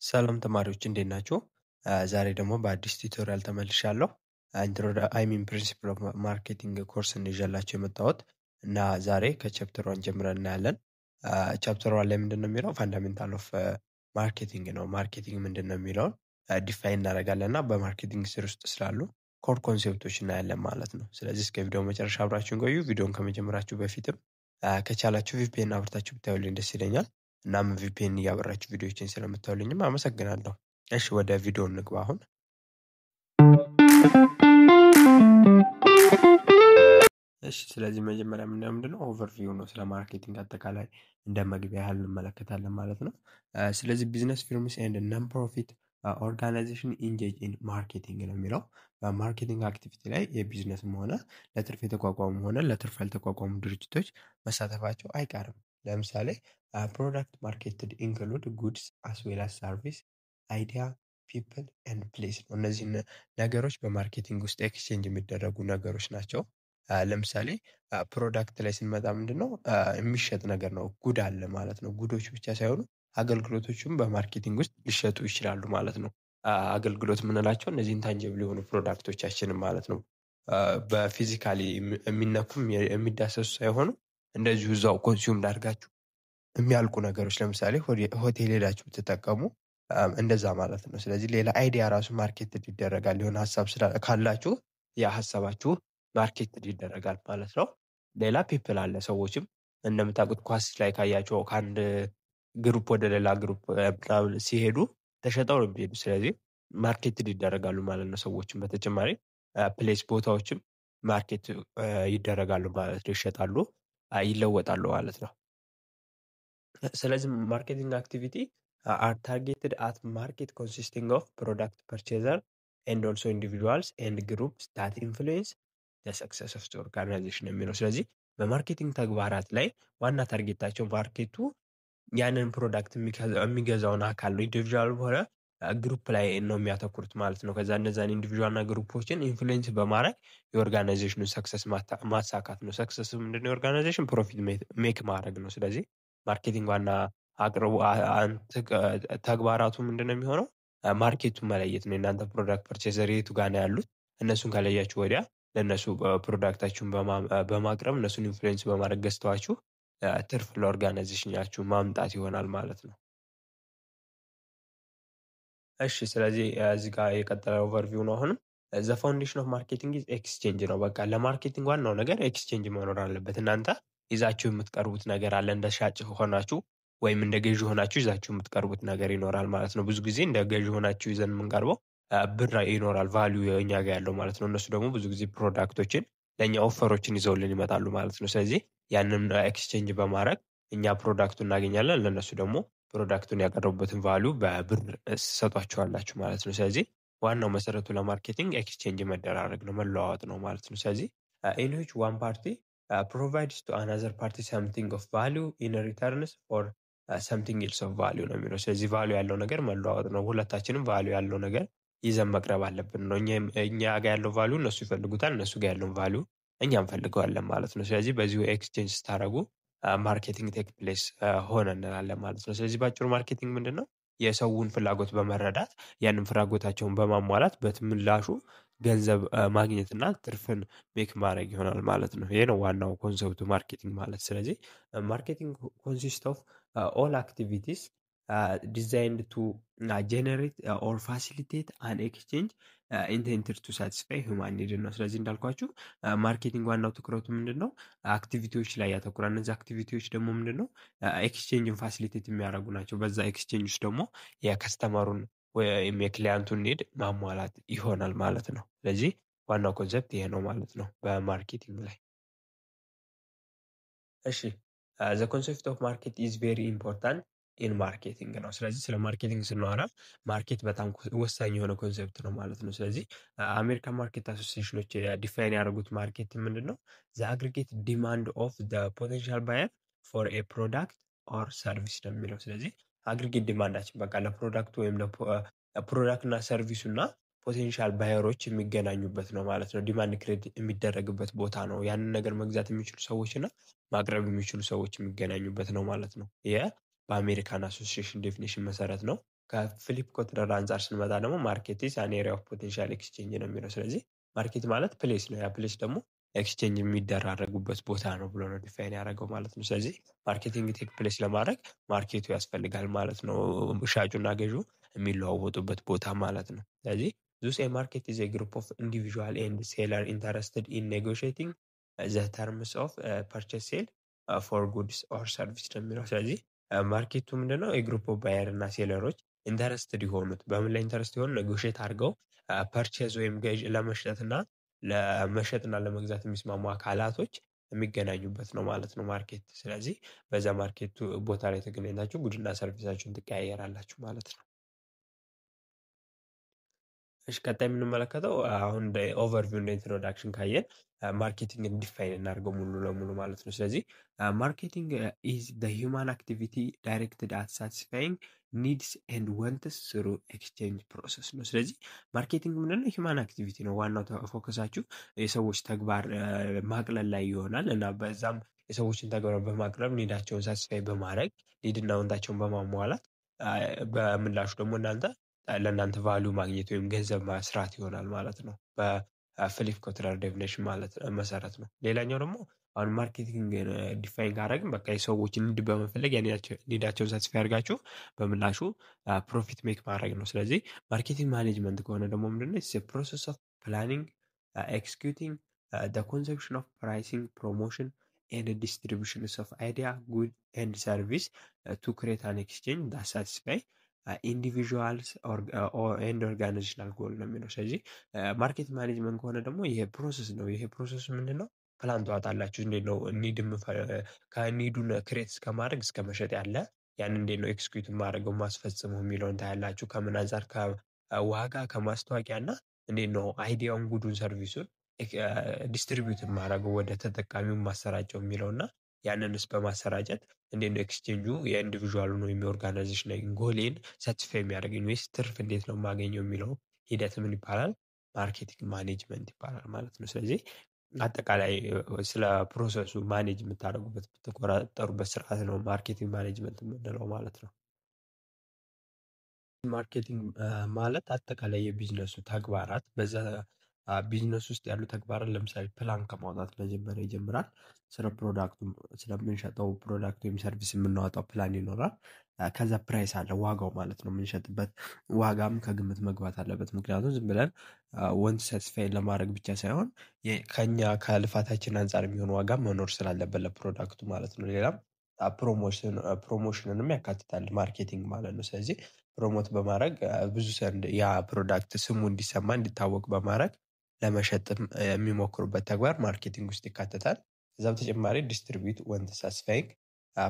ሰላም ተማሪዎች እንዴት ናችሁ? ዛሬ ደግሞ በአዲስ ቲዩቶሪያል ተመልሻለሁ። ፕሪንሲፕል ኦፍ ማርኬቲንግ ኮርስን ይዤላችሁ የመጣሁት እና ዛሬ ከቻፕተር 1 ጀምረን እናያለን። ቻፕተር 1 ላይ ምንድነው የሚለው ፋንዳሜንታል ኦፍ ማርኬቲንግ ነው። ማርኬቲንግ ምንድነው የሚለውን ዲፋይን እናደርጋለን እና በማርኬቲንግ ስር ውስጥ ስላሉ ኮር ኮንሴፕቶች እናያለን ማለት ነው። ስለዚህ እስከ ቪዲዮ መጨረሻ አብራችሁን ቆዩ። ቪዲዮን ከመጀመራችሁ በፊትም ከቻላችሁ ቪፒኤን አብርታችሁ ብታዩልኝ ደስ ይለኛል። እናም ቪፒኤን እያበራችሁ ቪዲዮዎችን ስለምታዩልኝም አመሰግናለሁ። እሺ ወደ ቪዲዮ እንግባ አሁን። እሺ ስለዚህ መጀመሪያ የምናየው ምንድነው ኦቨርቪው ነው። ስለ ማርኬቲንግ አጠቃላይ እንደ መግቢያ ያህል እንመለከታለን ማለት ነው። ስለዚህ ቢዝነስ ፊርምስ ኤንድ ነን ፕሮፊት ኦርጋናይዜሽን ኢንጌጅ ኢን ማርኬቲንግ ነው የሚለው። በማርኬቲንግ አክቲቪቲ ላይ የቢዝነስም ሆነ ለትርፍ የተቋቋሙ ሆነ ለትርፍ ያልተቋቋሙ ድርጅቶች መሳተፋቸው አይቀርም። ለምሳሌ ፕሮዳክት ማርኬትድ ኢንክሉድ ጉድስ አስ ዌል አስ ሰርቪስ አይዲያ ፒፕል ኤንድ ፕሌስ ነው። እነዚህ ነገሮች በማርኬቲንግ ውስጥ ኤክስቼንጅ የሚደረጉ ነገሮች ናቸው። ለምሳሌ ፕሮዳክት ላይ ስንመጣ ምንድነው የሚሸጥ ነገር ነው። ጉድ አለ ማለት ነው። ጉዶች ብቻ ሳይሆኑ አገልግሎቶችም በማርኬቲንግ ውስጥ ሊሸጡ ይችላሉ ማለት ነው። አገልግሎት የምንላቸው እነዚህ ኢንታንጂብል የሆኑ ፕሮዳክቶቻችንን ማለት ነው። በፊዚካሊ የሚነኩም የሚዳሰሱ ሳይሆኑ እንደዚሁ እዛው ኮንሱም ላድርጋችሁ የሚያልቁ ነገሮች ለምሳሌ ሆቴል ሄዳችሁ ብትጠቀሙ እንደዛ ማለት ነው። ስለዚህ ሌላ አይዲያ ራሱ ማርኬትድ ይደረጋል። የሆነ ሀሳብ ካላችሁ ያ ሀሳባችሁ ማርኬትድ ይደረጋል ማለት ነው። ሌላ ፒፕል አለ። ሰዎችም እንደምታውቁት ኳስ ላይ ካያቸው ከአንድ ግሩፕ ወደ ሌላ ግሩፕ ሲሄዱ ተሸጠው ነው የሚሄዱ። ስለዚህ ማርኬትድ ይደረጋሉ ማለት ነው። ሰዎችም በተጨማሪ ፕሌስ ቦታዎችም ማርኬት ይደረጋሉ ማለት ነው። ይሸጣሉ፣ ይለወጣሉ ማለት ነው። ስለዚህ ማርኬቲንግ አክቲቪቲ are targeted at market consisting of product purchaser and also individuals and groups that influence the success of the organization የሚለው። ስለዚህ በማርኬቲንግ ተግባራት ላይ ዋና ታርጌታቸው ማርኬቱ ያንን ፕሮዳክት የሚገዛውን አካል ነው። ኢንዲቪጁዋል ሆነ ግሩፕ ላይ ነው የሚያተኩሩት ማለት ነው። ከዛ እነዛን ኢንዲቪጁዋልና ግሩፖችን ኢንፍሉዌንስ በማድረግ የኦርጋናይዜሽኑን ሰክሰስ ማሳካት ነው። ሰክሰስ ምንድነው? የኦርጋናይዜሽን ፕሮፊት ሜክ ማድረግ ነው። ስለዚህ ማርኬቲንግ ዋና አቅርቡ ተግባራቱ ምንድነው የሚሆነው? ማርኬቱን መለየት ነው። የእናንተ ፕሮዳክት ፐርቼዘር የቱ ጋር ነው ያሉት? እነሱን ከለያችሁ ወዲያ ለእነሱ ፕሮዳክታችሁን በማቅረብ እነሱን ኢንፍሉዌንስ በማድረግ ገዝተዋችሁ ትርፍ ለኦርጋናይዜሽናችሁ ማምጣት ይሆናል ማለት ነው። እሺ ስለዚህ እዚህ ጋር የቀጠለ ኦቨርቪው ነው። አሁንም ዘ ፋውንዴሽን ኦፍ ማርኬቲንግ ኢዝ ኤክስቼንጅ ነው። በቃ ለማርኬቲንግ ዋናው ነገር ኤክስቼንጅ መኖር አለበት። እናንተ ይዛችሁ የምትቀርቡት ነገር አለ። እንደ ሻጭ ሆናችሁ ወይም እንደ ገዢ ሆናችሁ ይዛችሁ የምትቀርቡት ነገር ይኖራል ማለት ነው። ብዙ ጊዜ እንደ ገዢ ሆናችሁ ይዘን የምንቀርበው ብር ይኖራል፣ ቫልዩ እኛ ጋር ያለው ማለት ነው። እነሱ ደግሞ ብዙ ጊዜ ፕሮዳክቶችን ለእኛ ኦፈሮችን ይዘውልን ይመጣሉ ማለት ነው። ስለዚህ ያንን ኤክስቼንጅ በማድረግ እኛ ፕሮዳክቱን እናገኛለን፣ ለእነሱ ደግሞ ፕሮዳክቱን ያቀረቡበትን ቫልዩ በብር ትሰጧቸዋላችሁ ማለት ነው። ስለዚህ ዋናው መሰረቱ ለማርኬቲንግ ኤክስቼንጅ መደራረግ ነው፣ መለዋወጥ ነው ማለት ነው። ስለዚህ in which one party provides to another party something of value in returns for something else of value ነው የሚለው። ስለዚህ ቫልዩ ያለው ነገር መለዋወጥ ነው። ሁለታችንም ቫልዩ ያለው ነገር ይዘን መቅረብ አለብን ነው። እኛ ጋር ያለው ቫልዩ እነሱ ይፈልጉታል፣ እነሱ ጋር ያለውን ቫልዩ እኛ እንፈልገዋለን ማለት ነው። ስለዚህ በዚሁ ኤክስቼንጅ ስታደርጉ ማርኬቲንግ ቴክ ፕሌስ ሆነ እንላለን ማለት ነው። ስለዚህ ባጭሩ ማርኬቲንግ ምንድነው? የሰውን ፍላጎት በመረዳት ያንን ፍላጎታቸውን በማሟላት በምላሹ ገንዘብ ማግኘትና ትርፍን ሜክ ማድረግ ይሆናል ማለት ነው። ይሄ ነው ዋናው ኮንሰፕቱ ማርኬቲንግ ማለት። ስለዚህ ማርኬቲንግ ኮንሲስት ኦፍ ኦል አክቲቪቲስ ዲዛይንድ ቱ ጀነሬት ኦር ፋሲሊቴት አን ኤክስቼንጅ ኢንቴንትድ ቱ ሳቲስፋይ ሁማን ኒድ ነው። ስለዚህ እንዳልኳችሁ ማርኬቲንግ ዋናው ትኩረቱ ምንድነው? አክቲቪቲዎች ላይ ያተኩራል። እነዚህ አክቲቪቲዎች ደግሞ ምንድነው? ኤክስቼንጅን ፋሲሊቴት የሚያደርጉ ናቸው። በዛ ኤክስቼንጅ ውስጥ ደግሞ የከስተመሩን ወይም የክሊያንቱን ኒድ ማሟላት ይሆናል ማለት ነው። ስለዚህ ዋናው ኮንሰፕት ይሄ ነው ማለት ነው በማርኬቲንግ ላይ። እሺ ዘ ኮንሰፕት ኦፍ ማርኬት ኢዝ ቬሪ ኢምፖርታንት ኢን ማርኬቲንግ ነው። ስለዚህ ስለ ማርኬቲንግ ስናወራ ማርኬት በጣም ወሳኝ የሆነ ኮንሰፕት ነው ማለት ነው። ስለዚህ አሜሪካን ማርኬት አሶሲዬሽኖች ዲፋይን ያደረጉት ማርኬት ምንድነው? ዘ አግሪጌት ዲማንድ ኦፍ ዘ ፖቴንሻል ባየር ፎር ኤ ፕሮዳክት ኦር ሰርቪስ ነው የሚለው። ስለዚህ አግሪጌት ዲማንዳችን በቃ ለፕሮዳክቱ ወይም ለፕሮዳክት እና ሰርቪሱ እና ፖቴንሻል ባየሮች የሚገናኙበት ነው ማለት ነው። ዲማንድ ክሬት የሚደረግበት ቦታ ነው። ያንን ነገር መግዛት የሚችሉ ሰዎች እና ማቅረብ የሚችሉ ሰዎች የሚገናኙበት ነው ማለት ነው። በአሜሪካን አሶሲዬሽን ዴፊኒሽን መሰረት ነው። ከፊሊፕ ኮትለር አንፃር ስንመጣ ደግሞ ማርኬት ኢዝ አን ኤሪያ ኦፍ ፖቴንሻል ኤክስቼንጅ ነው የሚለው። ስለዚህ ማርኬት ማለት ፕሌስ ነው። ያ ፕሌስ ደግሞ ኤክስቼንጅ የሚደራረጉበት ቦታ ነው ብሎ ነው ዲፋይን ያደረገው ማለት ነው። ስለዚህ ማርኬቲንግ ቴክ ፕሌስ ለማድረግ ማርኬቱ ያስፈልጋል ማለት ነው። ሻጩና ገዢው የሚለዋወጡበት ቦታ ማለት ነው። ስለዚህ ዙስ ኤ ማርኬት ኢዝ ኤ ግሩፕ ኦፍ ኢንዲቪዥዋል ኤንድ ሴለር ኢንተረስትድ ኢን ኔጎሽቲንግ ዘ ተርምስ ኦፍ ፐርቼስ ሴል ፎር ጉድስ ኦር ሰርቪስ ነው የሚለው። ስለዚህ ማርኬቱ ምንድነው? የግሩፕ ኦፍ ባየር እና ሴለሮች ኢንተረስትድ የሆኑት በምን ላይ ኢንተረስት የሆኑ ኔጎሽት አድርገው ፐርቼዝ ወይም ለመሸጥና ለመግዛት የሚስማሙ አካላቶች የሚገናኙበት ነው ማለት ነው ማርኬት። ስለዚህ በዛ ማርኬቱ ቦታ ላይ ተገናኝታችሁ ጉድና ሰርቪሳችሁን ትቀያየራላችሁ ማለት ነው። እሺ ቀጣይ የምንመለከተው አሁን ኦቨርቪው እንደ ኢንትሮዳክሽን ካየን ማርኬቲንግ ዲፋይን እናድርገው ሙሉ ለሙሉ ማለት ነው። ስለዚህ ማርኬቲንግ ኢዝ ዘ ሂውማን አክቲቪቲ ዳይሬክትድ አት ሳቲስፋይንግ ኒድስ ኤንድ ወንትስ ስሩ ኤክስቼንጅ ፕሮሰስ ነው። ስለዚህ ማርኬቲንግ ምንድነው? ሂውማን አክቲቪቲ ነው። ዋናው ፎከሳችሁ የሰዎች ተግባር ማቅለል ላይ ይሆናል እና በዛም የሰዎችን ተግባር በማቅረብ ኒዳቸውን ሳቲስፋይ በማድረግ ኒድና ወንታቸውን በማሟላት በምላሹ ደግሞ ለእናንተ ቫሉ ማግኘት ወይም ገንዘብ ማስራት ይሆናል ማለት ነው። በፊሊፕ ኮትለር ዴፊኒሽን ማለት መሰረት ነው። ሌላኛው ደግሞ አሁን ማርኬቲንግ ዲፋይን ካደረግን በቃ የሰዎችን ኒድ በመፈለግ ኒዳቸውን ሳቲስፋይ አድርጋችሁ በምላሹ ፕሮፊት ሜክ ማድረግ ነው። ስለዚህ ማርኬቲንግ ማኔጅመንት ከሆነ ደግሞ ምንድነው? ፕሮሰስ ኦፍ ፕላኒንግ ኤክስኪዩቲንግ ኮንሰፕሽን ኦፍ ፕራይሲንግ ፕሮሞሽን ኤንድ ዲስትሪቢሽንስ ኦፍ አይዲያ ጉድ ኤንድ ሰርቪስ ቱ ክሬት አን ኤክስቼንጅ ዳት ሳቲስፋይ ኢንዲቪዥዋልስ ኤንድ ኦርጋናይዜሽናል ጎል ነው የሚለው። ስለዚህ ማርኬት ማኔጅመንት ከሆነ ደግሞ ይሄ ፕሮሰስ ነው። ይሄ ፕሮሰስ ምንድን ነው? ፕላን ተዋጣላችሁ። እንዴት ነው ከኒዱን ክሬት እስከማድረግ እስከ መሸጥ ያለ ያን እንዴት ነው ኤክስኪዩት ማድረገው ማስፈጽመው የሚለውን ታያላችሁ። ከምን አንፃር ከዋጋ ከማስታወቂያ እና እንዴት ነው አይዲያውን ጉዱን ሰርቪሱን ዲስትሪቢዩት ማድረገው ወደ ተጠቃሚው ማሰራጨው የሚለው እና ያንንስ በማሰራጨት እንዴት ነው ኤክስቼንጁ የኢንዲቪዥዋሉን ወይም የኦርጋናይዜሽን ጎሌን ሳቲስፋይ የሚያደርገኝ ወይስ ትርፍ እንዴት ነው የማገኘው የሚለው ሂደት ምን ይባላል? ማርኬቲንግ ማኔጅመንት ይባላል ማለት ነው። ስለዚህ አጠቃላይ ስለ ፕሮሰሱ ማኔጅ የምታደርጉበት የምትቆጣጠሩበት ስርዓት ነው ማርኬቲንግ ማኔጅመንት የምንለው ማለት ነው። ማርኬቲንግ ማለት አጠቃላይ የቢዝነሱ ተግባራት በዛ ቢዝነስ ውስጥ ያሉ ተግባራት ለምሳሌ ፕላን ከማውጣት መጀመሪያ ይጀምራል። ስለ ፕሮዳክቱ ስለምንሸጠው ፕሮዳክት ወይም ሰርቪስ የምናወጣው ፕላን ይኖራል። ከዛ ፕራይስ አለ ዋጋው ማለት ነው። የምንሸጥበት ዋጋም ከግምት መግባት አለበት። ምክንያቱም ዝም ብለን ወንት ሳቲስፋይ ለማድረግ ብቻ ሳይሆን ከኛ ከልፋታችን አንፃር የሚሆን ዋጋ መኖር ስላለበት ለፕሮዳክቱ ማለት ነው። ሌላም ፕሮሞሽንንም ያካትታል ማርኬቲንግ ማለት ነው። ስለዚህ ፕሮሞት በማድረግ ብዙ ዘንድ ያ ፕሮዳክት ስሙ እንዲሰማ እንዲታወቅ በማድረግ ለመሸጥም የሚሞክሩበት ተግባር ማርኬቲንግ ውስጥ ይካተታል። ከዛ በተጨማሪ ዲስትሪቢዩት ወንት ሳቲስፋይንግ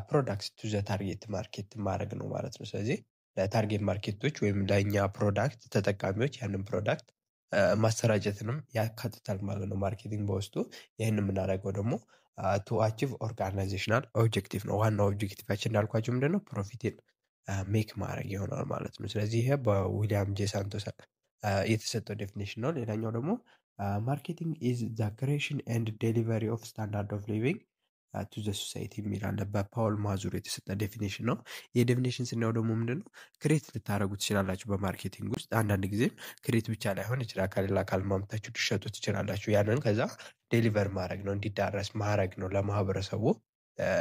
ፕሮዳክት ቱ ዘ ታርጌት ማርኬት ማድረግ ነው ማለት ነው። ስለዚህ ለታርጌት ማርኬቶች ወይም ለእኛ ፕሮዳክት ተጠቃሚዎች ያንን ፕሮዳክት ማሰራጨትንም ያካትታል ማለት ነው ማርኬቲንግ በውስጡ። ይህን የምናደርገው ደግሞ ቱ አቺቭ ኦርጋናይዜሽናል ኦብጀክቲቭ ነው። ዋናው ኦብጀክቲቫችን እንዳልኳቸው ምንድነው? ፕሮፊትን ሜክ ማድረግ ይሆናል ማለት ነው። ስለዚህ ይሄ በዊሊያም ጄ ሳንቶስ የተሰጠው ዴፊኒሽን ነው። ሌላኛው ደግሞ ማርኬቲንግ ኢዝ ዘ ክሬሽን ኤንድ ዴሊቨሪ ኦፍ ስታንዳርድ ኦፍ ሊቪንግ ቱ ዘ ሶሳይቲ የሚል አለ። በፓውል ማዙር የተሰጠ ዴፊኒሽን ነው። ይህ ዴፊኒሽን ስናየው ደግሞ ምንድነው? ክሬት ልታደረጉ ትችላላችሁ በማርኬቲንግ ውስጥ። አንዳንድ ጊዜም ክሬት ብቻ ላይሆን ይችላል። ከሌላ አካል ማምታችሁ ሊሸጡ ትችላላችሁ። ያንን ከዛ ዴሊቨር ማድረግ ነው፣ እንዲዳረስ ማድረግ ነው ለማህበረሰቡ።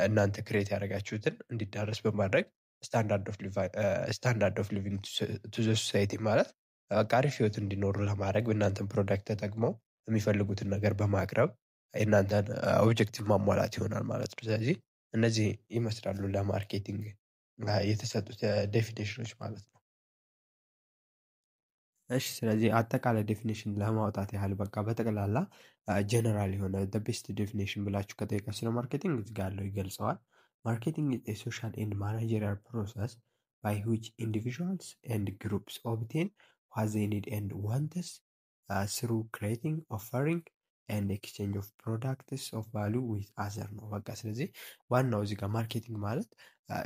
እናንተ ክሬት ያደረጋችሁትን እንዲዳረስ በማድረግ ስታንዳርድ ኦፍ ሊቪንግ ቱ ዘ ሶሳይቲ ማለት አሪፍ ህይወት እንዲኖሩ ለማድረግ እናንተን ፕሮዳክት ተጠቅመው የሚፈልጉትን ነገር በማቅረብ የእናንተን ኦብጀክቲቭ ማሟላት ይሆናል ማለት ነው። ስለዚህ እነዚህ ይመስላሉ ለማርኬቲንግ የተሰጡት ዴፊኒሽኖች ማለት ነው። እሺ ስለዚህ አጠቃላይ ዴፊኒሽን ለማውጣት ያህል በቃ በጠቅላላ ጀነራል የሆነ ቤስት ዴፊኒሽን ብላችሁ ከጠየቃችሁ ስለ ማርኬቲንግ እዚህ ጋር ያለው ይገልጸዋል። ማርኬቲንግ ኢዝ ኤ ሶሻል ኤንድ ማናጀሪያል ፕሮሰስ by which individuals and groups obtain what they need and wants through creating, offering and exchange of products of value with other ነው። በቃ ስለዚህ ዋናው እዚህ ጋር ማርኬቲንግ ማለት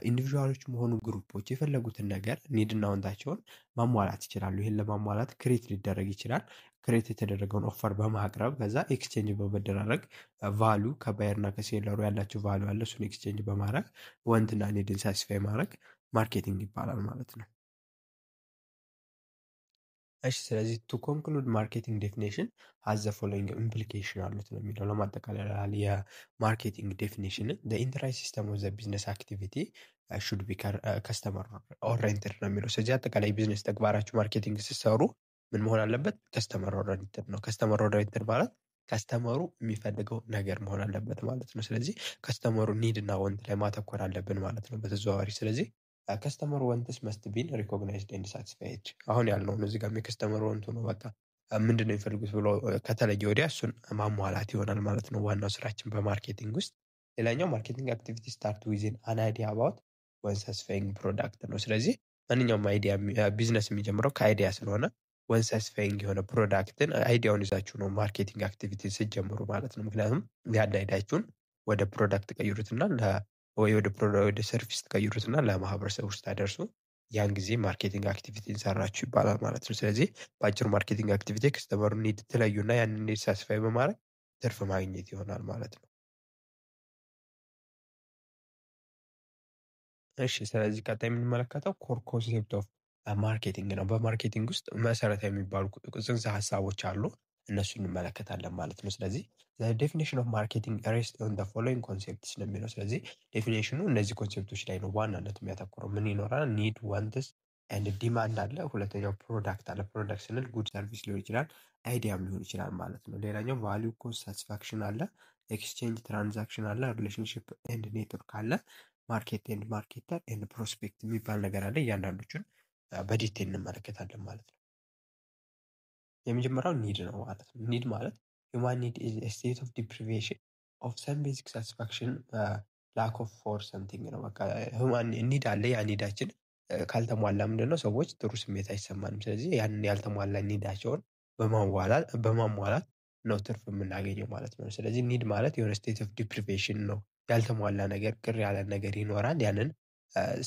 ኢንዲቪዥዋሎች መሆኑ ግሩፖች የፈለጉትን ነገር ኒድና ወንታቸውን ማሟላት ይችላሉ። ይህን ለማሟላት ክሬት ሊደረግ ይችላል። ክሬት የተደረገውን ኦፈር በማቅረብ ከዛ ኤክስቼንጅ በመደራረግ ቫሉ ከባየርና ከሴለሩ ያላቸው ቫሉ ያለ እሱን ኤክስቼንጅ በማድረግ ወንትና ኒድን ሳቲስፋይ ማድረግ ማርኬቲንግ ይባላል ማለት ነው። እሺ ስለዚህ ቱ ኮንክሉድ ማርኬቲንግ ዴፊኒሽን ሃዝ ዘ ፎሎዊንግ ኢምፕሊኬሽን አሉት ነው የሚለው። ለማጠቃለል ያህል የማርኬቲንግ ዴፊኒሽንን ዘ ኢንተራይት ሲስተም ኦፍ ዘ ቢዝነስ አክቲቪቲ ሹድ ቢ ከስተመር ኦሪየንትድ ነው የሚለው። ስለዚህ አጠቃላይ ቢዝነስ ተግባራችሁ ማርኬቲንግ ስትሰሩ ምን መሆን አለበት? ከስተመር ኦሪየንትድ ነው። ከስተመር ኦሪየንትድ ማለት ከስተመሩ የሚፈልገው ነገር መሆን አለበት ማለት ነው። ስለዚህ ከስተመሩ ኒድ እና ወንት ላይ ማተኮር አለብን ማለት ነው በተዘዋዋሪ። ስለዚህ ከስተመር ወንትስ መስት ቢን ሪኮግናይዝድ ኤንድ ሳቲስፋይድ አሁን ያልነውን እዚህ ጋር የከስተመር ወንቱ ነው በቃ ምንድን ነው የሚፈልጉት ብሎ ከተለየ ወዲያ እሱን ማሟላት ይሆናል ማለት ነው ዋናው ስራችን በማርኬቲንግ ውስጥ። ሌላኛው ማርኬቲንግ አክቲቪቲ ስታርት ዊዝን አን አይዲያ አባውት ወን ሳቲስፋይንግ ፕሮዳክት ነው። ስለዚህ ማንኛውም አይዲያ ቢዝነስ የሚጀምረው ከአይዲያ ስለሆነ ወን ሳቲስፋይንግ የሆነ ፕሮዳክትን አይዲያውን ይዛችሁ ነው ማርኬቲንግ አክቲቪቲ ስትጀምሩ ማለት ነው። ምክንያቱም ያን አይዲያችሁን ወደ ፕሮዳክት ቀይሩትና ወይ ወደ ሰርቪስ ትቀይሩትና ለማህበረሰብ ውስጥ ታደርሱ ያን ጊዜ ማርኬቲንግ አክቲቪቲን ሰራችሁ ይባላል ማለት ነው። ስለዚህ በአጭሩ ማርኬቲንግ አክቲቪቲ ከስተመሩን ኒድ ትለዩና ያንን ኒድ ሳቲስፋይ በማድረግ ትርፍ ማግኘት ይሆናል ማለት ነው። እሺ ስለዚህ ቀጣይ የምንመለከተው ኮር ኮንሴፕት ኦፍ ማርኬቲንግ ነው። በማርኬቲንግ ውስጥ መሰረታዊ የሚባሉ ጽንሰ ሀሳቦች አሉ። እነሱን እንመለከታለን ማለት ነው። ስለዚህ ዴፊኒሽን ኦፍ ማርኬቲንግ ሬስት ኦን ዘ ፎሎዊንግ ኮንሴፕትስ ነው የሚለው። ስለዚህ ዴፊኒሽኑ እነዚህ ኮንሴፕቶች ላይ ነው ዋናነት የሚያተኩረው። ምን ይኖራል? ኒድ፣ ዋንትስ ኤንድ ዲማንድ አለ። ሁለተኛው ፕሮዳክት አለ። ፕሮዳክት ስንል ጉድ ሰርቪስ ሊሆን ይችላል፣ አይዲያም ሊሆን ይችላል ማለት ነው። ሌላኛው ቫሊዩ ኮስት ሳቲስፋክሽን አለ። ኤክስቼንጅ ትራንዛክሽን አለ። ሪሌሽንሽፕ ኤንድ ኔትወርክ አለ። ማርኬት ኤንድ ማርኬተር ኤንድ ፕሮስፔክት የሚባል ነገር አለ። እያንዳንዶቹን በዲቴል እንመለከታለን ማለት ነው። የመጀመሪያው ኒድ ነው ማለት ነው። ኒድ ማለት ሁማን ኒድ ኢዝ ኤ ስቴት ኦፍ ዲፕሪቬሽን ኦፍ ሰም ቤዚክ ሳቲስፋክሽን ላክ ኦፍ ፎር ሰምቲንግ ነው። በቃ ሁማን ኒድ አለ። ያ ኒዳችን ካልተሟላ ምንድነው ሰዎች ጥሩ ስሜት አይሰማንም። ስለዚህ ያንን ያልተሟላ ኒዳቸውን በማሟላት ነው ትርፍ የምናገኘው ማለት ነው። ስለዚህ ኒድ ማለት የሆነ ስቴት ኦፍ ዲፕሪቬሽን ነው። ያልተሟላ ነገር፣ ቅር ያለ ነገር ይኖራል። ያንን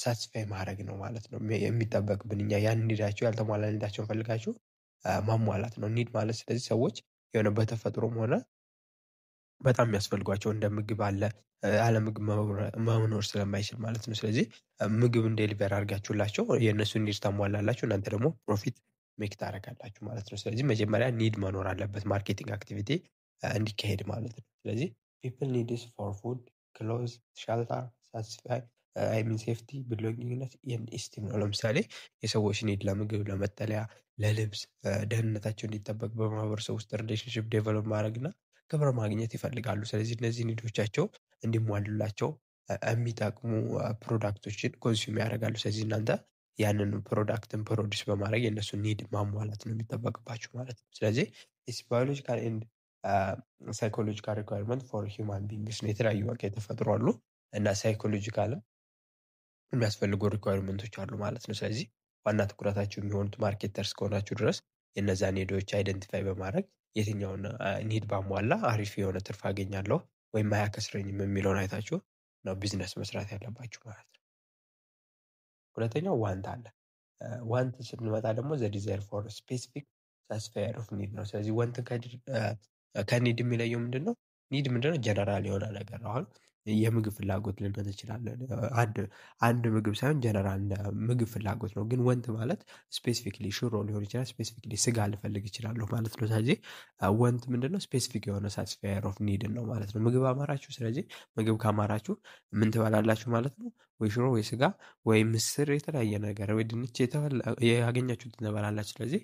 ሳቲስፋይ ማድረግ ነው ማለት ነው የሚጠበቅብን እኛ ያን ኒዳቸው ያልተሟላ ኒዳቸውን ፈልጋችሁ ማሟላት ነው ኒድ ማለት። ስለዚህ ሰዎች የሆነ በተፈጥሮም ሆነ በጣም የሚያስፈልጓቸው እንደ ምግብ አለ አለምግብ መኖር ስለማይችል ማለት ነው። ስለዚህ ምግብን ዴሊቨር አድርጋችሁላቸው የእነሱን ኒድ ታሟላላችሁ፣ እናንተ ደግሞ ፕሮፊት ሜክ ታደርጋላችሁ ማለት ነው። ስለዚህ መጀመሪያ ኒድ መኖር አለበት ማርኬቲንግ አክቲቪቲ እንዲካሄድ ማለት ነው። ስለዚህ ፒፕል ኒድስ ፎር ፉድ፣ ክሎዝ፣ ሸልተር፣ ሳቲስፋይ ሴፍቲ፣ ብሎንጊንግነት ኢስቲም ነው። ለምሳሌ የሰዎች ኒድ ለምግብ፣ ለመጠለያ፣ ለልብስ፣ ደህንነታቸው እንዲጠበቅ በማህበረሰብ ውስጥ ሪሌሽንሽፕ ዴቨሎፕ ማድረግ እና ክብር ማግኘት ይፈልጋሉ። ስለዚህ እነዚህ ኒዶቻቸው እንዲሟሉላቸው የሚጠቅሙ ፕሮዳክቶችን ኮንሱም ያደርጋሉ። ስለዚህ እናንተ ያንን ፕሮዳክትን ፕሮዲስ በማድረግ የእነሱን ኒድ ማሟላት ነው የሚጠበቅባችሁ ማለት ነው። ስለዚህ ባዮሎጂካል ኤንድ ሳይኮሎጂካል ሪኳየርመንት ፎር ሂውማን ቢንግስ ነው። የተለያዩ በቃ የተፈጥሮ አሉ እና ሳይኮሎጂካልም የሚያስፈልጉ ሪኳየርመንቶች አሉ ማለት ነው። ስለዚህ ዋና ትኩረታችሁ የሚሆኑት ማርኬተርስ ከሆናችሁ ድረስ የነዛ ኒዶች አይደንቲፋይ በማድረግ የትኛውን ኒድ ባሟላ አሪፍ የሆነ ትርፍ አገኛለሁ ወይም አያከስረኝም የሚለውን አይታችሁ ነው ቢዝነስ መስራት ያለባችሁ ማለት ነው። ሁለተኛው ዋንት አለ። ዋንት ስንመጣ ደግሞ ዘ ዲዛይር ፎር ስፔሲፊክ ሳቲስፋየር ኦፍ ኒድ ነው። ስለዚህ ዋንት ከኒድ የሚለየው ምንድነው? ኒድ ምንድነው? ጀነራል የሆነ ነገር ነው። አሁን የምግብ ፍላጎት ልንል እንችላለን። አንድ ምግብ ሳይሆን ጀነራል ምግብ ፍላጎት ነው። ግን ወንት ማለት ስፔሲፊክሊ ሽሮ ሊሆን ይችላል፣ ስፔሲፊክሊ ስጋ ልፈልግ ይችላለሁ ማለት ነው። ስለዚህ ወንት ምንድነው? ስፔሲፊክ የሆነ ሳቲስፋየር ኦፍ ኒድን ነው ማለት ነው። ምግብ አማራችሁ፣ ስለዚህ ምግብ ካማራችሁ ምን ትበላላችሁ ማለት ነው? ወይ ሽሮ፣ ወይ ስጋ፣ ወይ ምስር፣ የተለያየ ነገር፣ ወይ ድንች ያገኛችሁት ትበላላችሁ። ስለዚህ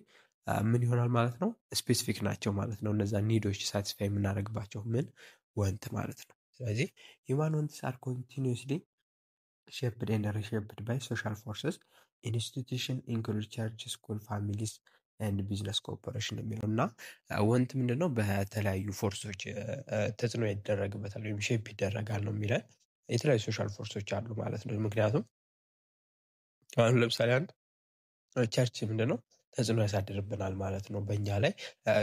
ምን ይሆናል ማለት ነው? ስፔሲፊክ ናቸው ማለት ነው። እነዛ ኒዶች ሳቲስፋይ የምናደርግባቸው ምን ወንት ማለት ነው። ስለዚህ ሂውማን ወንትስ አር ኮንቲኒዩስሊ ሼፕድ ኤንድ ሪሼፕድ ባይ ሶሻል ፎርስስ ኢንስቲቱሽን ኢንክሉድ ቸርች፣ ስኩል፣ ፋሚሊስ ኤንድ ቢዝነስ ኮርፖሬሽን የሚለው እና ወንት ምንድነው? በተለያዩ ፎርሶች ተጽዕኖ ይደረግበታል ወይም ሼፕ ይደረጋል ነው የሚለን። የተለያዩ ሶሻል ፎርሶች አሉ ማለት ነው። ምክንያቱም አሁን ለምሳሌ አንድ ቸርች ምንድነው? ተጽዕኖ ያሳድርብናል ማለት ነው በእኛ ላይ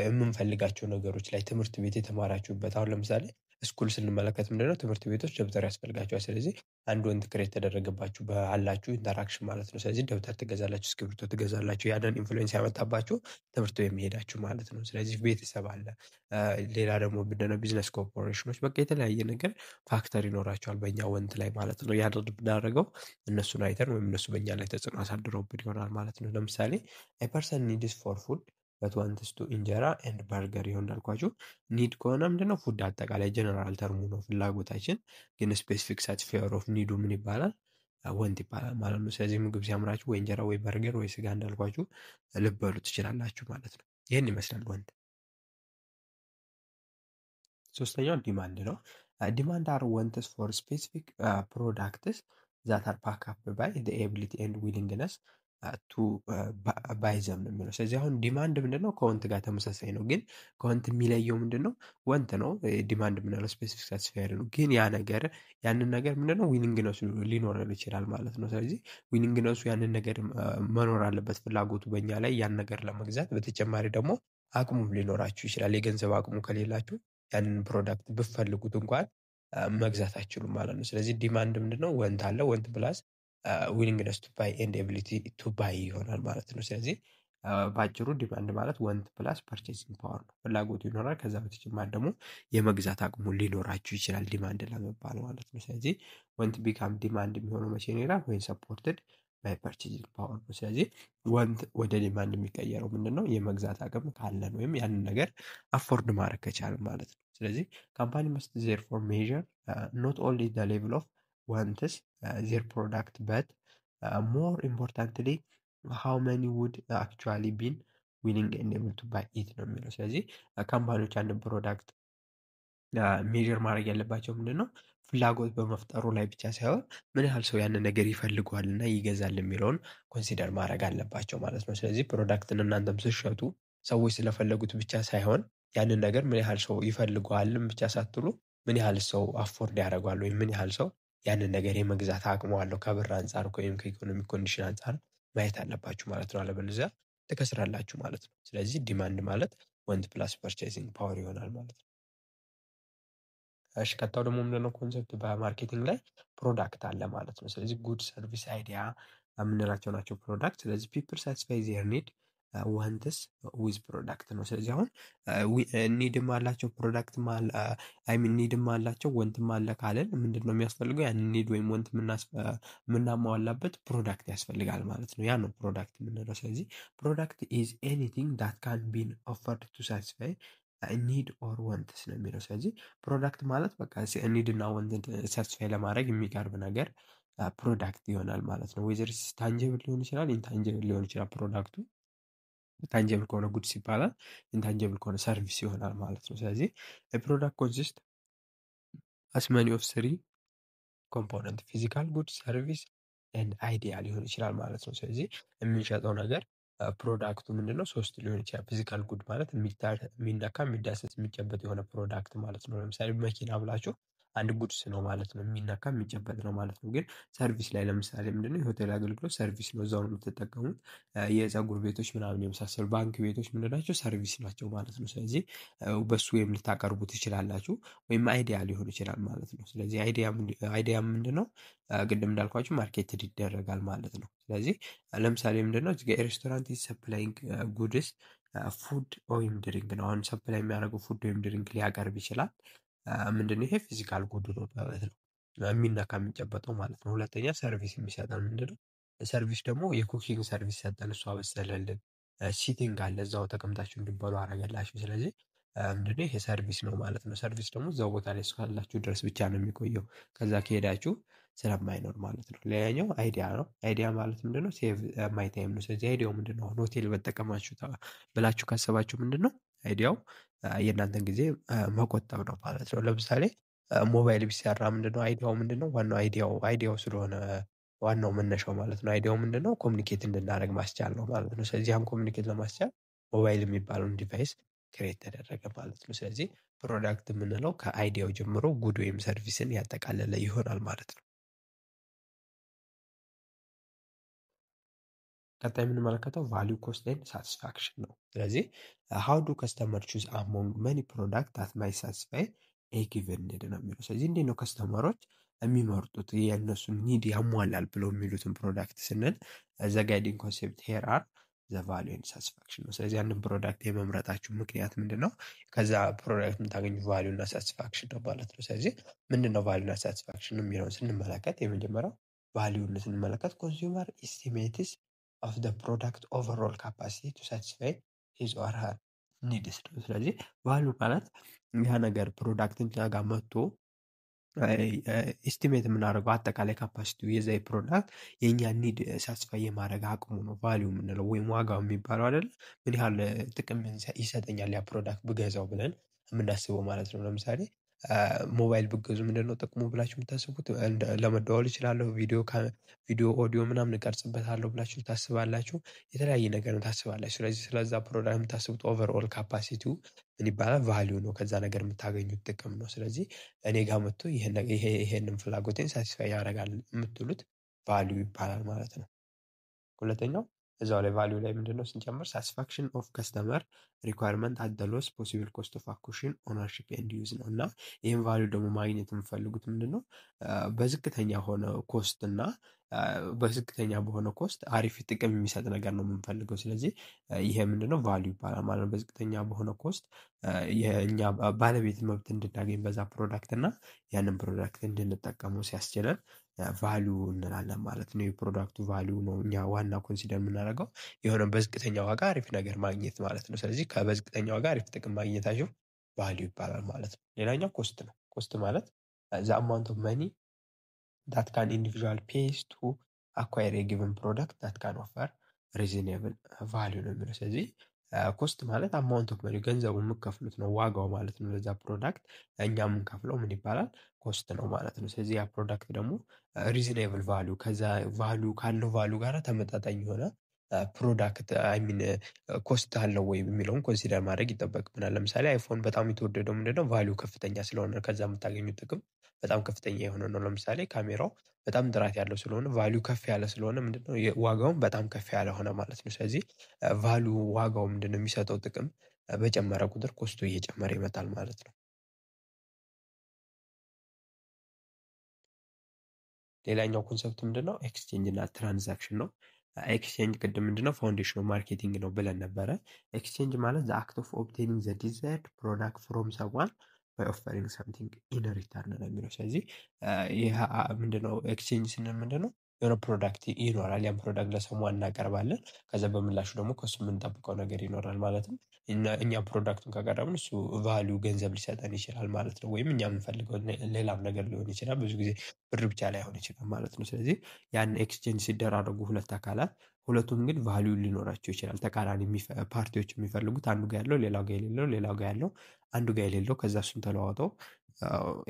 የምንፈልጋቸው ነገሮች ላይ። ትምህርት ቤት የተማራችሁበት አሁን ለምሳሌ ስኩል ስንመለከት ምንድነው ትምህርት ቤቶች ደብተር ያስፈልጋቸዋል። ስለዚህ አንድ ወንድ ክሬት ተደረገባችሁ ባላችሁ ኢንተራክሽን ማለት ነው። ስለዚህ ደብተር ትገዛላችሁ፣ እስክሪብቶ ትገዛላችሁ። ያንን ኢንፍሉዌንስ ያመጣባችሁ ትምህርት ቤት መሄዳችሁ ማለት ነው። ስለዚህ ቤተሰብ አለ። ሌላ ደግሞ ምንድነው ቢዝነስ ኮርፖሬሽኖች በቃ የተለያየ ነገር ፋክተር ይኖራቸዋል በእኛ ወንት ላይ ማለት ነው። ያንን ብናደርገው እነሱን አይተን ወይም እነሱ በእኛ ላይ ተጽዕኖ አሳድረውብን ይሆናል ማለት ነው። ለምሳሌ ኤ ፐርሰን ኒድስ ፎር ፉድ በት ዋንትስ ቱ እንጀራ ኤንድ በርገር ይሆን እንዳልኳችሁ ኒድ ከሆነ ምንድነው ፉድ አጠቃላይ ጀነራል ተርሙ ነው ፍላጎታችን። ግን ስፔሲፊክ ሳቲስፋየር ኦፍ ኒዱ ምን ይባላል? ወንት ይባላል ማለት ነው። ስለዚህ ምግብ ሲያምራችሁ ወይ እንጀራ ወይ በርገር ወይ ስጋ እንዳልኳችሁ ልበሉ ትችላላችሁ ማለት ነው። ይህን ይመስላል ወንት። ሶስተኛው ዲማንድ ነው። ዲማንድ አር ወንትስ ፎር ስፔሲፊክ ፕሮዳክትስ ዛት አር ፓክ አፕ ባይ ዘ ኤቢሊቲ ኤንድ ዊሊንግነስ ቱ ባይ ዘም ነው የሚለው። ስለዚህ አሁን ዲማንድ ምንድነው ከወንት ጋር ተመሳሳይ ነው፣ ግን ከወንት የሚለየው ምንድነው ወንት ነው ዲማንድ የምንለው ስፔሲፊክ ሳቲስፋየር ነው። ግን ያንን ነገር ምንድነው ዊሊንግነሱ ሊኖረን ይችላል ማለት ነው። ስለዚህ ዊሊንግነሱ ያንን ነገር መኖር አለበት ፍላጎቱ በእኛ ላይ ያን ነገር ለመግዛት። በተጨማሪ ደግሞ አቅሙም ሊኖራችሁ ይችላል። የገንዘብ አቅሙ ከሌላችሁ ያንን ፕሮዳክት ብትፈልጉት እንኳን መግዛት አትችሉም ማለት ነው። ስለዚህ ዲማንድ ምንድነው ወንት አለ፣ ወንት ፕላስ ዊሊንግነስ ቱ ባይ ኤንድ ኤቢሊቲ ቱ ባይ ይሆናል ማለት ነው። ስለዚህ በአጭሩ ዲማንድ ማለት ወንት ፕላስ ፐርቼሲንግ ፓወር ነው። ፍላጎቱ ይኖራል፣ ከዛ በተጨማሪ ደግሞ የመግዛት አቅሙ ሊኖራችሁ ይችላል ዲማንድ ለመባል ማለት ነው። ስለዚህ ወንት ቢካም ዲማንድ የሚሆነው መቼ ነው ይላል? ወይም ሰፖርትድ ባይ ፐርቼሲንግ ፓወር ነው። ስለዚህ ወንት ወደ ዲማንድ የሚቀየረው ምንድነው የመግዛት አቅም ካለን ወይም ያንን ነገር አፎርድ ማድረግ ከቻለን ማለት ነው። ስለዚህ ካምፓኒ መስት ዜርፎር ሜዥር ኖት ኦንሊ ዘ ሌቭል ኦፍ ዋንትስ ዜር ፕሮዳክት በት ሞር ኢምፖርታንትሊ ሃው መኒ ውድ አክቹዋሊ ቢን ዊሊንግ ኤንድ ኤብል ቱ ባይ ኢት ነው የሚለው። ስለዚህ ካምፓኒዎች አንድን ፕሮዳክት ሜዥር ማድረግ ያለባቸው ምንድነው ፍላጎት በመፍጠሩ ላይ ብቻ ሳይሆን ምን ያህል ሰው ያንን ነገር ይፈልገዋል እና ይገዛል የሚለውን ኮንሲደር ማድረግ አለባቸው ማለት ነው። ስለዚህ ፕሮዳክትን እናንተም ስትሸጡ ሰዎች ስለፈለጉት ብቻ ሳይሆን ያንን ነገር ምን ያህል ሰው ይፈልገዋልም ብቻ ሳትሉ ምን ያህል ሰው አፎርድ ያደርገዋል ወይም ምን ያህል ሰው ያንን ነገር የመግዛት አቅሙ አለው ከብር አንጻር ወይም ከኢኮኖሚክ ኮንዲሽን አንጻር ማየት አለባችሁ ማለት ነው። አለበለዚያ ትከስራላችሁ ማለት ነው። ስለዚህ ዲማንድ ማለት ወንት ፕላስ ፐርቼሲንግ ፓወር ይሆናል ማለት ነው። እሺ ቀጣው ደግሞ ምንድነው ኮንሰፕት በማርኬቲንግ ላይ ፕሮዳክት አለ ማለት ነው። ስለዚህ ጉድ ሰርቪስ አይዲያ የምንላቸው ናቸው ፕሮዳክት። ስለዚህ ፒፕል ሳቲስፋይ ዜር ኒድ ዋንትስ ዊዝ ፕሮዳክት ነው። ስለዚህ አሁን ኒድም አላቸው ፕሮዳክትም አይ ሚን ኒድም አላቸው ወንትም አለ ካለን ምንድነው የሚያስፈልገው? ያንን ኒድ ወይም ወንት የምናሟላበት ፕሮዳክት ያስፈልጋል ማለት ነው። ያ ነው ፕሮዳክት የምንለው። ስለዚህ ፕሮዳክት ኢዝ ኤኒቲንግ ዳት ካን ቢን ኦፈርድ ቱ ሳቲስፋይ ኒድ ኦር ወንትስ ነው የሚለው። ስለዚህ ፕሮዳክት ማለት በቃ ኒድ እና ወንት ሳቲስፋይ ለማድረግ የሚቀርብ ነገር ፕሮዳክት ይሆናል ማለት ነው። ዌዘርስ ታንጀብል ሊሆን ይችላል፣ ኢንታንጀብል ሊሆን ይችላል ፕሮዳክቱ። ታንጀብል ከሆነ ጉድስ ይባላል፣ ኢንታንጀብል ከሆነ ሰርቪስ ይሆናል ማለት ነው። ስለዚህ ፕሮዳክት ኮንሲስት አስ መኒ ኦፍ ስሪ ኮምፖነንት ፊዚካል ጉድ፣ ሰርቪስ ኤንድ አይዲያ ሊሆን ይችላል ማለት ነው። ስለዚህ የምንሸጠው ነገር ፕሮዳክቱ ምንድነው ሶስት ሊሆን ይችላል። ፊዚካል ጉድ ማለት የሚነካ የሚዳሰስ የሚጨበጥ የሆነ ፕሮዳክት ማለት ነው። ለምሳሌ መኪና ብላችሁ አንድ ጉድስ ነው ማለት ነው፣ የሚነካ የሚጨበጥ ነው ማለት ነው። ግን ሰርቪስ ላይ ለምሳሌ ምንድነው የሆቴል አገልግሎት ሰርቪስ ነው፣ እዛው ነው የምትጠቀሙት። የፀጉር ቤቶች ምናምን የመሳሰሉ ባንክ ቤቶች ምንድናቸው ሰርቪስ ናቸው ማለት ነው። ስለዚህ በሱ ወይም ልታቀርቡ ትችላላችሁ፣ ወይም አይዲያ ሊሆን ይችላል ማለት ነው። ስለዚህ አይዲያ ምንድነው ቅድም እንዳልኳችሁ ማርኬትድ ይደረጋል ማለት ነው። ስለዚህ ለምሳሌ ምንድነው እዚህ ጋር ሬስቶራንት ሰፕላይንግ ጉድስ ፉድ ወይም ድሪንክ ነው። አሁን ሰፕላይ የሚያደርገው ፉድ ወይም ድሪንክ ሊያቀርብ ይችላል። ምንድነው ይሄ ፊዚካል ጉድ ነው ማለት ነው፣ የሚነካ የሚጨበጠው ማለት ነው። ሁለተኛ ሰርቪስ የሚሰጠን ምንድነው? ሰርቪስ ደግሞ የኩኪንግ ሰርቪስ ሰጠን፣ እሱ አበሰለልን። ሲቲንግ አለ፣ እዛው ተቀምጣችሁ እንዲበሉ አረገላችሁ። ስለዚህ ምንድነው ይሄ ሰርቪስ ነው ማለት ነው። ሰርቪስ ደግሞ እዛው ቦታ ላይ እስካላችሁ ድረስ ብቻ ነው የሚቆየው፣ ከዛ ከሄዳችሁ ስለማይኖር ማለት ነው። ሌላኛው አይዲያ ነው። አይዲያ ማለት ምንድነው? ሴቭ ማይ ታይም ነው። ስለዚህ አይዲያው ምንድነው? አሁን ሆቴል በጠቀማችሁ ብላችሁ ካሰባችሁ ምንድነው አይዲያው የእናንተን ጊዜ መቆጠብ ነው ማለት ነው። ለምሳሌ ሞባይል ቢሰራ ምንድነው አይዲያው ምንድነው? ዋናው አይዲያው ስለሆነ ዋናው መነሻው ማለት ነው። አይዲያው ምንድነው? ኮሚኒኬት እንድናደርግ ማስቻል ነው ማለት ነው። ስለዚህ አሁን ኮሚኒኬት ለማስቻል ሞባይል የሚባለውን ዲቫይስ ክሬት ተደረገ ማለት ነው። ስለዚህ ፕሮዳክት የምንለው ከአይዲያው ጀምሮ ጉድ ወይም ሰርቪስን ያጠቃለለ ይሆናል ማለት ነው። ቀጣይ የምንመለከተው ቫሊዩ ኮስት ኤንድ ሳቲስፋክሽን ነው። ስለዚህ ሃው ዱ ከስተመር ቹዝ አሞንግ መኒ ፕሮዳክት ዳት ማይ ሳቲስፋይ ጊቨን ኒድ ነው የሚለው። ስለዚህ እንዴት ነው ከስተመሮች የሚመርጡት የእነሱን ኒድ ያሟላል ብለው የሚሉትን ፕሮዳክት ስንል ዘ ጋይዲንግ ኮንሴፕት ሄር አር ዘ ቫሉ ኤንድ ሳቲስፋክሽን ነው። ስለዚህ አንድን ፕሮዳክት የመምረጣችሁ ምክንያት ምንድን ነው? ከዛ ፕሮዳክት የምታገኙት ቫሉ እና ሳቲስፋክሽን ነው ማለት ነው። ስለዚህ ምንድን ነው ቫሉ እና ሳቲስፋክሽን የሚለውን ስንመለከት የመጀመሪያው ቫሉን ስንመለከት ኮንሱመር ኢስቲሜትስ ኦፍ ዘ ፕሮዳክት ኦቨርኦል ካፓሲቲ ቱ ሳቲስፋይ ሂዝ ኦር ሀር ኒድስ ነው። ስለዚህ ቫሉ ማለት ያ ነገር ፕሮዳክትን ጋር መጥቶ ኤስቲሜት የምናደርገው አጠቃላይ ካፓሲቲው የዛ ፕሮዳክት የእኛ ኒድ ሳትስፋይ የማድረግ አቅሙ ነው ቫሊዩ የምንለው ወይም ዋጋው የሚባለው አይደለ። ምን ያህል ጥቅም ይሰጠኛል ያ ፕሮዳክት ብገዛው ብለን የምናስበው ማለት ነው። ለምሳሌ ሞባይል ብገዙ ምንድነው ጥቅሙ ብላችሁ የምታስቡት? ለመደዋወል እችላለሁ፣ ቪዲዮ ኦዲዮ ምናምን እቀርጽበታለሁ ብላችሁ ታስባላችሁ። የተለያየ ነገር ታስባላችሁ። ስለዚህ ስለዛ ፕሮዳክት የምታስቡት ኦቨርኦል ካፓሲቲው ምን ይባላል? ቫሊዩ ነው። ከዛ ነገር የምታገኙት ጥቅም ነው። ስለዚህ እኔ ጋር መጥቶ ይሄንን ፍላጎቴን ሳቲስፋይ ያደርጋል የምትሉት ቫሊዩ ይባላል ማለት ነው። ሁለተኛው እዛው ላይ ቫሊዩ ላይ ምንድነው ስንጨምር ሳቲስፋክሽን ኦፍ ከስተመር ሪኳየርመንት አት ዘ ሎስ ፖሲብል ኮስት ኦፍ አኩሽን ኦነርሺፕ ኤንድ ዩዝ ነው። እና ይህን ቫሊዩ ደግሞ ማግኘት የምፈልጉት ምንድነው በዝቅተኛ ሆነ ኮስት እና በዝቅተኛ በሆነ ኮስት አሪፍ ጥቅም የሚሰጥ ነገር ነው የምንፈልገው። ስለዚህ ይሄ ምንድነው ቫሊዩ ይባላል ማለት ነው። በዝቅተኛ በሆነ ኮስት የእኛ ባለቤት መብት እንድናገኝ በዛ ፕሮዳክት እና ያንን ፕሮዳክት እንድንጠቀመው ሲያስችለን ቫሊዩ እንላለን ማለት ነው። የፕሮዳክቱ ቫሊዩ ነው እኛ ዋና ኮንሲደር የምናደርገው የሆነ በዝቅተኛ ዋጋ አሪፍ ነገር ማግኘት ማለት ነው። ስለዚህ ከበዝቅተኛ ዋጋ አሪፍ ጥቅም ማግኘታቸው ቫሊዩ ይባላል ማለት ነው። ሌላኛው ኮስት ነው። ኮስት ማለት ዘ አማውንት ኦፍ መኒ that can individual pays to acquire a given product that can offer reasonable value ነው የሚለው። ስለዚህ ኮስት ማለት አማውንት ኦፍ መኒ ገንዘቡ የምከፍሉት ነው ዋጋው ማለት ነው። ለዛ ፕሮዳክት እኛ የምንከፍለው ምን ይባላል? ኮስት ነው ማለት ነው። ስለዚህ ያ ፕሮዳክት ደግሞ ሪዝኔብል ቫሊዩ ከዛ ቫሊዩ ካለው ቫሊዩ ጋር ተመጣጣኝ የሆነ ፕሮዳክት አይሚን ኮስት አለው ወይ የሚለውን ኮንሲደር ማድረግ ይጠበቅብናል። ለምሳሌ አይፎን በጣም የተወደደው ምንድነው? ቫሊዩ ከፍተኛ ስለሆነ ከዛ የምታገኙት ጥቅም በጣም ከፍተኛ የሆነ ነው። ለምሳሌ ካሜራው በጣም ጥራት ያለው ስለሆነ ቫሊዩ ከፍ ያለ ስለሆነ ምንድነው ዋጋውም በጣም ከፍ ያለ ሆነ ማለት ነው። ስለዚህ ቫሊዩ ዋጋው ምንድነው የሚሰጠው ጥቅም በጨመረ ቁጥር ኮስቱ እየጨመረ ይመጣል ማለት ነው። ሌላኛው ኮንሰፕት ምንድነው? ኤክስቼንጅ እና ትራንዛክሽን ነው። ኤክስቼንጅ ቅድም ምንድነው ፋውንዴሽን ኦፍ ማርኬቲንግ ነው ብለን ነበረ። ኤክስቼንጅ ማለት ዘ አክት ኦፍ ኦብቴኒንግ ዘ ዲዛይርድ ፕሮዳክት ፍሮም ሰዋን ባይ ኦፈሪንግ ሰምቲንግ ኢን ሪተርን ነው የሚለው። ስለዚህ ይህ ምንድነው ኤክስቼንጅ ስንል ምንድነው የሆነ ፕሮዳክት ይኖራል። ያን ፕሮዳክት ለሰሟን እናቀርባለን። ከዛ በምላሹ ደግሞ ከሱ የምንጠብቀው ነገር ይኖራል ማለትም እኛ ፕሮዳክቱን ካቀረብን እሱ ቫሊዩ ገንዘብ ሊሰጠን ይችላል ማለት ነው። ወይም እኛ የምንፈልገው ሌላም ነገር ሊሆን ይችላል። ብዙ ጊዜ ብር ብቻ ላይሆን ይችላል ማለት ነው። ስለዚህ ያን ኤክስቼንጅ ሲደራረጉ ሁለት አካላት ሁለቱም ግን ቫሊዩ ሊኖራቸው ይችላል። ተቃራኒ ፓርቲዎች የሚፈልጉት አንዱ ጋር ያለው ሌላው ጋር የሌለው ሌላው ጋር ያለው አንዱ ጋር የሌለው ከዛ እሱን ተለዋውጠው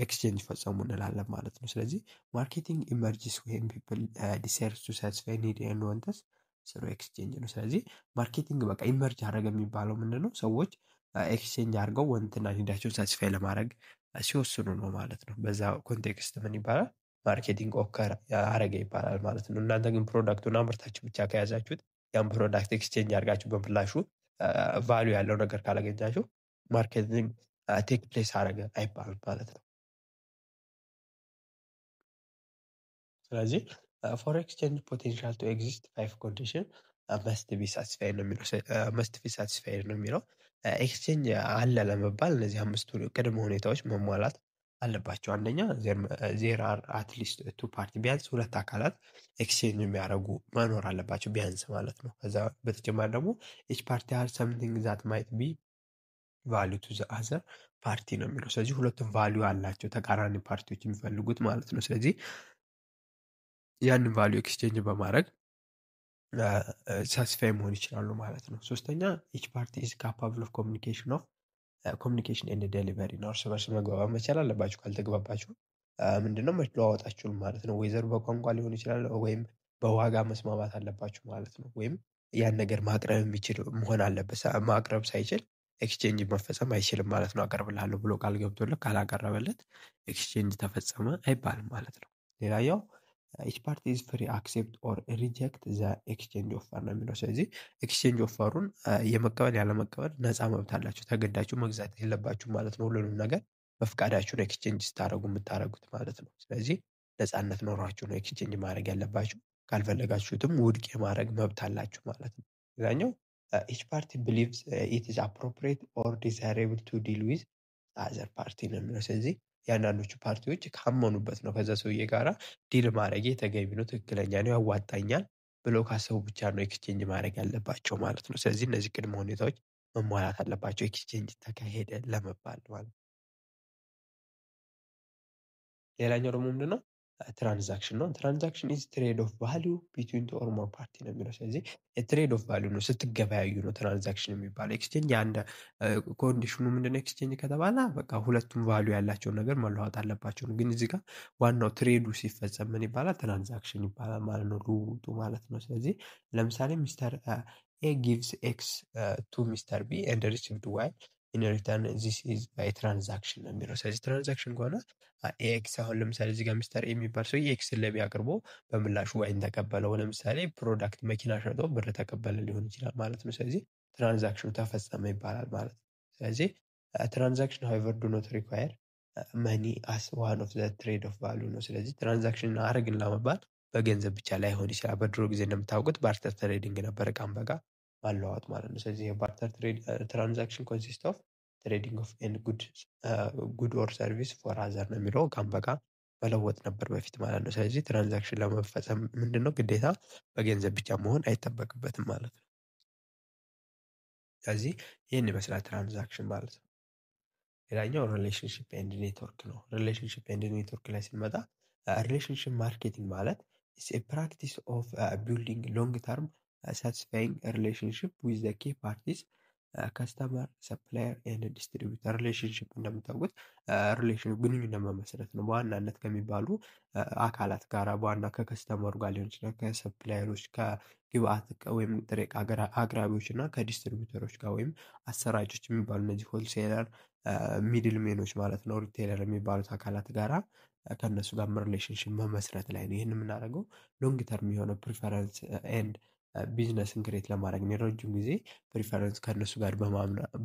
ኤክስቼንጅ ፈጸሙ እንላለን ማለት ነው። ስለዚህ ማርኬቲንግ ኢመርጂስ ወይም ፒፕል ዲሳይድ ቱ ሳቲስፋይ ኒድ ኤንድ ዋንትስ ስሩ ኤክስቼንጅ ነው። ስለዚህ ማርኬቲንግ በቃ ኢመርጅ አደረገ የሚባለው ምንድነው? ሰዎች ኤክስቼንጅ አድርገው ወንትና ኒዳቸውን ሳቲስፋይ ለማድረግ ሲወስኑ ነው ማለት ነው። በዛ ኮንቴክስት ምን ይባላል? ማርኬቲንግ ኦከር አረገ ይባላል ማለት ነው። እናንተ ግን ፕሮዳክቱን አምርታችሁ ብቻ ከያዛችሁት ያን ፕሮዳክት ኤክስቼንጅ አድርጋችሁ በምላሹ ቫሊዩ ያለው ነገር ካላገኛችሁ ማርኬቲንግ ቴክ ፕሌስ አረገ አይባልም ማለት ነው። ስለዚህ ፎር ኤክስቼንጅ ፖቴንሻል ቱ ኤግዚስት 5 ኮንዲሽን መስት ቢ ሳቲስፋይድ ነው የሚለው መስት ቢ ሳቲስፋይድ ነው የሚለው። ኤክስቼንጅ አለ ለመባል እነዚህ አምስቱ ቅድመ ሁኔታዎች መሟላት አለባቸው። አንደኛ ዜር አር አትሊስት ቱ ፓርቲ ቢያንስ ሁለት አካላት ኤክስቼንጅ የሚያደርጉ መኖር አለባቸው ቢያንስ ማለት ነው። ከዛ በተጨማሪ ደግሞ ኢች ፓርቲ አር ሰምቲንግ ዛት ማይት ቢ ቫሊዩ ቱ ዘ አዘር ፓርቲ ነው የሚለው። ስለዚህ ሁለቱም ቫሊዩ አላቸው ተቃራኒ ፓርቲዎች የሚፈልጉት ማለት ነው። ስለዚህ ያንን ቫሊዩ ኤክስቼንጅ በማድረግ ሳቲስፋይ መሆን ይችላሉ ማለት ነው። ሶስተኛ ኢች ፓርቲ ኢዝ ካፓብል ኦፍ ኮሚኒኬሽን ኤንድ ዴሊቨሪ ነው። እርስ በርስ መግባባት መቻል አለባችሁ። ካልተግባባችሁ ምንድነው መለዋወጣችሁን ማለት ነው። ወይዘር በቋንቋ ሊሆን ይችላል ወይም በዋጋ መስማማት አለባችሁ ማለት ነው። ወይም ያን ነገር ማቅረብ የሚችል መሆን አለበት። ማቅረብ ሳይችል ኤክስቼንጅ መፈጸም አይችልም ማለት ነው። አቀርብልሃለሁ ብሎ ቃል ገብቶለት ካላቀረበለት ኤክስቼንጅ ተፈጸመ አይባልም ማለት ነው። ሌላኛው ኢች ፓርቲ ኢዝ ፍሪ አክሴፕት ኦር ሪጀክት ዘ ኤክስቼንጅ ኦፈር ነው የሚለው። ስለዚህ ኤክስቼንጅ ኦፈሩን የመቀበል ያለመቀበል ነፃ መብት አላቸው። ተገዳችሁ መግዛት የለባችሁ ማለት ነው። ሁሉንም ነገር በፍቃዳችሁ ነው ኤክስቼንጅ ስታደርጉ የምታደርጉት ማለት ነው። ስለዚህ ነፃነት ኖሯችሁ ነው ኤክስቼንጅ ማድረግ ያለባችሁ። ካልፈለጋችሁትም ውድቅ የማድረግ መብት አላችሁ ማለት ነው። ሌላኛው ኢች ፓርቲ ቢሊቭስ ኢት ኢዝ አፕሮፕሪየት ኦር ዲዛይሬብል ቱ ዲል ዊዝ አዘር ፓርቲ ነው የሚለው። ስለዚህ የአንዳንዶቹ ፓርቲዎች ካመኑበት ነው ከዛ ሰውዬ ጋራ ዲል ማድረጌ ተገቢ ነው፣ ትክክለኛ ነው፣ ያዋጣኛል ብለው ካሰቡ ብቻ ነው ኤክስቼንጅ ማድረግ ያለባቸው ማለት ነው። ስለዚህ እነዚህ ቅድመ ሁኔታዎች መሟላት አለባቸው ኤክስቼንጅ ተካሄደ ለመባል ማለት ነው። ሌላኛው ደግሞ ምንድነው? ትራንዛክሽን ነው። ትራንዛክሽን ኢዝ ትሬድ ኦፍ ቫልዩ ቢትዊን ቱ ኦር ሞር ፓርቲ ነው የሚለው። ስለዚህ የትሬድ ኦፍ ቫልዩ ነው፣ ስትገበያዩ ነው ትራንዛክሽን የሚባለው። ኤክስቼንጅ አንድ ኮንዲሽኑ ምንድነው? ኤክስቼንጅ ከተባለ በቃ ሁለቱም ቫልዩ ያላቸውን ነገር መለዋወጥ አለባቸው ነው። ግን እዚህ ጋር ዋናው ትሬዱ ሲፈጸም ምን ይባላል? ትራንዛክሽን ይባላል ማለት ነው፣ ልውውጡ ማለት ነው። ስለዚህ ለምሳሌ ሚስተር ኤ ጊቭስ ኤክስ ቱ ሚስተር ቢ ኤንድ ሪሲቭድ ዋይ ኢን ሪተርን ዚስ ኢዝ ባይ ትራንዛክሽን ነው የሚለው። ስለዚህ ትራንዛክሽን ከሆነ ኤክስ አሁን ለምሳሌ እዚህ ጋር ሚስተር ኤ የሚባል ሰውዬ ኤክስን ለቢ አቅርቦ በምላሹ ዋይን ተቀበለው። ለምሳሌ ፕሮዳክት መኪና ሸጦ ብር ተቀበለ ሊሆን ይችላል ማለት ነው። ስለዚህ ትራንዛክሽኑ ተፈጸመ ይባላል ማለት ነው። ስለዚህ ትራንዛክሽን ሃዌቨር ዱ ኖት ሪኳየር መኒ አስ ዋን ኦፍ ዘ ትሬድ ኦፍ ቫልዩ ነው። ስለዚህ ትራንዛክሽን አረግን ለመባል በገንዘብ ብቻ ላይሆን ይችላል። በድሮ ጊዜ እንደምታውቁት ባርተር ትሬዲንግ ነበር፣ እቃም በቃ ማለዋወጥ ማለት ነው። ስለዚህ የባርተር ትራንዛክሽን ኮንሲስት ኦፍ ትሬዲንግ ኦፍ ኤንድ ጉድ ኦር ሰርቪስ ፎር አዘር ነው የሚለው። እቃም በቃ መለወጥ ነበር በፊት ማለት ነው። ስለዚህ ትራንዛክሽን ለመፈጸም ምንድነው ግዴታ በገንዘብ ብቻ መሆን አይጠበቅበትም ማለት ነው። ስለዚህ ይህን ይመስላል ትራንዛክሽን ማለት ነው። ሌላኛው ሪሌሽንሽፕ ኤንድ ኔትወርክ ነው። ሪሌሽንሽፕ ኤንድ ኔትወርክ ላይ ስንመጣ ሪሌሽንሽፕ ማርኬቲንግ ማለት ኢትስ ኤ ፕራክቲስ ኦፍ ቢልዲንግ ሎንግ ተርም ሳቲስፋይንግ ሪሌሽንሽፕ ዊዝ ዘ ኪ ፓርቲስ ከስተመር ሰፕላየር ኤንድ ዲስትሪቢዩተር። ሪሌሽንሽፕ እንደምታውቁት ሪሌሽን ግንኙነት መመስረት ነው በዋናነት ከሚባሉ አካላት ጋር በዋና ከከስተመሩ ጋር ሊሆን ይችላል፣ ከሰፕላየሮች፣ ከግብአት ወይም ጥሬ ዕቃ አቅራቢዎች እና ከዲስትሪቢዩተሮች ጋር ወይም አሰራጮች የሚባሉ እነዚህ ሆልሴለር ሚድል ሜኖች ማለት ነው፣ ሪቴለር የሚባሉት አካላት ጋራ ከእነሱ ጋር ሪሌሽንሽፕ መመስረት ላይ ነው። ይህን የምናደርገው ሎንግ ተርም የሆነ ፕሪፈረንስ ኤንድ ቢዝነስን ክሬት ለማድረግ ነው። የረጅም ጊዜ ፕሪፈረንስ ከእነሱ ጋር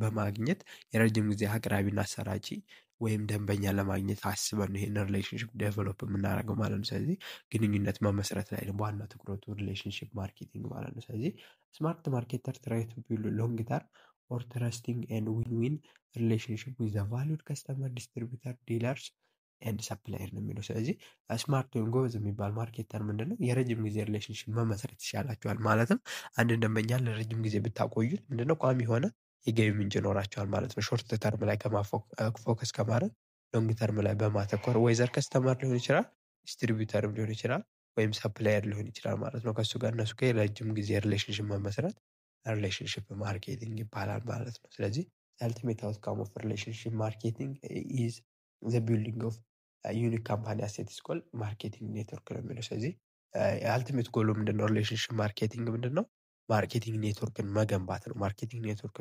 በማግኘት የረጅም ጊዜ አቅራቢና አሰራጪ ወይም ደንበኛ ለማግኘት አስበን ነው ይህን ሪሌሽንሽፕ ዴቨሎፕ የምናደርገው ማለት ነው። ስለዚህ ግንኙነት መመስረት ላይ ነው በዋና ትኩረቱ ሪሌሽንሽፕ ማርኬቲንግ ማለት ነው። ስለዚህ ስማርት ማርኬተር ትራይ ቱ ቢልድ ሎንግ ተርም ኦር ትረስቲንግ ኤንድ ዊን ዊን ሪሌሽንሽፕ ዊዝ ቫሉድ ከስተመር ዲስትሪቢዩተር ዲለርስ ኤንድ ሰፕላየር ነው የሚለው። ስለዚህ ስማርት ወይም ጎበዝ የሚባል ማርኬተር ምንድነው የረጅም ጊዜ ሪሌሽንሽፕ መመስረት ይሻላቸዋል። ማለትም አንድ ደንበኛ ለረጅም ጊዜ ብታቆዩት ምንድነው ቋሚ የሆነ የገቢ ምንጭ ይኖራቸዋል ማለት ነው። ሾርት ተርም ላይ ፎከስ ከማድረግ ሎንግ ተርም ላይ በማተኮር ወይዘር ከስተመር ሊሆን ይችላል፣ ዲስትሪቢዩተርም ሊሆን ይችላል፣ ወይም ሰፕላየር ሊሆን ይችላል ማለት ነው። ከእሱ ጋር እነሱ ጋር የረጅም ጊዜ ሪሌሽንሽፕ መመስረት ሪሌሽንሽፕ ማርኬቲንግ ይባላል ማለት ነው። ስለዚህ አልቲሜት አውትካም ኦፍ ሪሌሽንሽፕ ማርኬቲንግ ኢዝ ዘ ቢልዲንግ ኦፍ ዩኒክ ካምፓኒ አሴት ኢዝ ኮልድ ማርኬቲንግ ኔትወርክ ነው የሚለው። ስለዚህ አልቲሜት ጎሉ ምንድነው? ሪሌሽንሽፕ ማርኬቲንግ ምንድነው? ማርኬቲንግ ኔትወርክን መገንባት ነው። ማርኬቲንግ ኔትወርክ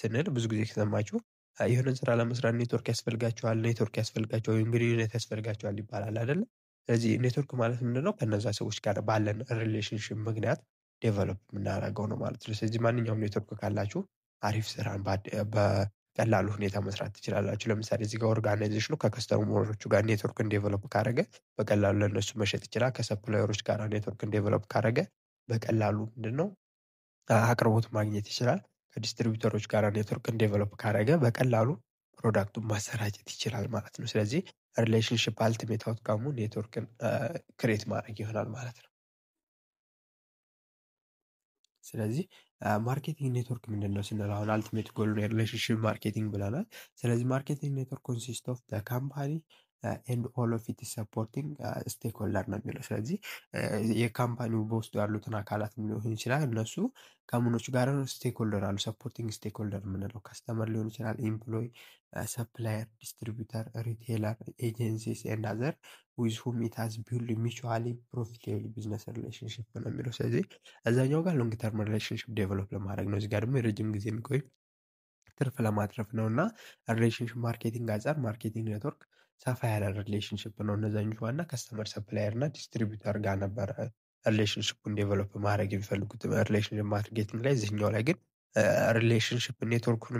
ስንል ብዙ ጊዜ ከሰማችሁ የሆነን ስራ ለመስራት ኔትወርክ ያስፈልጋቸዋል፣ ኔትወርክ ያስፈልጋቸዋል ወይም ግንኙነት ያስፈልጋቸዋል ይባላል አይደለ? ስለዚህ ኔትወርክ ማለት ምንድነው? ከነዛ ሰዎች ጋር ባለን ሪሌሽንሽፕ ምክንያት ዴቨሎፕ የምናደርገው ነው ማለት ነው። ስለዚህ ማንኛውም ኔትወርክ ካላችሁ አሪፍ ስራን በቀላሉ ሁኔታ መስራት ትችላላችሁ። ለምሳሌ እዚህ ጋር ኦርጋናይዜሽኑ ከከስተመሮቹ ጋር ኔትወርክን ዴቨሎፕ ካደረገ በቀላሉ ለእነሱ መሸጥ ይችላል። ከሰፕላየሮች ጋር ኔትወርክን ዴቨሎፕ ካደረገ በቀላሉ ምንድነው አቅርቦት ማግኘት ይችላል። ከዲስትሪቢዩተሮች ጋር ኔትወርክን ዴቨሎፕ ካደረገ በቀላሉ ፕሮዳክቱን ማሰራጨት ይችላል ማለት ነው። ስለዚህ ሪሌሽንሽፕ አልቲሜት አውትካሙ ኔትወርክን ክሬት ማድረግ ይሆናል ማለት ነው። ስለዚህ ማርኬቲንግ ኔትወርክ ምንድነው ስንል አሁን አልቲሜት ጎል ሪሌሽንሽፕ ማርኬቲንግ ብለናል። ስለዚህ ማርኬቲንግ ኔትወርክ ኮንሲስት ኦፍ ዘ ካምፓኒ ኤንድ ኦል ኦፍ ኢት ሰፖርቲንግ ስቴክ ሆልደር ነው የሚለው። ስለዚህ የካምፓኒው በውስጡ ያሉትን አካላት ሊሆን ይችላል። እነሱ ከምኖቹ ጋር ስቴክ ሆልደር አሉ። ሰፖርቲንግ ስቴክ ሆልደር የምንለው ከስተመር ሊሆን ይችላል፣ ኤምፕሎይ፣ ሰፕላየር፣ ዲስትሪቢዩተር፣ ሪቴለር፣ ኤጀንሲስ ኤንድ አዘር ዊዝ ሁም ኢት ሃዝ ቢልድ ሚቹዋሊ ፕሮፊቴብል ቢዝነስ ሪሌሽንሽፕ ነው የሚለው። ስለዚህ እዛኛው ጋር ሎንግ ተርም ሪሌሽንሽፕ ዴቨሎፕ ለማድረግ ነው። እዚህ ጋር ደግሞ የረጅም ጊዜ የሚቆይ ትርፍ ለማትረፍ ነው። እና ሪሌሽንሽፕ ማርኬቲንግ አንጻር ማርኬቲንግ ኔትወርክ ሰፋ ያለ ሪሌሽንሽፕ ነው። እነዛኞቹ ዋና ከስተመር ሰፕላየር እና ዲስትሪቢዩተር ጋር ነበረ ሪሌሽንሽፑን ዴቨሎፕ ማድረግ የሚፈልጉት ሪሌሽንሽፕ ማርኬቲንግ ላይ። እዚህኛው ላይ ግን ሪሌሽንሽፕ ኔትወርኩን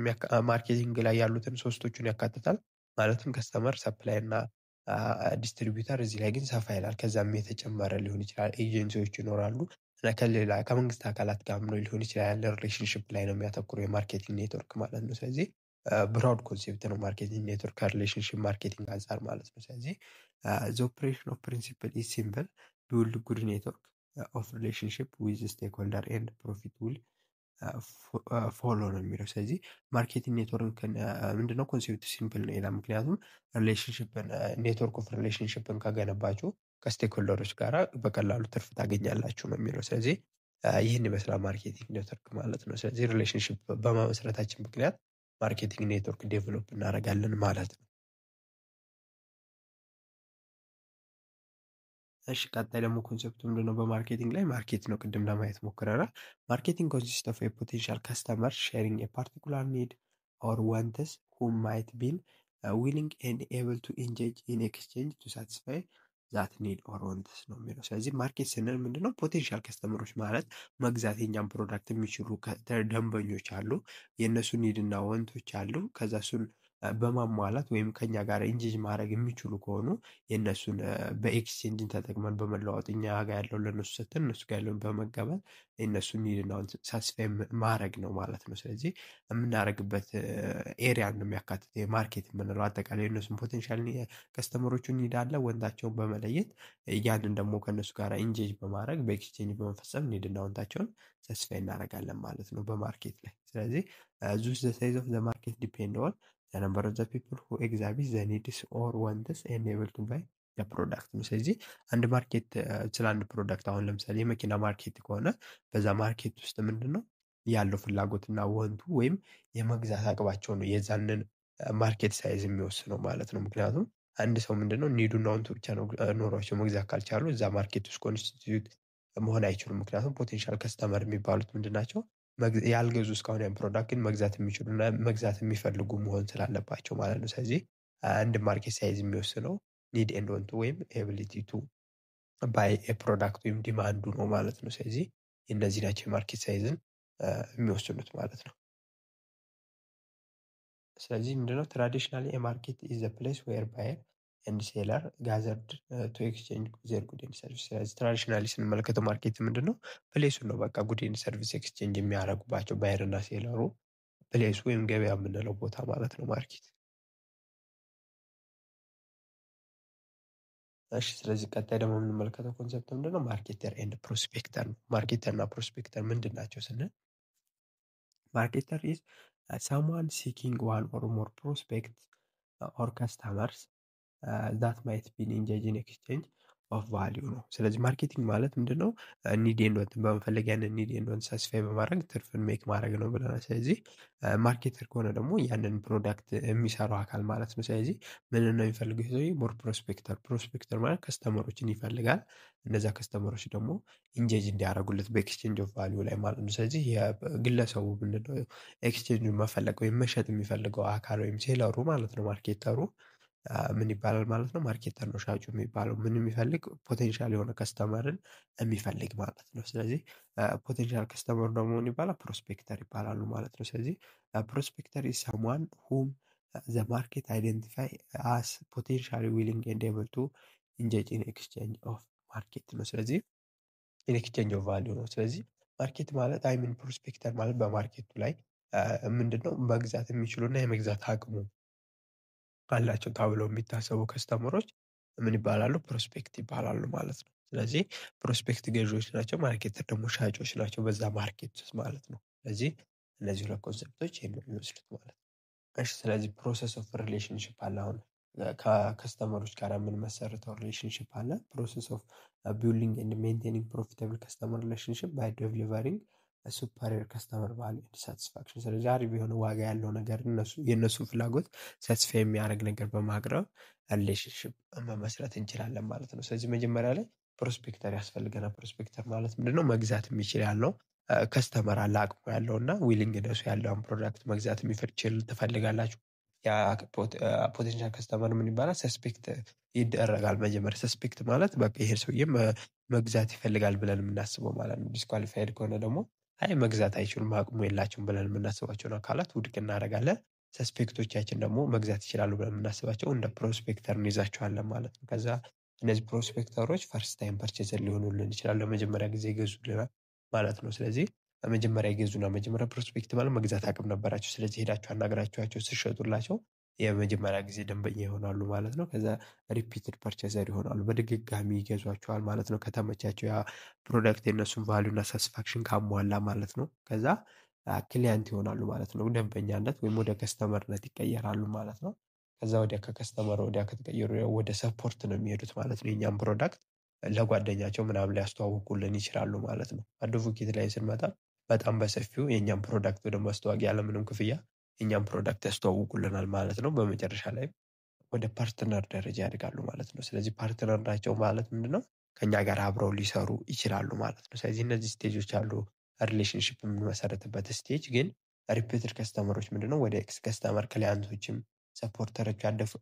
ማርኬቲንግ ላይ ያሉትን ሶስቶቹን ያካትታል። ማለትም ከስተመር፣ ሰፕላይ እና ዲስትሪቢዩተር እዚህ ላይ ግን ሰፋ ይላል። ከዛም የተጨመረ ሊሆን ይችላል። ኤጀንሲዎች ይኖራሉ እና ከሌላ ከመንግስት አካላት ጋርም ነው ሊሆን ይችላል። ያለ ሪሌሽንሽፕ ላይ ነው የሚያተኩረው የማርኬቲንግ ኔትወርክ ማለት ነው። ስለዚህ ብሮድ ኮንሴፕት ነው ማርኬቲንግ ኔትወርክ ከሪሌሽንሽፕ ማርኬቲንግ አንፃር ማለት ነው። ስለዚህ ዘ ኦፕሬሽን ኦፍ ፕሪንሲፕል ኢዝ ሲምፕል ቢውልድ ጉድ ኔትወርክ ኦፍ ሪሌሽንሽፕ ዊዝ ስቴክሆልደር ኤንድ ፕሮፊት ዊል ፎሎ ነው የሚለው። ስለዚህ ማርኬቲንግ ኔትወርክን ምንድነው ኮንሴፕቱ ሲምፕል ነው ይላል። ምክንያቱም ሪሌሽንሽፕን ኔትወርክ ኦፍ ሪሌሽንሽፕን ከገነባችሁ ከስቴክሆልደሮች ጋራ በቀላሉ ትርፍ ታገኛላችሁ ነው የሚለው። ስለዚህ ይህን ይመስላል ማርኬቲንግ ኔትወርክ ማለት ነው። ስለዚህ ሪሌሽንሽፕ በመመስረታችን ምክንያት ማርኬቲንግ ኔትወርክ ዴቨሎፕ እናደርጋለን ማለት ነው። እሺ ቀጣይ ደግሞ ኮንሴፕቱ ምንድነው? በማርኬቲንግ ላይ ማርኬት ነው ቅድም ለማየት ሞክረናል። ማርኬቲንግ ኮንሲስት ኦፍ ኤ ፖቴንሻል ከስተመር ሼሪንግ ኤ ፓርቲኩላር ኒድ ኦር ዋንትስ ሁም ማይት ቢን ዊሊንግ ኤንድ ኤብል ቱ ኢንጌጅ ኢን ኤክስቼንጅ ቱ ሳቲስፋይ ዛት ኒድ ኦር ዋንትስ ነው የሚለው። ስለዚህ ማርኬት ስንል ምንድነው? ፖቴንሻል ከስተመሮች ማለት መግዛት የኛን ፕሮዳክት የሚችሉ ደንበኞች አሉ። የእነሱ ኒድ እና ወንቶች አሉ። ከዛ እሱን በማሟላት ወይም ከኛ ጋር ኢንጌጅ ማድረግ የሚችሉ ከሆኑ የእነሱን በኤክስቼንጅን ተጠቅመን በመለዋወጥ እኛ ጋር ያለው ለእነሱ ሰጥተን እነሱ ጋር ያለውን በመቀበል የእነሱን ኒድና ሳቲስፋይ ማድረግ ነው ማለት ነው። ስለዚህ የምናደርግበት ኤሪያ ነው የሚያካትተው ማርኬት የምንለው አጠቃላይ የእነሱን ፖቴንሻል ከስተመሮቹን ኒድ አለ ወንታቸውን በመለየት ያንን ደግሞ ከእነሱ ጋር ኢንጌጅ በማድረግ በኤክስቼንጅ በመፈጸም ኒድና ወንታቸውን ሳቲስፋይ እናደርጋለን ማለት ነው በማርኬት ላይ። ስለዚህ ዙስ ዘ ሳይዝ ኦፍ ዘ ማርኬት ዲፔንድ ኦን ዘ ነምበር ኦፍ ዘ ፒፕል ሁ ኤግዛቢት ዘ ኒድስ ኦር ዋንትስ ኤንድ ኤብል ቱ ባይ ፕሮዳክት ነው። ስለዚህ አንድ ማርኬት ስለ አንድ ፕሮዳክት አሁን ለምሳሌ የመኪና ማርኬት ከሆነ በዛ ማርኬት ውስጥ ምንድነው ያለው ፍላጎትና ወንቱ ወይም የመግዛት አቅባቸው ነው የዛንን ማርኬት ሳይዝ የሚወስነው ማለት ነው። ምክንያቱም አንድ ሰው ምንድነው ኒዱና ወንቱ ብቻ ነው ኖሯቸው መግዛት ካልቻሉ እዛ ማርኬት ውስጥ ኮንስቲትዩት መሆን አይችሉም። ምክንያቱም ፖቴንሻል ከስተመር የሚባሉት ምንድን ናቸው? ያልገዙ እስካሁን ያን ፕሮዳክት ግን መግዛት የሚችሉና መግዛት የሚፈልጉ መሆን ስላለባቸው ማለት ነው። ስለዚህ አንድ ማርኬት ሳይዝ የሚወስነው ኒድ ኤንድ ወንቱ ወይም ኤቢሊቲ ቱ ባይ ፕሮዳክት ወይም ዲማንዱ ነው ማለት ነው። ስለዚህ እነዚህ ናቸው የማርኬት ሳይዝን የሚወስኑት ማለት ነው። ስለዚህ ምንድነው ትራዲሽናሊ የማርኬት ኢዝ ዘ ፕሌስ ዌር ባየር ኤንድ ሴለር ጋዘርድ ቱ ኤክስቼንጅ ዜር ጉድ ኤንድ ሰርቪስ። ስለዚህ ትራዲሽናሊ ስንመለከተው ማርኬት ምንድነው ፕሌሱን ነው በቃ ጉድ ኤንድ ሰርቪስ ኤክስቼንጅ የሚያደርጉባቸው ባየር እና ሴለሩ ፕሌሱ ወይም ገበያ የምንለው ቦታ ማለት ነው ማርኬት። እሺ ስለዚህ ቀጣይ ደግሞ የምንመለከተው ኮንሰፕት ምንድነው? ማርኬተር ኤንድ ፕሮስፔክተር ነው። ማርኬተር እና ፕሮስፔክተር ምንድን ናቸው ስንል ማርኬተር ኢዝ someone seeking one or more prospects or customers that might be engaged in exchange ኦፍ ቫሊዩ ነው። ስለዚህ ማርኬቲንግ ማለት ምንድነው? ኒድ ኤንድ ዋንትን በመፈለግ ያንን ኒድ ኤንድ ዋንት ሳቲስፋይ በማድረግ ትርፍን ሜክ ማድረግ ነው ብለናል። ስለዚህ ማርኬተር ከሆነ ደግሞ ያንን ፕሮዳክት የሚሰራው አካል ማለት ነው። ስለዚህ ምንን ነው የሚፈልገው ይሄ ሰውዬ? ሞር ፕሮስፔክተር። ፕሮስፔክተር ማለት ከስተመሮችን ይፈልጋል። እነዛ ከስተመሮች ደግሞ ኢንጌጅ እንዲያደርጉለት በኤክስቼንጅ ኦፍ ቫሊዩ ላይ ማለት ነው። ስለዚህ የግለሰቡ ምንድነው ኤክስቼንጁን መፈለግ ወይም መሸጥ የሚፈልገው አካል ወይም ሴለሩ ማለት ነው ማርኬተሩ ምን ይባላል ማለት ነው? ማርኬተር ነው ሻጩ የሚባለው። ምን የሚፈልግ? ፖቴንሻል የሆነ ከስተመርን የሚፈልግ ማለት ነው። ስለዚህ ፖቴንሻል ከስተመር ደግሞ ምን ይባላል? ፕሮስፔክተር ይባላሉ ማለት ነው። ስለዚህ ፕሮስፔክተር ኢዝ ሰምዋን ሁም ዘ ማርኬት አይደንቲፋይ አስ ፖቴንሻሊ ዊሊንግ ኤንድ ኤብል ቱ ኢንጌጅ ኢን ኤክስቼንጅ ኦፍ ማርኬት ነው። ስለዚህ ኢን ኤክስቼንጅ ኦፍ ቫሊዩ ነው። ስለዚህ ማርኬት ማለት አይሚን ፕሮስፔክተር ማለት በማርኬቱ ላይ ምንድነው መግዛት የሚችሉና የመግዛት አቅሙ አላቸው ተብለው የሚታሰቡ ከስተመሮች ምን ይባላሉ? ፕሮስፔክት ይባላሉ ማለት ነው። ስለዚህ ፕሮስፔክት ገዢዎች ናቸው፣ ማርኬተር ደግሞ ሻጮች ናቸው በዛ ማርኬት ውስጥ ማለት ነው። ስለዚህ እነዚህ ሁለት ኮንሰፕቶች ይሄንን የሚወስዱት ማለት ነው። እሺ ስለዚህ ፕሮሰስ ኦፍ ሪሌሽንሺፕ አለ። አሁን ከከስተመሮች ጋር የምንመሰርተው ሪሌሽንሺፕ አለ። ፕሮሰስ ኦፍ ቢልዲንግ ኤንድ ሜንቴኒንግ ፕሮፊታብል ከስተመር ሪሌሽንሺፕ ባይ ዴሊቨሪንግ ሱፐሪየር ከስተመር ቫልዩ ኤንድ ሳቲስፋክሽን። ስለዚህ አሪፍ የሆነ ዋጋ ያለው ነገር የእነሱ ፍላጎት ሳቲስፋይ የሚያደርግ ነገር በማቅረብ ሪሌሽንሺፕ መመስረት እንችላለን ማለት ነው። ስለዚህ መጀመሪያ ላይ ፕሮስፔክተር ያስፈልገናል። ፕሮስፔክተር ማለት ምንድነው? መግዛት የሚችል ያለው ከስተመር አለ አቅሙ ያለው እና ዊሊንግነሱ ያለውን ፕሮዳክት መግዛት የሚችል ትፈልጋላችሁ። ያ ፖቴንሻል ከስተመር ምን ይባላል? ሰስፔክት ይደረጋል። መጀመሪያ ሰስፔክት ማለት በቃ ይሄ ሰውዬ መግዛት ይፈልጋል ብለን የምናስበው ማለት ነው። ዲስኳሊፋይድ ከሆነ ደግሞ አይ መግዛት አይችሉም አቅሙ የላቸውም ብለን የምናስባቸውን አካላት ውድቅ እናደርጋለን። ሰስፔክቶቻችን ደግሞ መግዛት ይችላሉ ብለን የምናስባቸው እንደ ፕሮስፔክተር እንይዛቸዋለን ማለት ነው። ከዛ እነዚህ ፕሮስፔክተሮች ፈርስት ታይም ፐርቼዘር ሊሆኑልን ይችላሉ። ለመጀመሪያ ጊዜ ይገዙልናል ማለት ነው። ስለዚህ መጀመሪያ ይገዙና መጀመሪያ ፕሮስፔክት ማለት መግዛት አቅም ነበራቸው። ስለዚህ ሄዳችሁ አናግራችኋቸው ስትሸጡላቸው የመጀመሪያ ጊዜ ደንበኛ ይሆናሉ ማለት ነው። ከዛ ሪፒትድ ፐርቼዘር ይሆናሉ። በድጋሚ ይገዟቸዋል ማለት ነው። ከተመቻቸው ያ ፕሮዳክት የነሱን ቫልዩ እና ሳቲስፋክሽን ካሟላ ማለት ነው። ከዛ ክሊያንት ይሆናሉ ማለት ነው። ደንበኛነት ወይም ወደ ከስተመርነት ይቀየራሉ ማለት ነው። ከዛ ወዲያ ከከስተመር ወዲያ ከተቀየሩ ወደ ሰፖርት ነው የሚሄዱት ማለት ነው። የኛም ፕሮዳክት ለጓደኛቸው ምናምን ሊያስተዋውቁልን ይችላሉ ማለት ነው። አድቮኬት ላይ ስንመጣ በጣም በሰፊው የኛም ፕሮዳክት ወደ ማስታወቂያ ያለምንም ክፍያ የኛም ፕሮዳክት ያስተዋውቁልናል ማለት ነው። በመጨረሻ ላይ ወደ ፓርትነር ደረጃ ያድጋሉ ማለት ነው። ስለዚህ ፓርትነር ናቸው ማለት ምንድነው? ከኛ ጋር አብረው ሊሰሩ ይችላሉ ማለት ነው። ስለዚህ እነዚህ ስቴጆች አሉ። ሪሌሽንሺፕ የምንመሰርትበት ስቴጅ ግን ሪፒትድ ከስተመሮች ምንድነው? ወደ ኤክስ ከስተመር ክሊያንቶችም ሰፖርተሮች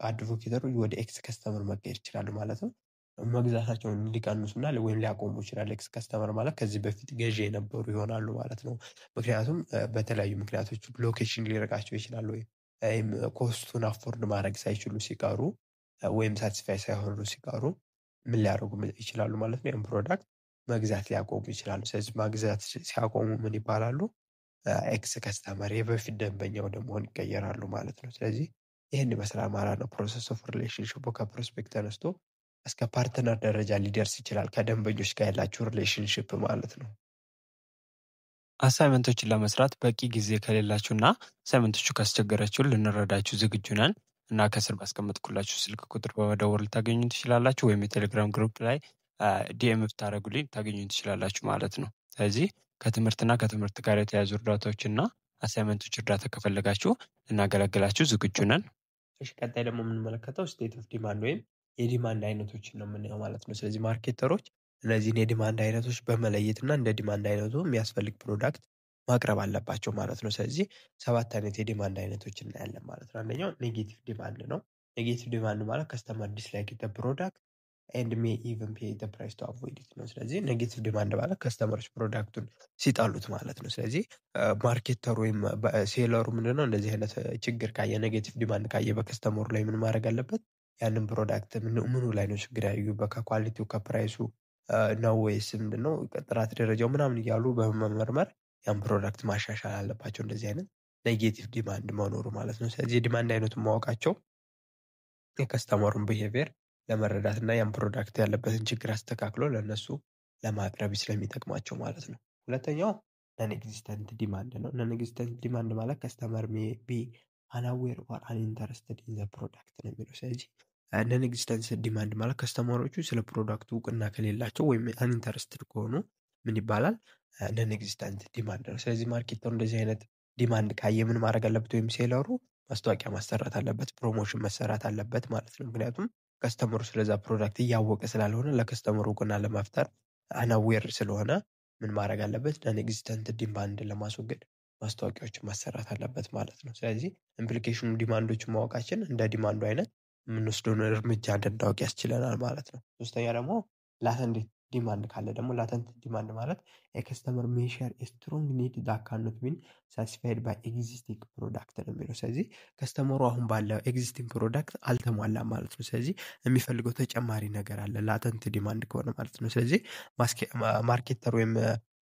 አድቮኬተሮች ወደ ኤክስ ከስተመር መቀየር ይችላሉ ማለት ነው። መግዛታቸውን ሊቀንሱና ወይም ሊያቆሙ ይችላል። ኤክስ ከስተመር ማለት ከዚህ በፊት ገዢ የነበሩ ይሆናሉ ማለት ነው። ምክንያቱም በተለያዩ ምክንያቶች ሎኬሽን ሊርቃቸው ይችላል ወይም ኮስቱን አፎርድ ማድረግ ሳይችሉ ሲቀሩ ወይም ሳቲስፋይ ሳይሆኑ ሲቀሩ ምን ሊያደርጉ ይችላሉ ማለት ነው? ይሄን ፕሮዳክት መግዛት ሊያቆሙ ይችላሉ። ስለዚህ መግዛት ሲያቆሙ ምን ይባላሉ? ኤክስ ከስተመር የበፊት ደንበኛ ወደ መሆን ይቀየራሉ ማለት ነው። ስለዚህ ይህን ይመስላል ማለት ነው። ፕሮሰስ ኦፍ ሪሌሽንሺፑ ከፕሮስፔክት ተነስቶ እስከ ፓርትነር ደረጃ ሊደርስ ይችላል። ከደንበኞች ጋር ያላችሁ ሪሌሽንሺፕ ማለት ነው። አሳይመንቶችን ለመስራት በቂ ጊዜ ከሌላችሁና አሳይመንቶቹ ካስቸገራችሁ ልንረዳችሁ ዝግጁ ነን እና ከስር ባስቀመጥኩላችሁ ስልክ ቁጥር በመደወል ልታገኙ ትችላላችሁ፣ ወይም የቴሌግራም ግሩፕ ላይ ዲኤም ብታደርጉልኝ ልታገኙ ትችላላችሁ ማለት ነው። ስለዚህ ከትምህርትና ከትምህርት ጋር የተያዙ እርዳታዎችና አሳይመንቶች እርዳታ ከፈለጋችሁ ልናገለግላችሁ ዝግጁ ነን። እሺ፣ ቀጣይ ደግሞ የምንመለከተው ስቴት ኦፍ ዲማንድ ወይም የዲማንድ አይነቶችን ነው የምናየው ማለት ነው። ስለዚህ ማርኬተሮች እነዚህን የዲማንድ አይነቶች በመለየት እና እንደ ዲማንድ አይነቱ የሚያስፈልግ ፕሮዳክት ማቅረብ አለባቸው ማለት ነው። ስለዚህ 7 አይነት የዲማንድ አይነቶች እናያለን ማለት ነው። አንደኛው ኔጌቲቭ ዲማንድ ነው። ኔጌቲቭ ዲማንድ ማለት ከስተመር ዲስላይክ ዘ ፕሮዳክት ኤንድ ሜይ ኢቭን ፔይ ዘ ፕራይስ ቱ አቮይድ ኢት ነው። ስለዚህ ኔጌቲቭ ዲማንድ ማለት ከስተመሮች ፕሮዳክቱን ሲጠሉት ማለት ነው። ስለዚህ ማርኬተሩ ወይም ሴለሩ ምንድነው እንደዚህ አይነት ችግር ካየ፣ ኔጌቲቭ ዲማንድ ካየ በከስተመሩ ላይ ምን ማድረግ አለበት? ያንን ፕሮዳክት ምኑ ላይ ነው ችግር ያዩበት? ከኳሊቲው ከፕራይሱ ነው ወይስ ምንድነው ጥራት ደረጃው ምናምን እያሉ በመመርመር ያን ፕሮዳክት ማሻሻል አለባቸው። እንደዚህ አይነት ኔጌቲቭ ዲማንድ መኖሩ ማለት ነው። ስለዚህ የዲማንድ አይነቱን ማወቃቸው የከስተመሩን ቢሄቪየር ለመረዳት እና ያን ፕሮዳክት ያለበትን ችግር አስተካክሎ ለነሱ ለማቅረብ ስለሚጠቅማቸው ማለት ነው። ሁለተኛው ነን ኤግዚስተንት ዲማንድ ነው። ነን ኤግዚስተንት ዲማንድ ማለት ከስተመር ሜይ ቢ አንአዌር ኦር አንኢንተረስትድ ኢን ዘ ፕሮዳክት ነው የሚለው። ስለዚህ ነን ኤግዚስተንት ዲማንድ ማለት ከስተመሮቹ ስለ ፕሮዳክቱ እውቅና ከሌላቸው ወይም አንኢንተረስትድ ከሆኑ ምን ይባላል? ነን ኤግዚስተንት ዲማንድ ነው። ስለዚህ ማርኬተሩ እንደዚህ አይነት ዲማንድ ካየ ምን ማድረግ አለበት? ወይም ሴለሩ ማስታወቂያ ማሰራት አለበት፣ ፕሮሞሽን መሰራት አለበት ማለት ነው። ምክንያቱም ከስተመሩ ስለዛ ፕሮዳክት እያወቀ ስላልሆነ ለከስተመሩ እውቅና ለመፍጠር አናዌር ስለሆነ ምን ማድረግ አለበት? ነን ኤግዚስተንት ዲማንድ ለማስወገድ ማስታወቂያዎችን ማሰራት አለበት ማለት ነው። ስለዚህ ኢምፕሊኬሽኑ ዲማንዶችን ማወቃችን እንደ ዲማንዱ አይነት የምንወስደውን እርምጃ እንድናውቅ ያስችለናል ማለት ነው። ሶስተኛ ደግሞ ላተንት ዲማንድ ካለ ደግሞ ላተንት ዲማንድ ማለት የከስተመር ሜሸር ስትሮንግ ኒድ ዛት ካኖት ቢን ሳቲስፋይድ ባይ ኤግዚስቲንግ ፕሮዳክት ነው የሚለው። ስለዚህ ከስተመሩ አሁን ባለው ኤግዚስቲንግ ፕሮዳክት አልተሟላም ማለት ነው። ስለዚህ የሚፈልገው ተጨማሪ ነገር አለ ላተንት ዲማንድ ከሆነ ማለት ነው። ስለዚህ ማርኬተር ወይም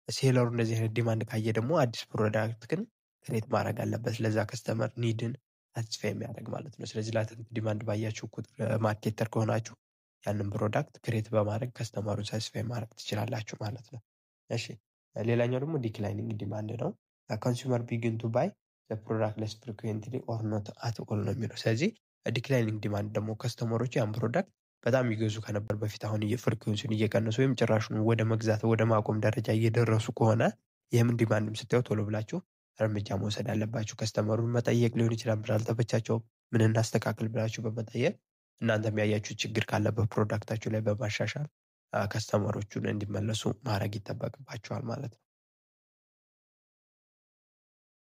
ሴለሩ እንደዚህ አይነት ዲማንድ ካየ ደግሞ አዲስ ፕሮዳክት ግን ክሬት ማድረግ አለበት ለዛ ከስተመር ኒድን ሳቲስፋይ የሚያደርግ ማለት ነው። ስለዚህ ላተንት ዲማንድ ባያችሁ ቁጥር ማርኬተር ከሆናችሁ ያንን ፕሮዳክት ክሬት በማድረግ ከስተመሩን ሳቲስፋይ ማድረግ ትችላላችሁ ማለት ነው። እሺ፣ ሌላኛው ደግሞ ዲክላይኒንግ ዲማንድ ነው። ኮንሱመር ቢጊን ቱ ባይ ዘ ፕሮዳክት ለስ ፍሪኩዌንትሊ ኦር ኖት አት ኦል ነው የሚለው። ስለዚህ ዲክላይኒንግ ዲማንድ ደግሞ ከስተመሮች ያን ፕሮዳክት በጣም ይገዙ ከነበር በፊት አሁን ፍሪኩዌንሲውን እየቀነሱ ወይም ጭራሹን ወደ መግዛት ወደ ማቆም ደረጃ እየደረሱ ከሆነ ይህምን ዲማንድም ስታዩ ቶሎ ብላችሁ እርምጃ መውሰድ አለባችሁ። ከስተመሩን መጠየቅ ሊሆን ይችላል። ብር አልተመቻቸውም፣ ምን እናስተካክል ብላችሁ በመጠየቅ እናንተም ያያችሁ ችግር ካለበት ፕሮዳክታችሁ ላይ በማሻሻል ከስተመሮቹን እንዲመለሱ ማድረግ ይጠበቅባቸዋል ማለት ነው።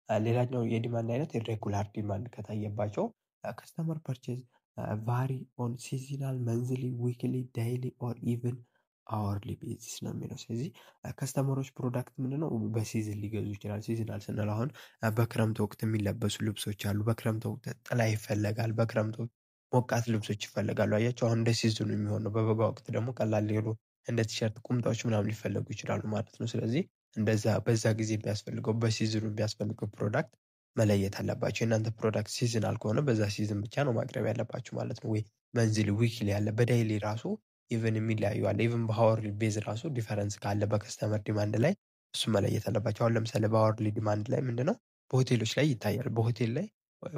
ሌላኛው የዲማንድ አይነት ኢሬጉላር ዲማንድ ከታየባቸው ከስተመር ፐርቼዝ ቫሪ ኦን ሲዝናል፣ መንዝሊ፣ ዊክሊ፣ ዳይሊ ኦር ኢቭን አወርሊ ቤዚስ ነው የሚለው። ስለዚህ ከስተመሮች ፕሮዳክት ምንድነው በሲዝን ሊገዙ ይችላል። ሲዝናል ስንል አሁን በክረምት ወቅት የሚለበሱ ልብሶች አሉ። በክረምት ወቅት ጥላ ይፈለጋል። በክረምት ወቅት ሞቃት ልብሶች ይፈለጋሉ። አያቸው አሁን እንደ ሲዝኑ የሚሆነው። በበጋ ወቅት ደግሞ ቀላል ሊሆኑ እንደ ቲሸርት ቁምጣዎች ምናምን ሊፈለጉ ይችላሉ ማለት ነው። ስለዚህ እንደዛ በዛ ጊዜ ቢያስፈልገው በሲዝኑ ቢያስፈልገው ፕሮዳክት መለየት አለባቸው። የእናንተ ፕሮዳክት ሲዝናል ከሆነ በዛ ሲዝን ብቻ ነው ማቅረብ ያለባችሁ ማለት ነው። ወይ መንዝሊ ዊክሊ ያለ በዳይሊ ራሱ ኢቨን የሚለያዩ አለ። ኢቨን በሃወርሊ ቤዝ ራሱ ዲፈረንስ ካለ በከስተመር ዲማንድ ላይ እሱ መለየት አለባቸው። አሁን ለምሳሌ በሃወርሊ ዲማንድ ላይ ምንድነው በሆቴሎች ላይ ይታያል። በሆቴል ላይ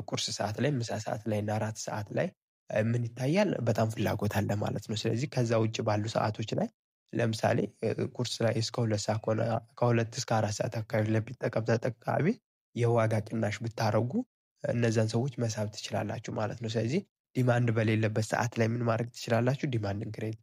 ቁርስ ሰዓት ላይ፣ ምሳ ሰዓት ላይ እና እራት ሰዓት ላይ ምን ይታያል? በጣም ፍላጎት አለ ማለት ነው። ስለዚህ ከዛ ውጭ ባሉ ሰዓቶች ላይ ለምሳሌ ቁርስ ላይ እስከ 2 ሰዓት ከሆነ ከ2 እስከ 4 ሰዓት አካባቢ ለሚጠቀም ተጠቃሚ የዋጋ ቅናሽ ብታረጉ እነዛን ሰዎች መሳብ ትችላላችሁ ማለት ነው። ስለዚህ ዲማንድ በሌለበት ሰዓት ላይ ምን ማድረግ ትችላላችሁ? ዲማንድን ክሬት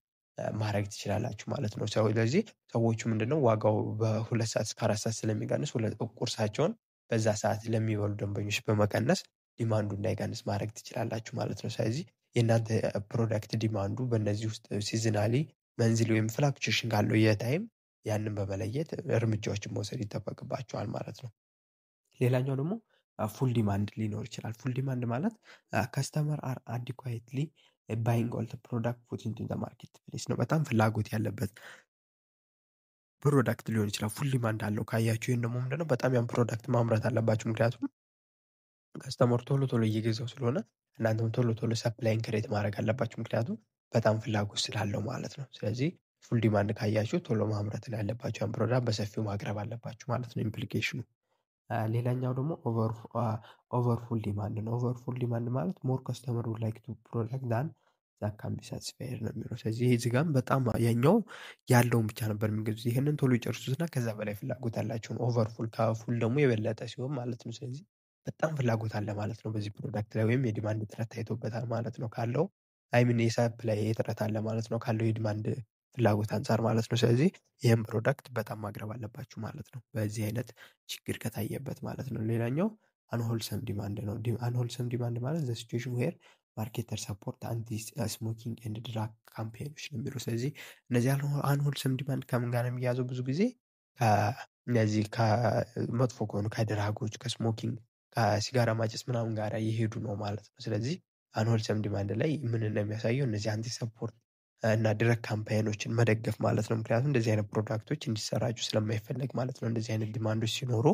ማድረግ ትችላላችሁ ማለት ነው። ስለዚህ ሰዎቹ ምንድነው ዋጋው በ2 ሰዓት እስከ 4 ሰዓት ስለሚቀንስ ቁርሳቸውን በዛ ሰዓት ለሚበሉ ደንበኞች በመቀነስ ዲማንዱ እንዳይቀንስ ማድረግ ትችላላችሁ ማለት ነው። ስለዚህ የእናንተ ፕሮዳክት ዲማንዱ በእነዚህ ውስጥ ሲዝናሊ መንዝሊ ወይም ፍላክቹዌሽን ካለው የታይም ያንን በመለየት እርምጃዎችን መውሰድ ይጠበቅባቸዋል ማለት ነው። ሌላኛው ደግሞ ፉል ዲማንድ ሊኖር ይችላል። ፉል ዲማንድ ማለት ከስተመር አር አዲኳትሊ ባይንግ ኦል ፕሮዳክት ፑት ኢንቱ ዘ ማርኬት ፕሌስ ነው። በጣም ፍላጎት ያለበት ፕሮዳክት ሊሆን ይችላል። ፉል ዲማንድ አለው ካያችሁ ይሄን ደግሞ ምንድነው በጣም ያን ፕሮዳክት ማምረት አለባችሁ። ምክንያቱም ከስተመር ቶሎ ቶሎ እየገዛው ስለሆነ እናንተም ቶሎ ቶሎ ሰፕላይን ክሬት ማድረግ አለባችሁ። ምክንያቱም በጣም ፍላጎት ስላለው ማለት ነው። ስለዚህ ፉል ዲማንድ ካያችሁ ቶሎ ማምረት ነው ያለባችሁ። ያን ፕሮዳክት በሰፊው ማቅረብ አለባችሁ ማለት ነው ኢምፕሊኬሽኑ። ሌላኛው ደግሞ ኦቨርፉል ዲማንድ ነው። ኦቨርፉል ዲማንድ ማለት ሞር ከስተመር ውድ ላይክ ቱ ፕሮዳክት ዳን ዛት ካን ቢ ሳቲስፋይድ ነው የሚለው። ስለዚህ ይሄ እዚህ ጋርም በጣም ያኛው ያለውን ብቻ ነበር የሚገዙት። ይሄንን ቶሎ ይጨርሱትና ከዛ በላይ ፍላጎት ያላቸውን ኦቨርፉል ከፉል ደግሞ የበለጠ ሲሆን ማለት ነው። ስለዚህ በጣም ፍላጎት አለ ማለት ነው በዚህ ፕሮዳክት ላይ ወይም የዲማንድ እጥረት ታይቶበታል ማለት ነው። ካለው አይ ሚን የሰፕላይ እጥረት አለ ማለት ነው ካለው የዲማንድ ፍላጎት አንፃር ማለት ነው። ስለዚህ ይህን ፕሮዳክት በጣም ማቅረብ አለባችሁ ማለት ነው። በዚህ አይነት ችግር ከታየበት ማለት ነው። ሌላኛው አንሆልሰም ዲማንድ ነው። አንሆልሰም ዲማንድ ማለት ዘ ሲቹዌሽን ዌር ማርኬተር ሰፖርት አንቲ ስሞኪንግ ኤንድ ድራግ ካምፔኖች ነው የሚለው። ስለዚህ እነዚህ አንሆልሰም ዲማንድ ከምን ጋር ነው የሚያዘው? ብዙ ጊዜ እነዚህ ከመጥፎ ከሆኑ ከድራጎች፣ ከስሞኪንግ፣ ከሲጋራ ማጨስ ምናምን ጋር እየሄዱ ነው ማለት ነው። ስለዚህ አንሆልሰም ዲማንድ ላይ ምን ነው የሚያሳየው? እነዚህ አንቲ ሰፖርት እና ድረግ ካምፓይኖችን መደገፍ ማለት ነው። ምክንያቱም እንደዚህ አይነት ፕሮዳክቶች እንዲሰራጩ ስለማይፈለግ ማለት ነው። እንደዚህ አይነት ዲማንዶች ሲኖሩ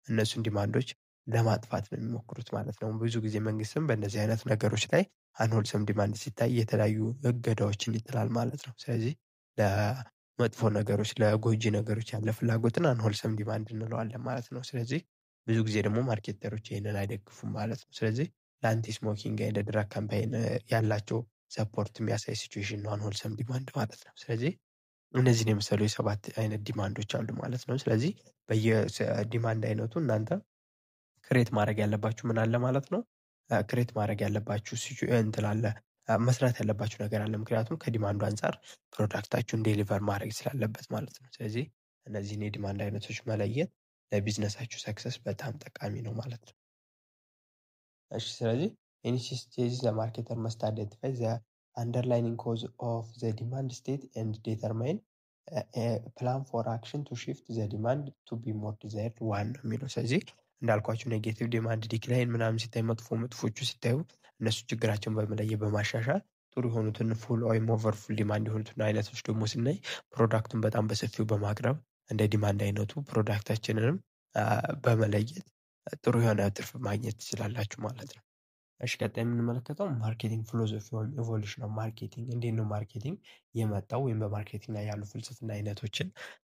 እነሱን ዲማንዶች ለማጥፋት ነው የሚሞክሩት ማለት ነው። ብዙ ጊዜ መንግስትም በእነዚህ አይነት ነገሮች ላይ አንሆልሰም ዲማንድ ሲታይ የተለያዩ እገዳዎችን ይጥላል ማለት ነው። ስለዚህ ለመጥፎ ነገሮች፣ ለጎጂ ነገሮች ያለ ፍላጎትን አንሆልሰም ዲማንድ እንለዋለን ማለት ነው። ስለዚህ ብዙ ጊዜ ደግሞ ማርኬተሮች ይህንን አይደግፉም ማለት ነው። ስለዚህ ለአንቲ ስሞኪንግ ኤንድ ድራግ ካምፓይን ያላቸው ሰፖርት የሚያሳይ ሲቹዌሽን ነው አንሆልሰም ዲማንድ ማለት ነው። ስለዚህ እነዚህን የመሰሉ የ7 አይነት ዲማንዶች አሉ ማለት ነው። ስለዚህ በየዲማንድ አይነቱ እናንተ ክሬት ማድረግ ያለባችሁ ምን አለ ማለት ነው። ክሬት ማድረግ ያለባችሁ እንትን አለ መስራት ያለባችሁ ነገር አለ። ምክንያቱም ከዲማንዱ አንፃር ፕሮዳክታችሁን ዴሊቨር ማድረግ ስላለበት ማለት ነው። ስለዚህ እነዚህን የዲማንድ አይነቶች መለየት ለቢዝነሳችሁ ሰክሰስ በጣም ጠቃሚ ነው ማለት ነው። እሺ ስለዚህ in each stage the marketer must identify the underlying cause of the demand state and determine a plan for action to shift the demand to be more desired one ነው የሚለው። ስለዚህ እንዳልኳችሁ ኔጌቲቭ ዲማንድ ዲክላይን ምናምን ሲታይ መጥፎቹ ሲታዩ እነሱ ችግራቸውን በመለየት በማሻሻል ጥሩ የሆኑትን ፉል ወይም ኦቨርፉል ዲማንድ የሆኑትን አይነቶች ደግሞ ስናይ ፕሮዳክቱን በጣም በሰፊው በማቅረብ እንደ ዲማንድ አይነቱ ፕሮዳክታችንንም በመለየት ጥሩ የሆነ ትርፍ ማግኘት ትችላላችሁ ማለት ነው። እሺ ቀጣይ የምንመለከተው ማርኬቲንግ ፊሎዞፊ ወይም ኢቮሉሽን ኦፍ ማርኬቲንግ። እንዴት ነው ማርኬቲንግ የመጣው ወይም በማርኬቲንግ ላይ ያሉ ፍልስፍና አይነቶችን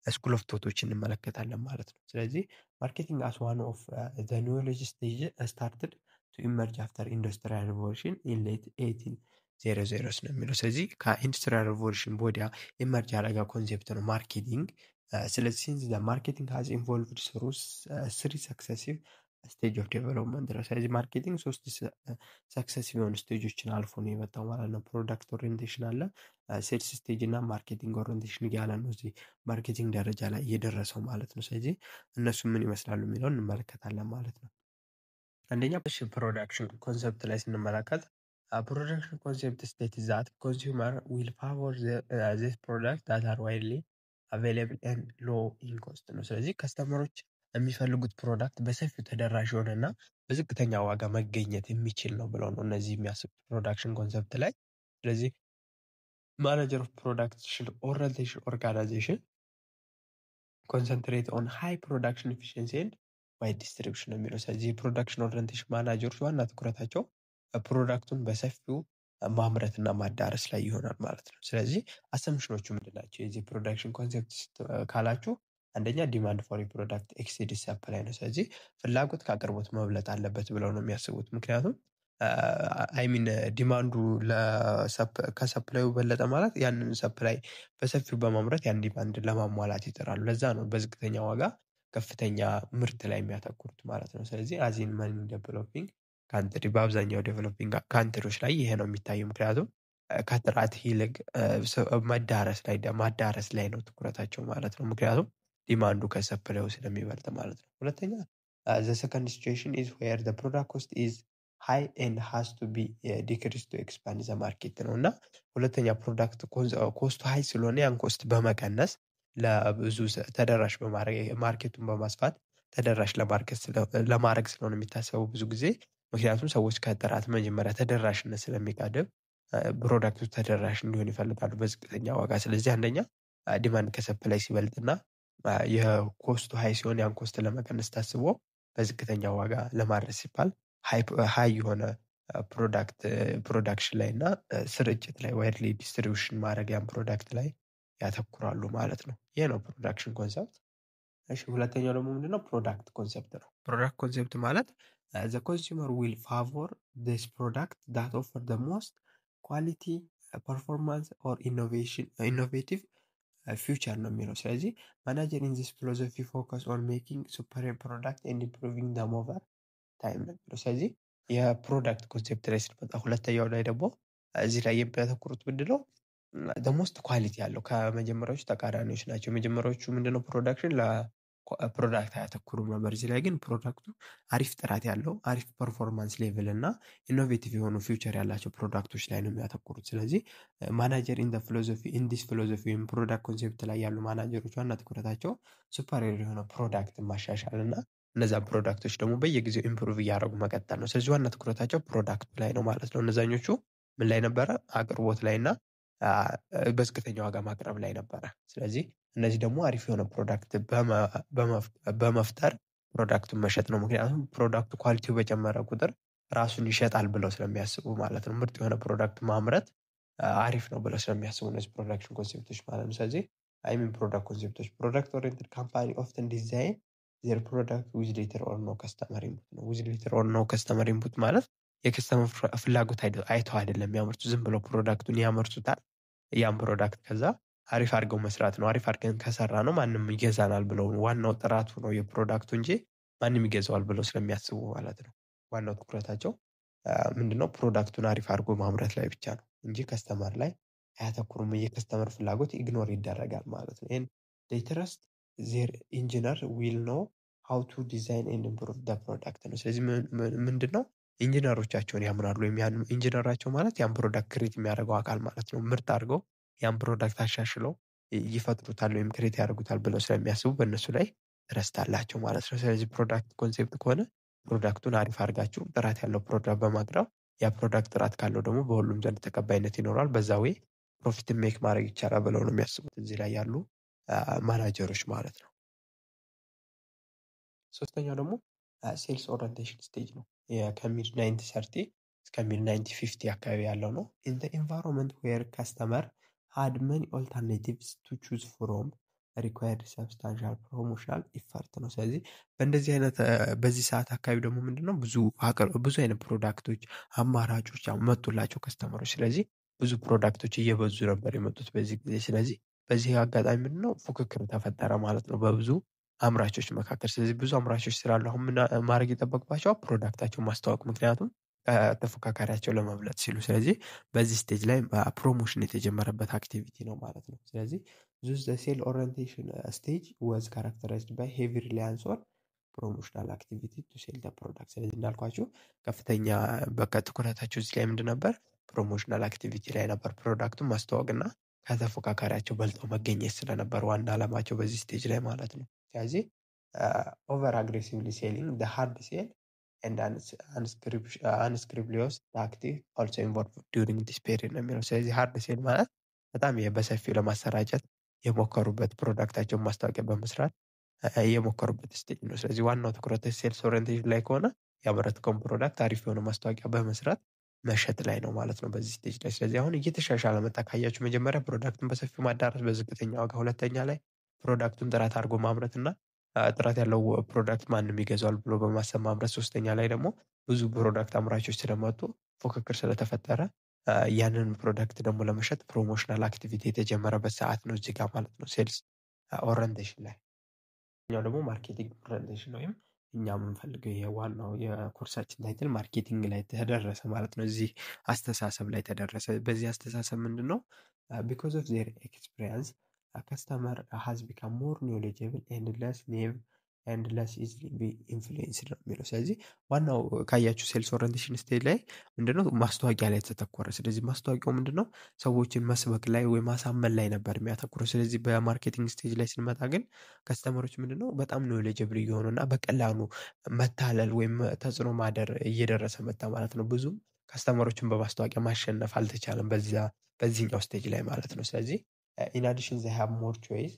ስኩል ኦፍ ቶቶችን እንመለከታለን ማለት ነው። ስለዚህ ማርኬቲንግ አስ ዋን ኦፍ ዘ ኒዮሎጂ ስቴጅ ስታርትድ ቱ ኢመርጅ አፍተር ኢንዱስትሪያል ሪቮሉሽን ኢን ሌት 1800 ነው የሚለው። ስለዚህ ከኢንዱስትሪያል ሪቮሉሽን ወዲያ ኢመርጅ ያደረገ ኮንሴፕት ነው ማርኬቲንግ። ስለዚህ ሲንስ ዘ ማርኬቲንግ ሃዝ ኢንቮልቭድ ስሩ 3 ሰክሰሲቭ ስቴጅ ኦፍ ዴቨሎፕመንት ነው። ስለዚህ ማርኬቲንግ 3 ሰክሰሲቭ የሆኑ ስቴጆችን አልፎ ነው የመጣው ማለት ነው። ፕሮዳክት ኦሪየንቴሽን አለ፣ ሴልስ ስቴጅ እና ማርኬቲንግ ኦሪየንቴሽን እያለ ነው እዚህ ማርኬቲንግ ደረጃ ላይ እየደረሰው ማለት ነው። ስለዚህ እነሱ ምን ይመስላሉ የሚለውን እንመለከታለን ማለት ነው። አንደኛ ፕሮዳክሽን ኮንሰፕት ላይ ስንመለከት production concept states that consumer will favor this product that are widely available and low in cost ነው። ስለዚህ ከስተመሮች የሚፈልጉት ፕሮዳክት በሰፊው ተደራሽ የሆነና በዝቅተኛ ዋጋ መገኘት የሚችል ነው ብለው ነው እነዚህ የሚያስቡት ፕሮዳክሽን ኮንሰፕት ላይ። ስለዚህ ማኔጀር ኦፍ ፕሮዳክሽን ኦሪየንቴሽን ኦርጋናይዜሽን ኮንሰንትሬት ኦን ሃይ ፕሮዳክሽን ኤፊሽንሲ ኤንድ ዋይድ ዲስትሪቢዩሽን ነው የሚለው። ስለዚህ የፕሮዳክሽን ኦሪየንቴሽን ማናጀሮች ዋና ትኩረታቸው ፕሮዳክቱን በሰፊው ማምረትና ማዳረስ ላይ ይሆናል ማለት ነው። ስለዚህ አሰምሽኖቹ ምንድን ናቸው? የዚህ ፕሮዳክሽን ኮንሰፕት ካላችሁ አንደኛ ዲማንድ ፎር ፕሮዳክት ኤክሲድ ሰፕላይ ነው። ስለዚህ ፍላጎት ከአቅርቦት መብለጥ አለበት ብለው ነው የሚያስቡት። ምክንያቱም አይሚን ዲማንዱ ከሰፕላዩ በለጠ ማለት ያንን ሰፕላይ በሰፊው በማምረት ያን ዲማንድ ለማሟላት ይጥራሉ። ለዛ ነው በዝቅተኛ ዋጋ ከፍተኛ ምርት ላይ የሚያተኩሩት ማለት ነው። ስለዚህ አዚን መኒ ዴቨሎፒንግ ካንትሪ በአብዛኛው ዴቨሎፒንግ ካንትሪዎች ላይ ይሄ ነው የሚታየው። ምክንያቱም ከጥራት ይልቅ ማዳረስ ላይ ነው ትኩረታቸው ማለት ነው። ምክንያቱም ዲማንዱ ከሰፕላዩ ስለሚበልጥ ማለት ነው። ሁለተኛ the second situation is where the product cost is high and has to be decreased to expand the market ነው እና ሁለተኛ ፕሮዳክት ኮስቱ ሃይ ስለሆነ ያን ኮስት በመቀነስ ለብዙ ተደራሽ በማድረግ ማርኬቱን በማስፋት ተደራሽ ለማድረግ ስለሆነ የሚታሰበው ብዙ ጊዜ። ምክንያቱም ሰዎች ከጥራት መጀመሪያ ተደራሽነት ስለሚቀድም ፕሮዳክቱ ተደራሽ እንዲሆን ይፈልጋሉ በዝቅተኛ ዋጋ። ስለዚህ አንደኛ ዲማንድ ከሰፕላይ ሲበልጥና የኮስቱ ሃይ ሲሆን ያን ኮስት ለመቀነስ ታስቦ በዝቅተኛ ዋጋ ለማድረስ ሲባል ሃይ የሆነ ፕሮዳክሽን ላይ እና ስርጭት ላይ ዋይድሊ ዲስትሪቢዩሽን ማድረግ ያን ፕሮዳክት ላይ ያተኩራሉ ማለት ነው። ይህ ነው ፕሮዳክሽን ኮንሰፕት። እሺ ሁለተኛው ደግሞ ምንድነው? ፕሮዳክት ኮንሰፕት ነው። ፕሮዳክት ኮንሰፕት ማለት the consumer will favor this product that offer the most quality, performance or innovative future ነው የሚለው። ስለዚህ ማናጀር in this philosophy focus on making superior product and improving them over time ነው የሚለው። ስለዚህ የፕሮዳክት ኮንሴፕት ላይ ስንመጣ ሁለተኛው ላይ ደግሞ እዚህ ላይ የሚያተኩሩት ምንድነው? ሞስት ኳሊቲ ያለው ከመጀመሪያዎቹ ተቃራኒዎች ናቸው። የመጀመሪያዎቹ ምንድነው? ፕሮዳክሽን ለፕሮዳክት አያተኩሩም ነበር። እዚህ ላይ ግን ፕሮዳክቱ አሪፍ ጥራት ያለው አሪፍ ፐርፎርማንስ ሌቭል እና ኢኖቬቲቭ የሆኑ ፊውቸር ያላቸው ፕሮዳክቶች ላይ ነው የሚያተኩሩት። ስለዚህ ማናጀር ኢን ዲስ ፊሎሶፊ ወይም ፕሮዳክት ኮንሴፕት ላይ ያሉ ማናጀሮች ዋና ትኩረታቸው ሱፐሪየር የሆነ ፕሮዳክት ማሻሻል እና እነዛን ፕሮዳክቶች ደግሞ በየጊዜው ኢምፕሩቭ እያደረጉ መቀጠል ነው። ስለዚህ ዋና ትኩረታቸው ፕሮዳክቱ ላይ ነው ማለት ነው። እነዛኞቹ ምን ላይ ነበረ? አቅርቦት ላይ እና በዝቅተኛ ዋጋ ማቅረብ ላይ ነበረ። ስለዚህ እነዚህ ደግሞ አሪፍ የሆነ ፕሮዳክት በመፍጠር ፕሮዳክቱን መሸጥ ነው። ምክንያቱም ፕሮዳክቱ ኳሊቲው በጨመረ ቁጥር ራሱን ይሸጣል ብለው ስለሚያስቡ ማለት ነው። ምርጥ የሆነ ፕሮዳክት ማምረት አሪፍ ነው ብለው ስለሚያስቡ እነዚህ ፕሮዳክሽን ኮንሴፕቶች ማለት ነው። ስለዚህ አይሚን ፕሮዳክት ኮንሴፕቶች ፕሮዳክት ኦሪየንትድ ካምፓኒ ኦፍተን ዲዛይን ዜር ፕሮዳክት ዊዝ ሊትል ኦር ኖ ከስተመር ኢንፑት ነው። ዊዝ ሊትል ኦር ኖ ከስተመር ኢንፑት ማለት የከስተመር ፍላጎት አይተው አይደለም የሚያመርቱ፣ ዝም ብለው ፕሮዳክቱን ያመርቱታል። ያን ፕሮዳክት ከዛ አሪፍ አድርገው መስራት ነው። አሪፍ አድርገን ከሰራ ነው ማንም ይገዛናል ብለው ዋናው ጥራቱ ነው የፕሮዳክቱ እንጂ ማንም ይገዛዋል ብለው ስለሚያስቡ ማለት ነው። ዋናው ትኩረታቸው ምንድነው? ፕሮዳክቱን አሪፍ አድርጎ ማምረት ላይ ብቻ ነው እንጂ ከስተመር ላይ አያተኩሩም። የከስተመር ፍላጎት ኢግኖር ይደረጋል ማለት ነው። ኤንድ ዴይ ትረስት ዜር ኢንጂነር ዊል ኖ ሃው ቱ ዲዛይን ኤንድ ኢምፕሩቭ ደ ፕሮዳክት ነው። ስለዚህ ምንድነው? ኢንጂነሮቻቸውን ያምናሉ። ወይም ያን ኢንጂነራቸው ማለት ያን ፕሮዳክት ክሬት የሚያደርገው አካል ማለት ነው። ምርጥ አድርገው ያን ፕሮዳክት አሻሽለው ይፈጥሩታል ወይም ክሬት ያደርጉታል ብለው ስለሚያስቡ በእነሱ ላይ ትረስት አላቸው ማለት ነው። ስለዚህ ፕሮዳክት ኮንሴፕት ከሆነ ፕሮዳክቱን አሪፍ አድርጋችሁ ጥራት ያለው ፕሮዳክት በማቅረብ ያ ፕሮዳክት ጥራት ካለው ደግሞ በሁሉም ዘንድ ተቀባይነት ይኖራል። በዛ ወይ ፕሮፊትን ሜክ ማድረግ ይቻላል ብለው ነው የሚያስቡት እዚህ ላይ ያሉ ማናጀሮች ማለት ነው። ሶስተኛው ደግሞ ሴልስ ኦሪየንቴሽን ስቴጅ ነው። ከሚድ 1930 እስከ ሚድ 1950 አካባቢ ያለው ነው። ኢን ዘ ኢንቫይሮንመንት ዌር ከስተመር had many alternatives to choose from required substantial promotional effort ነው። ስለዚህ በእንደዚህ አይነት በዚህ ሰዓት አካባቢ ደግሞ ምንድነው ብዙ አይነት ፕሮዳክቶች አማራጮች መጡላቸው ከስተመሮች። ስለዚህ ብዙ ፕሮዳክቶች እየበዙ ነበር የመጡት በዚህ ጊዜ። ስለዚህ በዚህ አጋጣሚ ምንድነው ፉክክር ተፈጠረ ማለት ነው በብዙ አምራቾች መካከል። ስለዚህ ብዙ አምራቾች ስላሉ አሁን ምን ማድረግ ይጠበቅባቸዋል? ፕሮዳክታቸውን ማስተዋወቅ፣ ምክንያቱም ተፎካካሪያቸው ለመብለጥ ሲሉ። ስለዚህ በዚህ ስቴጅ ላይ ፕሮሞሽን የተጀመረበት አክቲቪቲ ነው ማለት ነው። ስለዚህ ዙስ ዘ ሴል ኦሪየንቴሽን ስቴጅ ዋዝ ካራክተራይዝድ ባይ ሄቪ ሪላያንስ ኦን ፕሮሞሽናል አክቲቪቲ ቱ ሴል ዘ ፕሮዳክት። ስለዚህ እንዳልኳችሁ ከፍተኛ በቃ ትኩረታቸው እዚህ ላይ ምንድን ነበር? ፕሮሞሽናል አክቲቪቲ ላይ ነበር። ፕሮዳክቱን ማስተዋወቅና ከተፎካካሪያቸው በልጠው መገኘት ስለነበር ዋና ዓላማቸው በዚህ ስቴጅ ላይ ማለት ነው። ስለዚህ ኦቨር አግሬሲቭሊ ሴሊንግ ዘ ሃርድ ሴል ኤንድ አንስክሪፕሊዮስ ታክቲክ ኦልሶ ኢንቮልቭ ዱሪንግ ዲስ ፔሪድ ነው የሚለው። ስለዚህ ሃርድ ሴል ማለት በጣም በሰፊው ለማሰራጨት የሞከሩበት ፕሮዳክታቸውን ማስታወቂያ በመስራት የሞከሩበት ስቴጅ ነው። ስለዚህ ዋናው ትኩረት ሴልስ ኦሪየንቴሽን ላይ ከሆነ ያመረትከውን ፕሮዳክት አሪፍ የሆነ ማስታወቂያ በመስራት መሸጥ ላይ ነው ማለት ነው በዚህ ስቴጅ ላይ። ስለዚህ አሁን እየተሻሻለ መጣ። ካያችሁ መጀመሪያ ፕሮዳክቱን በሰፊው ማዳረስ በዝቅተኛ ዋጋ፣ ሁለተኛ ላይ ፕሮዳክቱን ጥራት አድርጎ ማምረት እና ጥራት ያለው ፕሮዳክት ማንም ይገዛዋል ብሎ በማሰብ ማምረት፣ ሶስተኛ ላይ ደግሞ ብዙ ፕሮዳክት አምራቾች ስለመጡ ፉክክር ስለተፈጠረ ያንን ፕሮዳክት ደግሞ ለመሸጥ ፕሮሞሽናል አክቲቪቲ የተጀመረበት ሰዓት ነው እዚህ ጋር ማለት ነው ሴልስ ኦሪየንቴሽን ላይ። ኛው ደግሞ ማርኬቲንግ ኦሪየንቴሽን ወይም እኛ የምንፈልገው የዋናው የኮርሳችን ታይትል ማርኬቲንግ ላይ ተደረሰ ማለት ነው። እዚህ አስተሳሰብ ላይ ተደረሰ። በዚህ አስተሳሰብ ምንድን ነው? ቢኮዝ ኦፍ ዜር ኤክስፒሪየንስ ከስተመር ሃዝ ቢካም ሞር ኖሌጀብል ኤንድ ለስ ኔቭ ኤንድ ለስ ኢዝሊ ኢንፍሉዌንስድ ነው የሚለው። ስለዚህ ዋናው ካያችሁ ሴልስ ኦሪየንቴሽን ስቴጅ ላይ ምንድነው ማስታወቂያ ላይ ተተኮረ። ስለዚህ ማስታወቂያው ምንድነው ሰዎችን መስበክ ላይ ወይ ማሳመን ላይ ነበር የሚያተኩረው። ስለዚህ በማርኬቲንግ ስቴጅ ላይ ስንመጣ ግን ከስተመሮች ምንድነው በጣም ኖሌጀብል እየሆኑ እና በቀላሉ መታለል ወይም ተጽዕኖ ማደር እየደረሰ መጣ ማለት ነው። ብዙም ከስተመሮችን በማስታወቂያ ማሸነፍ አልተቻለም በዚህኛው ስቴጅ ላይ ማለት ነው። ስለዚህ ኢን አዲሽን ዘይ ሃቭ ሞር ቾይስ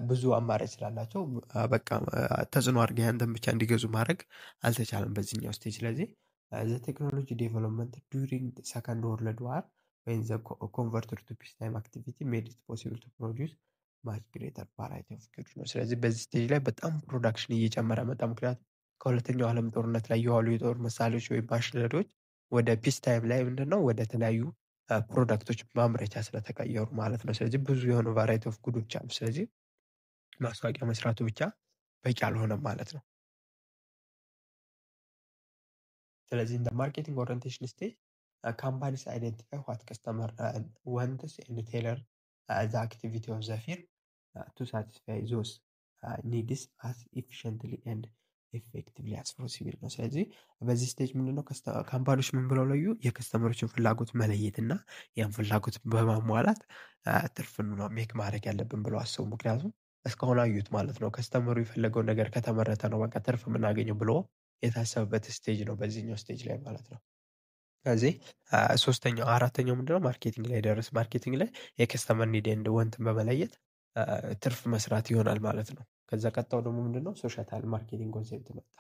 ብዙ አማራጭ ስላላቸው በቃ ተጽዕኖ አድርገህ ያንተን ብቻ እንዲገዙ ማድረግ አልተቻለም በዚህኛው ስቴጅ። ስለዚህ ዘ ቴክኖሎጂ ዴቨሎፕመንት ዱሪንግ ሰከንድ ወርልድ ዋር ወይም ዘ ኮንቨርትድ ቱ ፒስ ታይም አክቲቪቲ ሜድ ኢት ፖሲብል ቱ ፕሮዲውስ ማች ግሬተር ቫራይቲ ኦፍ ጉድ ነው። ስለዚህ በዚህ ስቴጅ ላይ በጣም ፕሮዳክሽን እየጨመረ መጣ። ምክንያቱም ከሁለተኛው ዓለም ጦርነት ላይ የዋሉ የጦር መሳሪያዎች ወይም ማሽነሪዎች ወደ ፒስ ታይም ላይ ምንድነው ወደ ተለያዩ ፕሮዳክቶች ማምረቻ ስለተቀየሩ ማለት ነው። ስለዚህ ብዙ የሆኑ ቫራይቲ ኦፍ ጉዶች አሉ። ስለዚህ ማስታወቂያ መስራቱ ብቻ በቂ አልሆነም ማለት ነው። ስለዚህ እንደ ማርኬቲንግ ኦሪየንቴሽን ስቴጅ ካምፓኒስ አይደንቲፋይ ዋት ከስተመር ዋንትስ ኤንድ ቴለር ዘ አክቲቪቲ ኦፍ ዘ ፊርም ቱ ሳቲስፋይ ዞስ ኒድስ አስ ኢፊሽንትሊ ኤንድ ኤፌክቲቭሊ አስ ፖሲብል ነው። ስለዚህ በዚህ ስቴጅ ምንድነው ካምፓኒዎች ምን ብለው ለዩ? የከስተመሮችን ፍላጎት መለየት እና ያን ፍላጎት በማሟላት ትርፍን ነው ሜክ ማድረግ ያለብን ብለው አሰቡ። ምክንያቱም እስካሁን አዩት ማለት ነው ከስተመሩ የፈለገውን ነገር ከተመረተ ነው በቃ ትርፍ የምናገኘው ብሎ የታሰበበት ስቴጅ ነው በዚህኛው ስቴጅ ላይ ማለት ነው። ስለዚህ አራተኛው ምንድነው ማርኬቲንግ ላይ ደረስ። ማርኬቲንግ ላይ የከስተመር ኒድ ኤንድ ወንትን በመለየት ትርፍ መስራት ይሆናል ማለት ነው። ከዛ ቀጣው ደግሞ ምንድነው ሶሻታል ማርኬቲንግ ኮንሴፕት መጣ።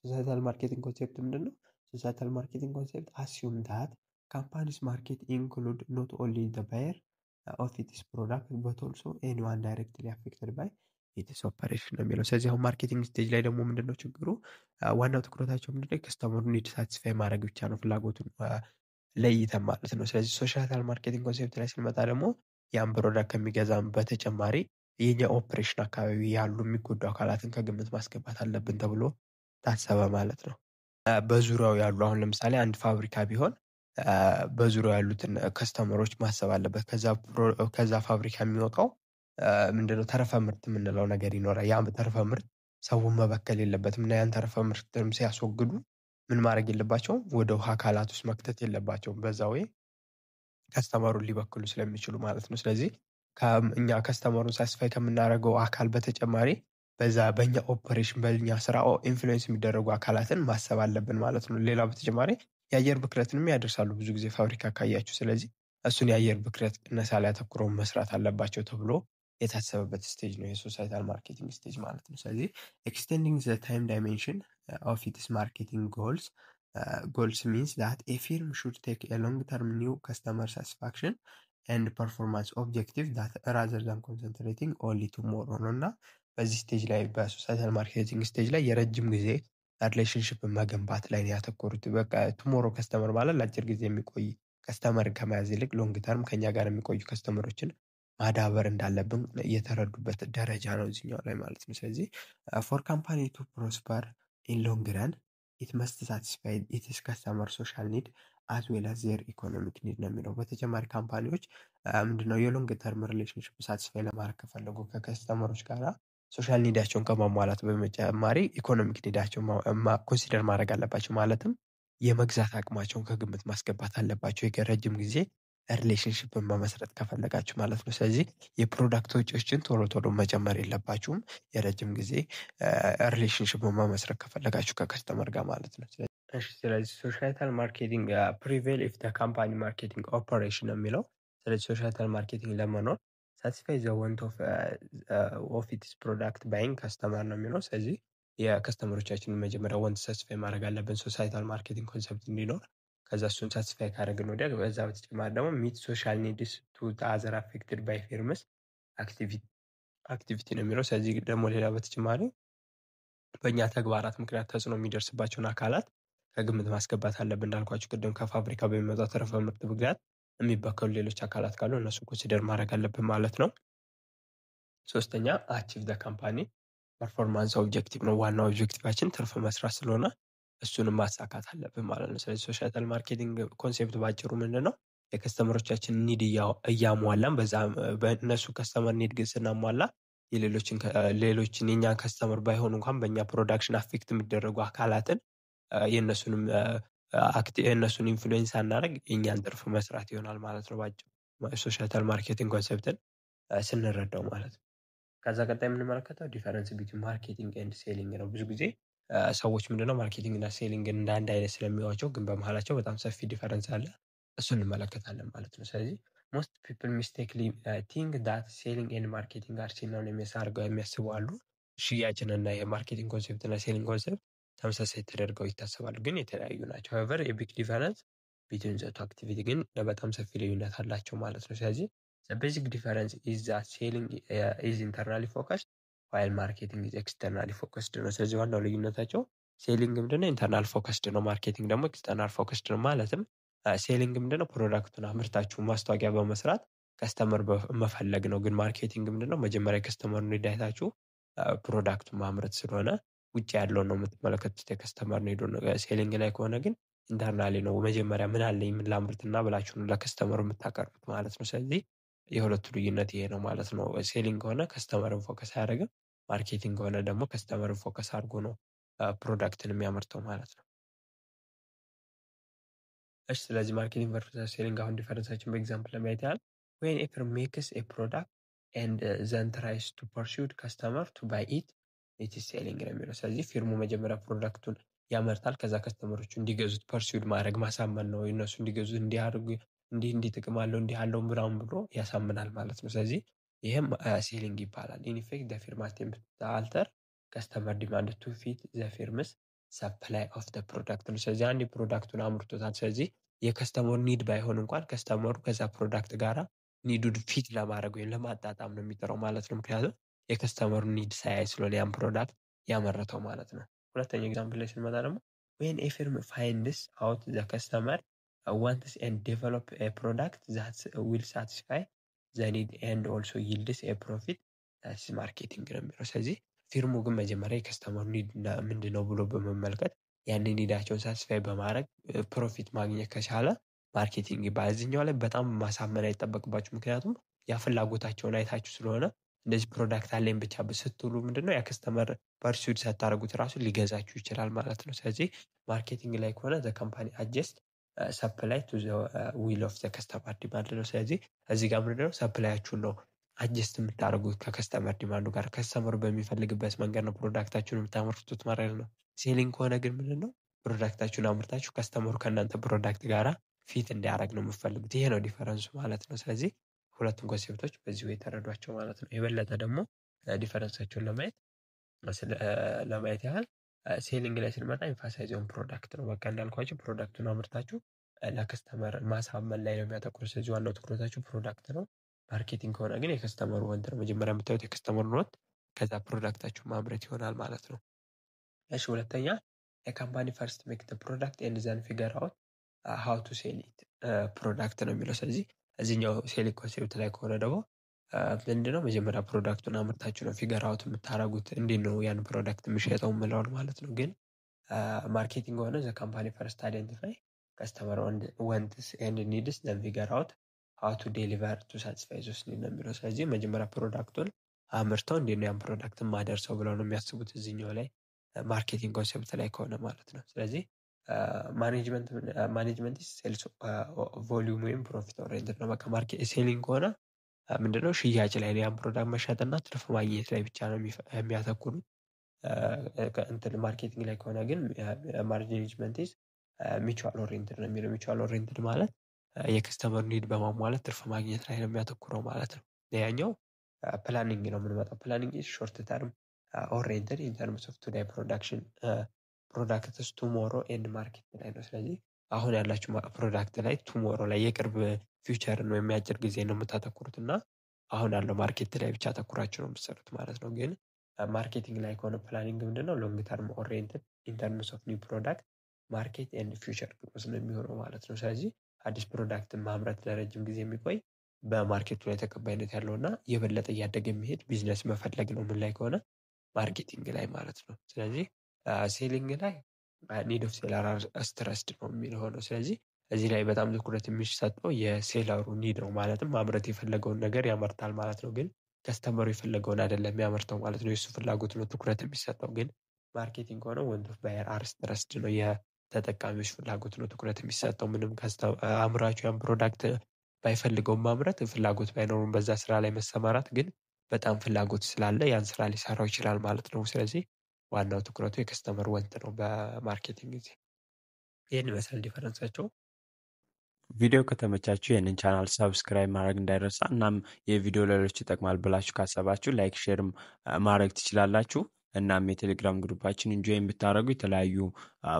ሶሻታል ማርኬቲንግ ኮንሴፕት ምንድነው? ሶሻታል ማርኬቲንግ ኮንሴፕት አሲዩም ዳት ካምፓኒስ ማርኬት ኢንክሉድ ኖት ኦንሊ ዘ ባየር ኦፍ ኢትስ ፕሮዳክት በት ኦልሶ ኤኒዋን ዳይሬክትሊ አፌክትድ ባይ ኢትስ ኦፐሬሽን ነው የሚለው። ስለዚህ አሁን ማርኬቲንግ ስቴጅ ላይ ደግሞ ምንድነው ችግሩ? ዋናው ትኩረታቸው ምንድነው የከስተመሩን ኒድ ሳቲስፋይ ማድረግ ብቻ ነው፣ ፍላጎቱን ለይተን ማለት ነው። ስለዚህ ሶሻታል ማርኬቲንግ ኮንሴፕት ላይ ስንመጣ ደግሞ ያን ፕሮዳክት ከሚገዛም በተጨማሪ የኛ ኦፕሬሽን አካባቢ ያሉ የሚጎዱ አካላትን ከግምት ማስገባት አለብን ተብሎ ታሰበ ማለት ነው። በዙሪያው ያሉ አሁን ለምሳሌ አንድ ፋብሪካ ቢሆን በዙሪያው ያሉትን ከስተመሮች ማሰብ አለበት። ከዛ ፋብሪካ የሚወጣው ምንድነው ተረፈ ምርት የምንለው ነገር ይኖራል። ያ ተረፈ ምርት ሰውን መበከል የለበትም እና ያን ተረፈ ምርትም ሲያስወግዱ ምን ማድረግ የለባቸውም? ወደ ውሃ አካላት ውስጥ መክተት የለባቸውም። በዛ ወይ ከስተመሩን ሊበክሉ ስለሚችሉ ማለት ነው። ስለዚህ እኛ ከስተመሩን ሳስፋይ ከምናደርገው አካል በተጨማሪ በኛ ኦፐሬሽን በኛ ስራ ኢንፍሉዌንስ የሚደረጉ አካላትን ማሰብ አለብን ማለት ነው። ሌላ በተጨማሪ የአየር ብክለትንም ያደርሳሉ ብዙ ጊዜ ፋብሪካ ካያችሁ። ስለዚህ እሱን የአየር ብክለት ቅነሳ ላይ አተኩረው መስራት አለባቸው ተብሎ የታሰበበት ስቴጅ ነው የሶሳይታል ማርኬቲንግ ስቴጅ ማለት ነው። ስለዚህ ኤክስቴንዲንግ ዘ ታይም ዳይሜንሽን ኦፍ ኢትስ ማርኬቲንግ ጎልስ ሚንስ ዛት ኤ ፊርም ሹድ ቴክ ኤ ሎንግ ተርም ኒው ከስተመር ሳቲስፋክሽን ኤንድ ፐርፎርማንስ ኦብጀክቲቭ ዛት ራዘር ዛን ኮንሰንትሬቲንግ ኦንሊ ቱሞሮ ነው። እና በዚህ ስቴጅ ላይ በሶሳይታል ማርኬቲንግ ስቴጅ ላይ የረጅም ጊዜ ሪሌሽንሽፕ መገንባት ላይ ያተኮሩት። በቃ ቱሞሮ ከስተመር ማለት ለአጭር ጊዜ የሚቆይ ከስተመር ከመያዝ ይልቅ ሎንግ ተርም ከኛ ጋር የሚቆዩ ከስተመሮችን ማዳበር እንዳለብን የተረዱበት ደረጃ ነው እዚህኛው ላይ ማለት ነው። ስለዚህ ፎር ካምፓኒ ቱ ፕሮስፐር ኢን ሎንግ ረን ኢት መስት ሳቲስፋይ ኢትስ ከስተመር ሶሻል ኒድ አዝ ዌል አዝ ዜር ኢኮኖሚክ ኒድ ነው የሚለው። በተጨማሪ ካምፓኒዎች ምንድነው የሎንግ ተርም ሪሌሽንሽፕ ሳቲስፋይ ለማድረግ ከፈለጉ ከከስተመሮች ጋር ሶሻል ኒዳቸውን ከማሟላት በመጨማሪ ኢኮኖሚክ ኒዳቸውን ኮንሲደር ማድረግ አለባቸው። ማለትም የመግዛት አቅማቸውን ከግምት ማስገባት አለባቸው። የረጅም ጊዜ ሪሌሽንሽፕን መመስረት ከፈለጋችሁ ማለት ነው። ስለዚህ የፕሮዳክት ወጪዎችን ቶሎ ቶሎ መጨመር የለባችሁም። የረጅም ጊዜ ሪሌሽንሽፕ መመስረት ከፈለጋችሁ ከከስተመር ጋር ማለት ነው። ስለዚህ ሶሻይታል ማርኬቲንግ ፕሪቬል ኢፍ ዘ ካምፓኒ ማርኬቲንግ ኦፐሬሽን ነው የሚለው። ስለዚህ ሶሻይታል ማርኬቲንግ ለመኖር ሳቲስፋይ ዘ ወንት ኦፍ ኢትስ ፕሮዳክት ባይንግ ከስተመር ነው የሚለው። ስለዚህ የከስተመሮቻችንን መጀመሪያ ወንት ሳቲስፋይ ማድረግ አለብን ሶሳይታል ማርኬቲንግ ኮንሰፕት እንዲኖር። ከዛ እሱን ሳቲስፋይ ካደረግን ወዲያ በዛ በተጨማሪ ደግሞ ሚት ሶሻል ኒድስ ቱ አዘር አፌክትድ ባይ ፊርምስ አክቲቪቲ ነው የሚለው። ስለዚህ ደግሞ ሌላ በተጨማሪ በእኛ ተግባራት ምክንያት ተጽዕኖ የሚደርስባቸውን አካላት ከግምት ማስገባት አለብን። እንዳልኳችሁ ቅድም ከፋብሪካ በሚመጣው ተረፈ ምርት ምክንያት የሚበከሉ ሌሎች አካላት ካሉ እነሱ ኮንሲደር ማድረግ አለብን ማለት ነው። ሶስተኛ አቺቭ ዘ ካምፓኒ ፐርፎርማንስ ኦብጀክቲቭ ነው። ዋናው ኦብጀክቲቫችን ትርፍ መስራት ስለሆነ እሱንም ማሳካት አለብን ማለት ነው። ስለዚህ ሶሻይታል ማርኬቲንግ ኮንሴፕት ባጭሩ ምንድነው? የከስተመሮቻችን ኒድ እያሟላን በእነሱ ከስተመር ኒድ ግን ስናሟላ ሌሎችን የኛን ከስተመር ባይሆኑ እንኳን በእኛ ፕሮዳክሽን አፌክት የሚደረጉ አካላትን የእነሱን ኢንፍሉዌንስ አናደርግ የእኛን ትርፍ መስራት ይሆናል ማለት ነው። ባጭሩ ሶሻይታል ማርኬቲንግ ኮንሰፕትን ስንረዳው ማለት ነው። ከዛ ቀጣይ የምንመለከተው ዲፈረንስ ቢትዊን ማርኬቲንግ ኤንድ ሴሊንግ ነው። ብዙ ጊዜ ሰዎች ምንድነው ማርኬቲንግ እና ሴሊንግ እንደ አንድ አይነት ስለሚዋቸው ግን በመሀላቸው በጣም ሰፊ ዲፈረንስ አለ። እሱን እንመለከታለን ማለት ነው። ስለዚህ ሞስት ፒፕል ሚስቴክሊ ቲንክ ዳት ሴሊንግ ኤንድ ማርኬቲንግ አር ሲኖኒመስ አድርገው የሚያስቡ አሉ። ሽያጭን እና የማርኬቲንግ ኮንሴፕት እና ሴሊንግ ኮንሴፕት ተመሳሳይ ተደርገው ይታሰባሉ፣ ግን የተለያዩ ናቸው። ሆwever a big difference between the two activity ግን በጣም ሰፊ ልዩነት አላቸው ማለት ነው። ስለዚህ the basic difference is that selling is internally focused while marketing is externally focused ነው። ስለዚህ ዋናው ልዩነታቸው ሴሊንግ ምንድነው ኢንተርናል ፎከስድ ነው፣ ማርኬቲንግ ደግሞ ኤክስተርናል ፎከስድ ነው። ማለትም ሴሊንግ ምንድነው ፕሮዳክቱን አምርታችሁ ማስታወቂያ በመስራት ከስተመር መፈለግ ነው። ግን ማርኬቲንግ ምንድነው መጀመሪያ ከስተመሩን ሄዳችሁ ፕሮዳክቱን ማምረት ስለሆነ ውጭ ያለውን ነው የምትመለከቱት የከስተመር ኒዱን። ሴሊንግ ላይ ከሆነ ግን ኢንተርናሊ ነው መጀመሪያ ምን አለኝ ምን ላምርትና ብላችሁ ነው ለከስተመሩ የምታቀርቡት ማለት ነው። ስለዚህ የሁለቱ ልዩነት ይሄ ነው ማለት ነው። ሴሊንግ ከሆነ ከስተመርን ፎከስ አያደርግም፣ ማርኬቲንግ ከሆነ ደግሞ ከስተመርን ፎከስ አድርጎ ነው ፕሮዳክትን የሚያመርተው ማለት ነው። እሺ ስለዚህ ማርኬቲንግ ቨርሰስ ሴሊንግ አሁን ዲፈረንሳችን በኤግዛምፕል ለማየት ያህል when a firm makes a product and then tries to pursue customer to buy it is selling ነው የሚለው። ስለዚህ ፊርሙ መጀመሪያ ፕሮዳክቱን ያመርታል፣ ከዛ ከስተመሮቹ እንዲገዙት ፐርሱድ ማድረግ ማሳመን ነው። እነሱ እንዲገዙት እንዲያደርጉ እንዲህ ጥቅም አለው እንዲህ አለው ምናምን ብሎ ያሳምናል ማለት ነው። ስለዚህ ይሄም ሴሊንግ ይባላል። ኢን ኢፌክት ዘ ፊርም አቴምፕት ቱ አልተር ከስተመር ዲማንድ ቱ ፊት ዘ ፊርምስ ሰፕላይ ኦፍ ዘ ፕሮዳክት ነው። ስለዚህ አንድ ፕሮዳክቱን አምርቶታል። ስለዚህ የከስተመሩ ኒድ ባይሆን እንኳን ከስተመሩ ከዛ ፕሮዳክት ጋራ ኒዱን ፊት ለማድረግ ወይም ለማጣጣም ነው የሚጥረው ማለት ነው። ምክንያቱም የከስተመሩ ኒድ ሳያይ ስለሆነ ያን ፕሮዳክት ያመረተው ማለት ነው። ሁለተኛ ኤግዛምፕል ላይ ስንመጣ ደግሞ when a firm finds out the customer wants and develop a product that will satisfy the need and also yields a profit that's marketing ነው የሚለው። ስለዚህ ፊርሙ ግን መጀመሪያ የከስተመሩ ኒድ ምንድነው ብሎ በመመልከት ያንን ኒዳቸውን ሳቲስፋይ በማድረግ ፕሮፊት ማግኘት ከቻለ ማርኬቲንግ ይባላል። እዚህኛው ላይ በጣም ማሳመን አይጠበቅባችሁ፣ ምክንያቱም ያ ፍላጎታቸውን አይታችሁ ስለሆነ እንደዚህ ፕሮዳክት አለኝ ብቻ ስትሉ ምንድነው ያ ከስተመር ፐርሱድ ሳታደርጉት ራሱ ሊገዛችሁ ይችላል ማለት ነው። ስለዚህ ማርኬቲንግ ላይ ከሆነ ዘ ካምፓኒ አጀስት ሰፕላይ ቱ ዘ ዊል ኦፍ ዘ ከስተመር ዲማንድ ነው። ስለዚህ እዚህ ጋር ምንድነው ሰፕላያችሁን ነው አጀስት የምታደርጉት ከከስተመር ዲማንዱ ጋር፣ ከስተመሩ በሚፈልግበት መንገድ ነው ፕሮዳክታችሁን የምታመርቱት ማለት ነው። ሴሊንግ ከሆነ ግን ምንድነው ፕሮዳክታችሁን አምርታችሁ ከስተመሩ ከእናንተ ፕሮዳክት ጋራ ፊት እንዲያደርግ ነው የምትፈልጉት። ይሄ ነው ዲፈረንሱ ማለት ነው። ስለዚህ ሁለቱም ኮንሴፕቶች በዚሁ የተረዷቸው ማለት ነው። የበለጠ ደግሞ ዲፈረንሳቸውን ለማየት ያህል ሴሊንግ ላይ ስንመጣ ኤምፋሳይዝ ኦን ፕሮዳክት ነው። በቃ እንዳልኳችሁ ፕሮዳክቱን አምርታችሁ ለከስተመር ማሳመን ላይ ነው የሚያተኩረው። ስለዚህ ዋናው ትኩረታችሁ ፕሮዳክት ነው። ማርኬቲንግ ከሆነ ግን የከስተመሩ ወንት ነው። መጀመሪያ የምታዩት የከስተመሩን ወንት፣ ከዛ ፕሮዳክታችሁ ማምረት ይሆናል ማለት ነው። እሺ ሁለተኛ የካምፓኒ ፈርስት ሜክ ዘ ፕሮዳክት ኤንድ ዘን ፊገር አውት ሃው ቱ ሴል ኢት ፕሮዳክት ነው የሚለው። ስለዚህ እዚህኛው ሴሊንግ ኮንሴፕት ላይ ከሆነ ደግሞ ምንድነው መጀመሪያ ፕሮዳክቱን አምርታችሁ ነው ፊገር አውት የምታደርጉት እንዴት ነው ያን ፕሮዳክት የሚሸጠው የምለውን ማለት ነው። ግን ማርኬቲንግ ሆነ ዘ ካምፓኒ ፈርስት አይደንቲፋይ ከስተመር ወንትስ ኤንድ ኒድስ ዘን ፊገር አውት ሃው ቱ ዴሊቨር ቱ ሳቲስፋይ ዞስ ኒድ ነው የሚለው። ስለዚህ መጀመሪያ ፕሮዳክቱን አምርተው እንዴት ነው ያን ፕሮዳክት የማደርሰው ብለው ነው የሚያስቡት እዚህኛው ላይ ማርኬቲንግ ኮንሴፕት ላይ ከሆነ ማለት ነው። ስለዚህ ማኔጅመንት ሴልስ ቮሊዩም ወይም ፕሮፊት ኦሪየንትድ ነው። በቃ ማርኬት ሴሊንግ ከሆነ ምንድነው ሽያጭ ላይ ነው ያን ፕሮዳክት መሸጥና ትርፍ ማግኘት ላይ ብቻ ነው የሚያተኩሩት። እንትን ማርኬቲንግ ላይ ከሆነ ግን ማኔጅመንት ሚቹዋል ኦሪየንትድ ነው የሚለው። ሚቹዋል ኦሪየንትድ ማለት የከስተመር ኒድ በማሟላት ትርፍ ማግኘት ላይ ነው የሚያተኩረው ማለት ነው። ያኛው ፕላኒንግ ነው የምንመጣው። ፕላኒንግ ሾርት ተርም ኦሪየንትድ ኢን ተርምስ ኦፍ ቱዴይ ፕሮዳክሽን ፕሮዳክትስ ቱሞሮ ኤንድ ማርኬት ላይ ነው። ስለዚህ አሁን ያላችሁ ፕሮዳክት ላይ ቱሞሮ ላይ የቅርብ ፊውቸርን ወይም የአጭር ጊዜ ነው የምታተኩሩት እና አሁን ያለው ማርኬት ላይ ብቻ አተኩራችሁ ነው የምትሰሩት ማለት ነው። ግን ማርኬቲንግ ላይ ከሆነ ፕላኒንግ ምንድነው ሎንግ ተርም ኦሪየንትድ ኢን ተርምስ ኦፍ ኒው ፕሮዳክት ማርኬት ኤንድ ፊውቸር ግሮዝ ነው የሚሆነው ማለት ነው። ስለዚህ አዲስ ፕሮዳክትን ማምረት ለረጅም ጊዜ የሚቆይ በማርኬቱ ላይ ተቀባይነት ያለው እና የበለጠ እያደገ የሚሄድ ቢዝነስ መፈለግ ነው ምን ላይ ከሆነ ማርኬቲንግ ላይ ማለት ነው። ስለዚህ ሴሊንግ ላይ ኒድ ኦፍ ሴለር ስትረስድ ነው የሚሆነው። ስለዚህ እዚህ ላይ በጣም ትኩረት የሚሰጠው የሴለሩ ኒድ ነው። ማለትም ማምረት የፈለገውን ነገር ያመርታል ማለት ነው። ግን ከስተመሩ የፈለገውን አይደለም የሚያመርተው ማለት ነው። የሱ ፍላጎት ነው ትኩረት የሚሰጠው። ግን ማርኬቲንግ ከሆነ ወንት ኦፍ ባየር አር ስትረስድ ነው የተጠቃሚዎች ፍላጎት ነው ትኩረት የሚሰጠው። ምንም አምራቹ ያን ፕሮዳክት ባይፈልገውም ማምረት ፍላጎት ባይኖሩም በዛ ስራ ላይ መሰማራት ግን በጣም ፍላጎት ስላለ ያን ስራ ሊሰራው ይችላል ማለት ነው። ስለዚህ ዋናው ትኩረቱ የከስተመር ወንት ነው በማርኬቲንግ ጊዜ። ይህን ይመስላል ዲፈረንሳቸው። ቪዲዮ ከተመቻችሁ ይህንን ቻናል ሰብስክራይብ ማድረግ እንዳይረሳ። እናም የቪዲዮ ሌሎች ይጠቅማል ብላችሁ ካሰባችሁ ላይክ፣ ሼርም ማድረግ ትችላላችሁ። እናም የቴሌግራም ግሩፓችን ጆይን ብታደረጉ የተለያዩ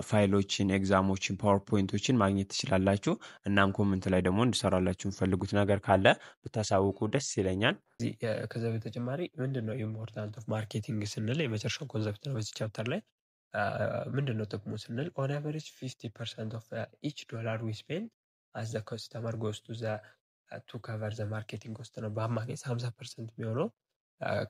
ፋይሎችን፣ ኤግዛሞችን፣ ፓወርፖይንቶችን ማግኘት ትችላላችሁ። እናም ኮመንት ላይ ደግሞ እንድሰራላችሁ የምፈልጉት ነገር ካለ ብታሳውቁ ደስ ይለኛል። ከዛ በተጨማሪ ምንድን ነው ኢምፖርታንት ኦፍ ማርኬቲንግ ስንል የመጨረሻው ኮንሰፕት ነው በዚህ ቻፕተር ላይ። ምንድን ነው ጥቅሙ ስንል ኦን አቨሬጅ 50% ኦፍ ኢች ዶላር ዊ ስፔንድ አዝ ዘ ከስተመር ጎስ ቱ ከቨር ዘ ማርኬቲንግ ኮስት ነው። በአማካኝ 50% የሚሆነው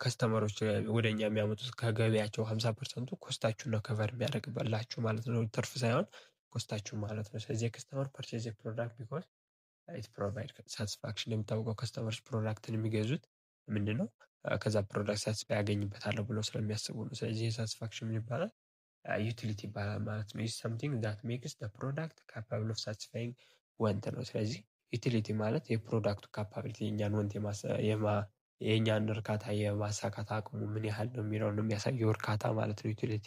ከስተመሮች ወደኛ የሚያመጡት ከገበያቸው 50%ቱ ኮስታችሁን ነው ከቨር የሚያደርግላችሁ ማለት ነው። ትርፍ ሳይሆን ኮስታችሁን ማለት ነው። ስለዚህ የከስተመር ፐርቼዝ ፕሮዳክት ቢኮዝ ኢት ፕሮቫይድ ሳቲስፋክሽን። እንደሚታወቀው ከስተመርስ ፕሮዳክትን የሚገዙት ምንድነው ከዛ ፕሮዳክት ሳቲስፋይ ያገኝበታለሁ ብሎ ስለሚያስቡ ነው። ስለዚህ የሳቲስፋክሽን ምን ይባላል? ዩቲሊቲ ይባላል ማለት ነው። ኢዝ ሰምቲንግ ዛት ሜክስ ዘ ፕሮዳክት ካፓብል ኦፍ ሳቲስፋይንግ ወንት ነው። ስለዚህ ዩቲሊቲ ማለት የፕሮዳክቱ ካፓቢሊቲ የኛን ወንት የኛን እርካታ የማሳካት አቅሙ ምን ያህል ነው የሚለውን የሚያሳየው እርካታ ማለት ነው ዩቲሊቲ።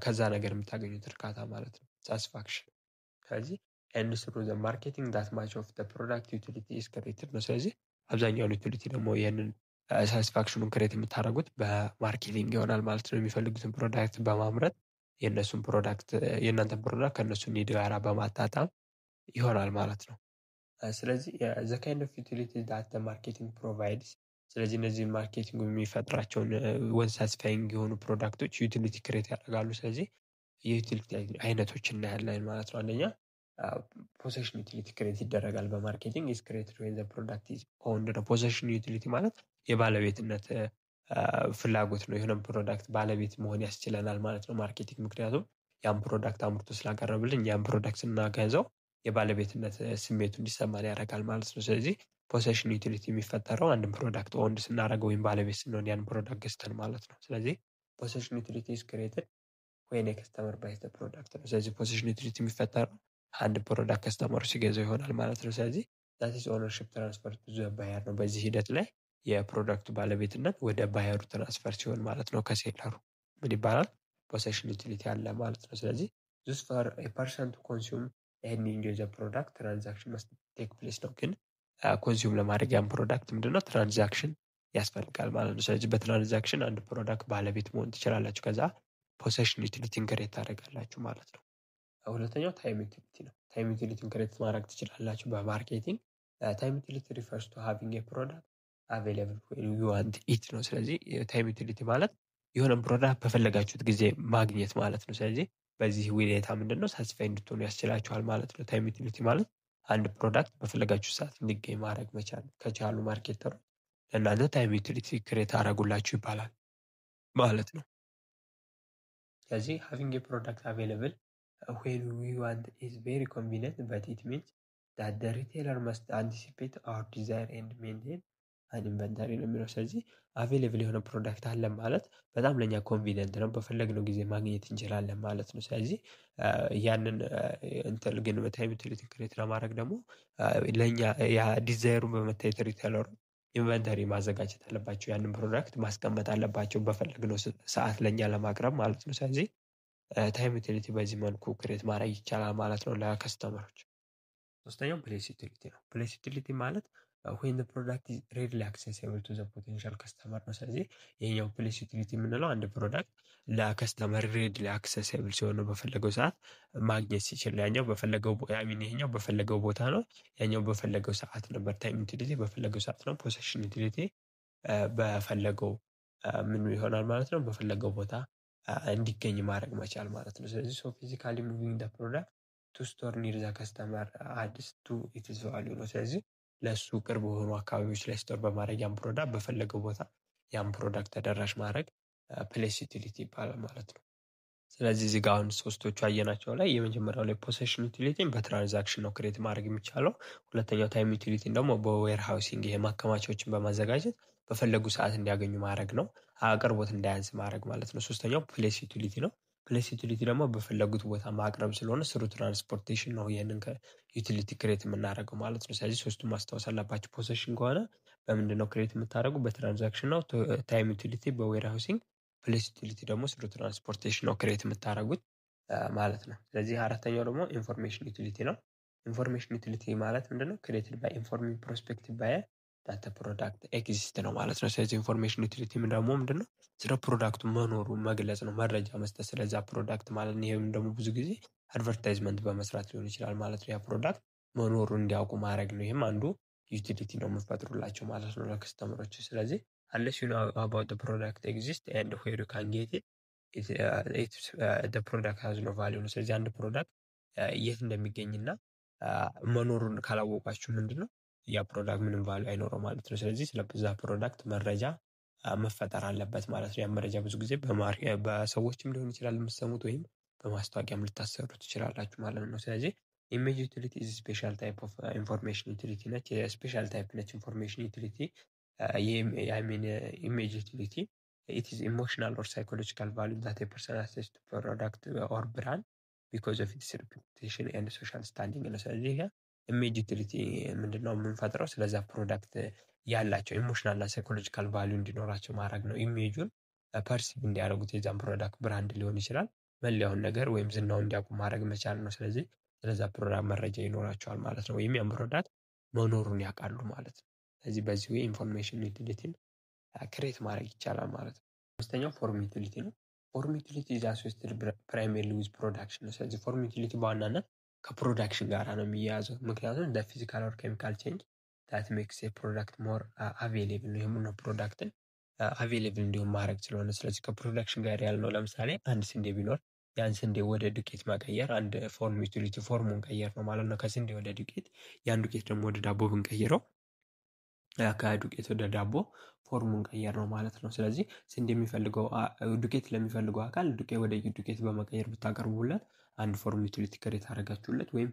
ከዛ ነገር የምታገኙት እርካታ ማለት ነው ሳቲስፋክሽን። ስለዚህ ኤንድ ስሩ ዘ ማርኬቲንግ ዳት ማች ኦፍ ዘ ፕሮዳክት ዩቲሊቲ ኢዝ ክሬትድ ነው። ስለዚህ አብዛኛውን ዩቲሊቲ ደግሞ ይህንን ሳቲስፋክሽኑን ክሬት የምታደርጉት በማርኬቲንግ ይሆናል ማለት ነው። የሚፈልጉትን ፕሮዳክት በማምረት የእነሱን ፕሮዳክት የእናንተን ፕሮዳክት ከእነሱ ኒድ ጋራ በማጣጣም ይሆናል ማለት ነው። ስለዚህ ዘ ካይንድ ኦፍ ዩቲሊቲ ዳት ማርኬቲንግ ፕሮቫይድስ። ስለዚህ እነዚህ ማርኬቲንግ የሚፈጥራቸውን ወን ሳቲስፋይንግ የሆኑ ፕሮዳክቶች ዩቲሊቲ ክሬት ያደርጋሉ። ስለዚህ የዩቲሊቲ አይነቶች እናያለን ማለት ነው። አንደኛ ፖሴሽን ዩቲሊቲ ክሬት ይደረጋል በማርኬቲንግ ኢዝ ክሬትድ ዌን ዘ ፕሮዳክት ኢዝ ኦውንድ ነው። ፖሴሽን ዩቲሊቲ ማለት የባለቤትነት ፍላጎት ነው። የሆነ ፕሮዳክት ባለቤት መሆን ያስችለናል ማለት ነው ማርኬቲንግ። ምክንያቱም ያን ፕሮዳክት አምርቶ ስላቀረብልን ያን ፕሮዳክት ስናገዘው የባለቤትነት ስሜቱ እንዲሰማን ያደርጋል ማለት ነው። ስለዚህ ፖሴሽን ዩቲሊቲ የሚፈጠረው አንድን ፕሮዳክት ኦውንድ ስናደርገው ወይም ባለቤት ስንሆን ያን ፕሮዳክት ገዝተን ማለት ነው። ስለዚህ ፖሴሽን ዩቲሊቲ ኢዝ ክሬትድ ዌን የከስተመር ባይዝ ዘ ፕሮዳክት ነው። ስለዚህ ፖሴሽን ዩቲሊቲ የሚፈጠረው አንድ ፕሮዳክት ከስተመሩ ሲገዛው ይሆናል ማለት ነው። ስለዚህ ዛት ኢዝ ኦነርሺፕ ትራንስፈር ቱ ዘ ባየር ነው። በዚህ ሂደት ላይ የፕሮዳክቱ ባለቤትነት ወደ ባየሩ ትራንስፈር ሲሆን ማለት ነው ከሴለሩ ምን ይባላል? ፖሴሽን ዩቲሊቲ አለ ማለት ነው። ስለዚህ ዙስ ፎር ፐርሰን ቱ ኮንሱም ኤንድ ኢንጆይ ዘ ፕሮዳክት ትራንዛክሽን መስት ቴክ ፕሌስ ነው። ግን ኮንሱም ለማድረግ ያን ፕሮዳክት ምንድነው ትራንዛክሽን ያስፈልጋል ማለት ነው። ስለዚህ በትራንዛክሽን አንድ ፕሮዳክት ባለቤት መሆን ትችላላችሁ። ከዛ ፖሴሽን ዩቲሊቲን ክሬት ታደርጋላችሁ ማለት ነው። ሁለተኛው ታይም ዩቲሊቲ ነው። ታይም ዩቲሊቲን ክሬት ማድረግ ትችላላችሁ በማርኬቲንግ። ታይም ዩቲሊቲ ሪፈርስ ቱ ሃቪንግ ፕሮዳክት አቬይላብል ዌን ዩ ዋንት ኢት ነው። ስለዚህ ታይም ዩቲሊቲ ማለት የሆነ ፕሮዳክት በፈለጋችሁት ጊዜ ማግኘት ማለት ነው። ስለዚህ በዚህ ሁኔታ ምንድነው ሳቲስፋይ እንድትሆኑ ያስችላችኋል ማለት ነው። ታይም ዩቲሊቲ ማለት አንድ ፕሮዳክት በፈለጋችሁ ሰዓት እንዲገኝ ማድረግ መቻል ከቻሉ ማርኬተሮች ለእናንተ ታይም ዩቲሊቲ ክሬት አደረጉላችሁ ይባላል ማለት ነው። ስለዚህ ሃቪንግ ፕሮዳክት አቬይላብል when we want is very convenient, but it means that the retailer must anticipate our desire and maintain አን ኢንቨንተሪ ነው የሚለው። ስለዚህ አቬሌብል የሆነ ፕሮዳክት አለን ማለት በጣም ለእኛ ኮንቪኒየንት ነው፣ በፈለግነው ጊዜ ማግኘት እንችላለን ማለት ነው። ስለዚህ ያንን እንትን ግን በታይም ዩቲሊቲ ክሬት ለማድረግ ደግሞ ለእኛ ያ ዲዛይሩን በመታየት ሪቴለሩ ኢንቨንተሪ ማዘጋጀት አለባቸው፣ ያንን ፕሮዳክት ማስቀመጥ አለባቸው በፈለግነው ሰዓት ለእኛ ለማቅረብ ማለት ነው። ስለዚህ ታይም ዩቲሊቲ በዚህ መልኩ ክሬት ማድረግ ይቻላል ማለት ነው ለከስተመሮች። ሶስተኛው ፕሌስ ዩቲሊቲ ነው። ፕሌስ ዩቲሊቲ ማለት when the product is readily accessible to the potential customer ነው። ስለዚህ ይሄኛው ፕሌስ ዩቲሊቲ የምንለው አንድ ፕሮዳክት ለከስተመር ሬድሊ አክሰሲብል ሲሆን ነው፣ በፈለገው ሰዓት ማግኘት ሲችል። ያኛው በፈለገው ይሄኛው በፈለገው ቦታ ነው፣ ያኛው በፈለገው ሰዓት ነበር። ታይም ዩቲሊቲ በፈለገው ሰዓት ነው። ፖሴሽን ዩቲሊቲ በፈለገው ምን ይሆናል ማለት ነው፣ በፈለገው ቦታ እንዲገኝ ማድረግ መቻል ማለት ነው። ስለዚህ ሶ ፊዚካሊ ሙቪንግ ደ ፕሮዳክት ቱ ስቶር ኒር ዘ ከስተመር አድስ ቱ ኢትስ ቫልዩ ነው። ስለዚህ ለሱ ቅርብ በሆኑ አካባቢዎች ላይ ስቶር በማድረግ ያን ፕሮዳክት በፈለገው ቦታ ያን ፕሮዳክት ተደራሽ ማድረግ ፕሌስ ዩቲሊቲ ይባላል ማለት ነው። ስለዚህ እዚህ ጋር አሁን ሶስቶቹ አየናቸው ላይ የመጀመሪያው ላይ ፖሴሽን ዩቲሊቲን በትራንዛክሽን ነው ክሬት ማድረግ የሚቻለው። ሁለተኛው ታይም ዩቲሊቲን ደግሞ በዌር ሃውሲንግ ይሄ ማከማቻዎችን በማዘጋጀት በፈለጉ ሰዓት እንዲያገኙ ማድረግ ነው፣ አቅርቦት እንዳያንስ ማድረግ ማለት ነው። ሶስተኛው ፕሌስ ዩቲሊቲ ነው። ፕሌስ ዩቲሊቲ ደግሞ በፈለጉት ቦታ ማቅረብ ስለሆነ ስሩ ትራንስፖርቴሽን ነው ይህንን ዩቲሊቲ ክሬት የምናደርገው ማለት ነው። ስለዚህ ሶስቱም ማስታወስ አለባቸው። ፖሴሽን ከሆነ በምንድን ነው ክሬት የምታደርጉ? በትራንዛክሽን ነው። ታይም ዩቲሊቲ በዌር ሃውሲንግ፣ ፕሌስ ዩቲሊቲ ደግሞ ስሩ ትራንስፖርቴሽን ነው ክሬት የምታደርጉት ማለት ነው። ስለዚህ አራተኛው ደግሞ ኢንፎርሜሽን ዩቲሊቲ ነው። ኢንፎርሜሽን ዩቲሊቲ ማለት ምንድነው? ክሬትድ ባይ ኢንፎርሚንግ ፕሮስፔክቲቭ ባይ ዳታ ፕሮዳክት ኤግዚስት ነው ማለት ነው። ስለዚህ ኢንፎርሜሽን ዩቲሊቲ ደግሞ ምንድነው? ስለ ፕሮዳክቱ መኖሩ መግለጽ ነው፣ መረጃ መስጠት ስለዛ ፕሮዳክት ማለት ነው። ይሄም ደግሞ ብዙ ጊዜ አድቨርታይዝመንት በመስራት ሊሆን ይችላል ማለት ነው። ያ ፕሮዳክት መኖሩን እንዲያውቁ ማድረግ ነው። ይህም አንዱ ዩቲሊቲ ነው የምትፈጥሩላቸው ማለት ነው ለከስተመሮች። ስለዚህ unless you know about the product exist and where you can get it, the product has no value ነው። ስለዚህ አንድ ፕሮዳክት የት እንደሚገኝና መኖሩን ካላወቃችሁ ምንድነው ያ ፕሮዳክት ምንም ቫልዩ አይኖረው ማለት ነው። ስለዚህ ስለዛ ፕሮዳክት መረጃ መፈጠር አለበት ማለት ነው። ያ መረጃ ብዙ ጊዜ በሰዎችም ሊሆን ይችላል የምትሰሙት፣ ወይም በማስታወቂያም ልታሰሩ ትችላላችሁ ማለት ነው። ስለዚህ ኢሜጅ ዩቲሊቲ ኢዝ ስፔሻል ታይፕ ኦፍ ኢንፎርሜሽን ዩቲሊቲ ነች። የስፔሻል ታይፕ ነች ኢንፎርሜሽን ዩቲሊቲ። ኢሜጅ ዩቲሊቲ it is emotional or psychological value that a person attaches to product or brand because of its reputation and social standing ነው። ስለዚህ ኢሜጅ ዩቲሊቲ ምንድነው የምንፈጥረው? ስለዛ ፕሮዳክት ያላቸው ኢሞሽናል እና ሳይኮሎጂካል ቫልዩ እንዲኖራቸው ማድረግ ነው። ኢሜጁን ፐርሲቭ እንዲያደርጉት የዛን ፕሮዳክት ብራንድ ሊሆን ይችላል መለያውን ነገር ወይም ዝናውን እንዲያውቁ ማድረግ መቻል ነው። ስለዚህ ስለዛ ፕሮዳክት መረጃ ይኖራቸዋል ማለት ነው፣ ወይም ያን ፕሮዳክት መኖሩን ያውቃሉ ማለት ነው። ስለዚህ በዚህ ወይ ኢንፎርሜሽን ዩቲሊቲን ክሬት ማድረግ ይቻላል ማለት ነው። አምስተኛው ፎርም ዩቲሊቲ ነው። ፎርም ዩቲሊቲ ኢዝ አሶሲየትድ ፕራይመሪሊ ዊዝ ፕሮዳክሽን ነው። ስለዚህ ፎርም ዩቲሊቲ በዋናነት ከፕሮዳክሽን ጋር ነው የሚያያዘው። ምክንያቱም እንደ ፊዚካል ኦር ኬሚካል ቼንጅ ዳት ሜክስ ፕሮዳክት ሞር አቬሌብል ነው። ይህም ነው ፕሮዳክትን አቬሌብል እንዲሆን ማድረግ ስለሆነ፣ ስለዚህ ከፕሮዳክሽን ጋር ያልነው ለምሳሌ አንድ ስንዴ ቢኖር ያን ስንዴ ወደ ዱቄት መቀየር አንድ ፎርም ዩቲሊቲ ፎርሙን ቀየር ነው ማለት ነው። ከስንዴ ወደ ዱቄት፣ ያን ዱቄት ደግሞ ወደ ዳቦ ብንቀይረው ከዱቄት ወደ ዳቦ ፎርሙን ቀየር ነው ማለት ነው። ስለዚህ ስንዴ የሚፈልገው ዱቄት ለሚፈልገው አካል ወደ ዱቄት በመቀየር ብታቀርቡለት አንድ ፎርም ዩቲሊቲ ክሬት አደረጋችሁለት። ወይም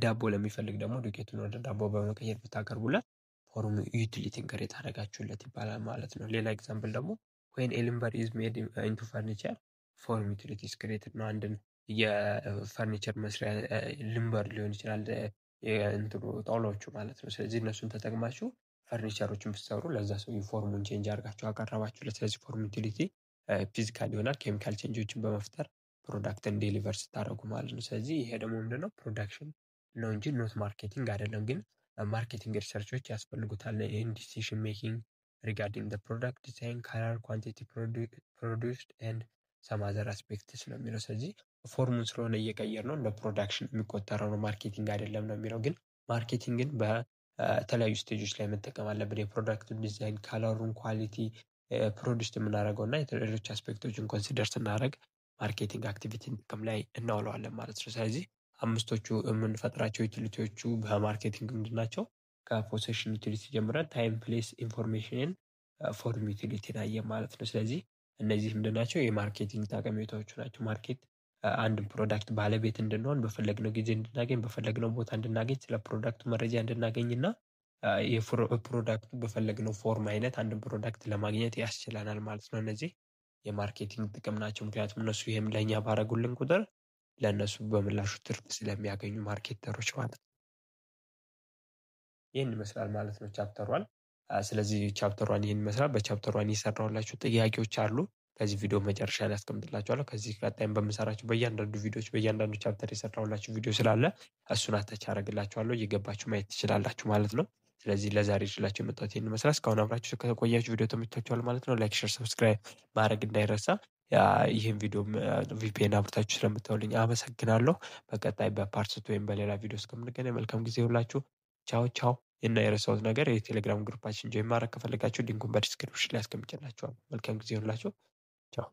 ዳቦ ለሚፈልግ ደግሞ ዱቄቱን ወደ ዳቦ በመቀየር ብታቀርቡለት ፎርም ዩቲሊቲን ክሬት አደረጋችሁለት ይባላል ማለት ነው። ሌላ ኤግዛምፕል ደግሞ when a lumber is made into furniture ፎርም ዩቲሊቲ is created ነው። አንድን የፈርኒቸር መስሪያ ልምበር ሊሆን ይችላል እንትኑ ጣውላዎቹ ማለት ነው። ስለዚህ እነሱን ተጠቅማችሁ ፈርኒቸሮችን ብትሰሩ ለዛ ሰው ፎርሙን ቼንጅ አድርጋችሁ አቀረባችሁለት። ስለዚህ ፎርም ዩቲሊቲ ፊዚካል ይሆናል፣ ኬሚካል ቼንጆችን በመፍጠር ፕሮዳክትን ዴሊቨር ስታደርጉ ማለት ነው። ስለዚህ ይሄ ደግሞ ምንድነው ፕሮዳክሽን ነው እንጂ ኖት ማርኬቲንግ አይደለም። ግን ማርኬቲንግ ሪሰርቾች ያስፈልጉታል ኢን ዲሲሽን ሜኪንግ ሪጋርዲንግ ዘ ፕሮዳክት ዲዛይን፣ ከለር፣ ኳንቲቲ ፕሮዲውስድ ኤንድ ሰም አዘር አስፔክትስ ነው የሚለው። ስለዚህ ፎርሙን ስለሆነ እየቀየር ነው እንደ ፕሮዳክሽን የሚቆጠረው ነው፣ ማርኬቲንግ አይደለም ነው የሚለው። ግን ማርኬቲንግን በተለያዩ ስቴጆች ላይ መጠቀም አለብን። የፕሮዳክቱን ዲዛይን፣ ካለሩን፣ ኳሊቲ ፕሮዲውስድ የምናደርገው እና የተለያዩ አስፔክቶችን ኮንሲደር ስናደርግ ማርኬቲንግ አክቲቪቲን ጥቅም ላይ እናውለዋለን ማለት ነው። ስለዚህ አምስቶቹ የምንፈጥራቸው ዩቲሊቲዎቹ በማርኬቲንግ ምንድን ናቸው? ከፖሴሽን ዩቲሊቲ ጀምረን ታይም፣ ፕሌስ፣ ኢንፎርሜሽንን ፎርም ዩቲሊቲን አየን ማለት ነው። ስለዚህ እነዚህ ምንድን ናቸው? የማርኬቲንግ ጠቀሜታዎቹ ናቸው። ማርኬት አንድ ፕሮዳክት ባለቤት እንድንሆን፣ በፈለግነው ጊዜ እንድናገኝ፣ በፈለግነው ቦታ እንድናገኝ፣ ስለ ፕሮዳክቱ መረጃ እንድናገኝ እና ፕሮዳክቱ በፈለግነው ፎርም አይነት አንድን ፕሮዳክት ለማግኘት ያስችለናል ማለት ነው። እነዚህ የማርኬቲንግ ጥቅም ናቸው። ምክንያቱም እነሱ ይሄም ለእኛ ባረጉልን ቁጥር ለእነሱ በምላሹ ትርፍ ስለሚያገኙ ማርኬተሮች ማለት ነው። ይህን ይመስላል ማለት ነው ቻፕተር 1። ስለዚህ ቻፕተር 1 ይህን ይመስላል። በቻፕተር 1 የሰራሁላችሁ ጥያቄዎች አሉ። ከዚህ ቪዲዮ መጨረሻ ላይ አስቀምጥላችኋለሁ። ከዚህ ቀጣይም በምሰራችሁ በእያንዳንዱ ቪዲዮዎች በእያንዳንዱ ቻፕተር የሰራሁላችሁ ቪዲዮ ስላለ እሱን አታች አደርግላችኋለሁ እየገባችሁ ማየት ትችላላችሁ ማለት ነው። ስለዚህ ለዛሬ ይዤላችሁ የመጣሁት ይህን ይመስላል። እስካሁን አብራችሁ ከቆያችሁ ቪዲዮ ተመችቷችኋል ማለት ነው። ላይክ፣ ሼር፣ ሰብስክራይብ ማድረግ እንዳይረሳ። ይህን ቪዲዮ ቪፒኤን አብርታችሁ ስለምታዩልኝ አመሰግናለሁ። በቀጣይ በፓርት 2 ወይም በሌላ ቪዲዮ እስከምንገናኝ መልካም ጊዜ ይሁንላችሁ። ቻው ቻው። እና የረሳሁት ነገር የቴሌግራም ግሩፓችን ጆይን ማድረግ ከፈለጋችሁ ሊንኩን በዲስክሪፕሽን ላይ አስቀምጬላችኋለሁ። መልካም ጊዜ ይሁንላችሁ። ቻው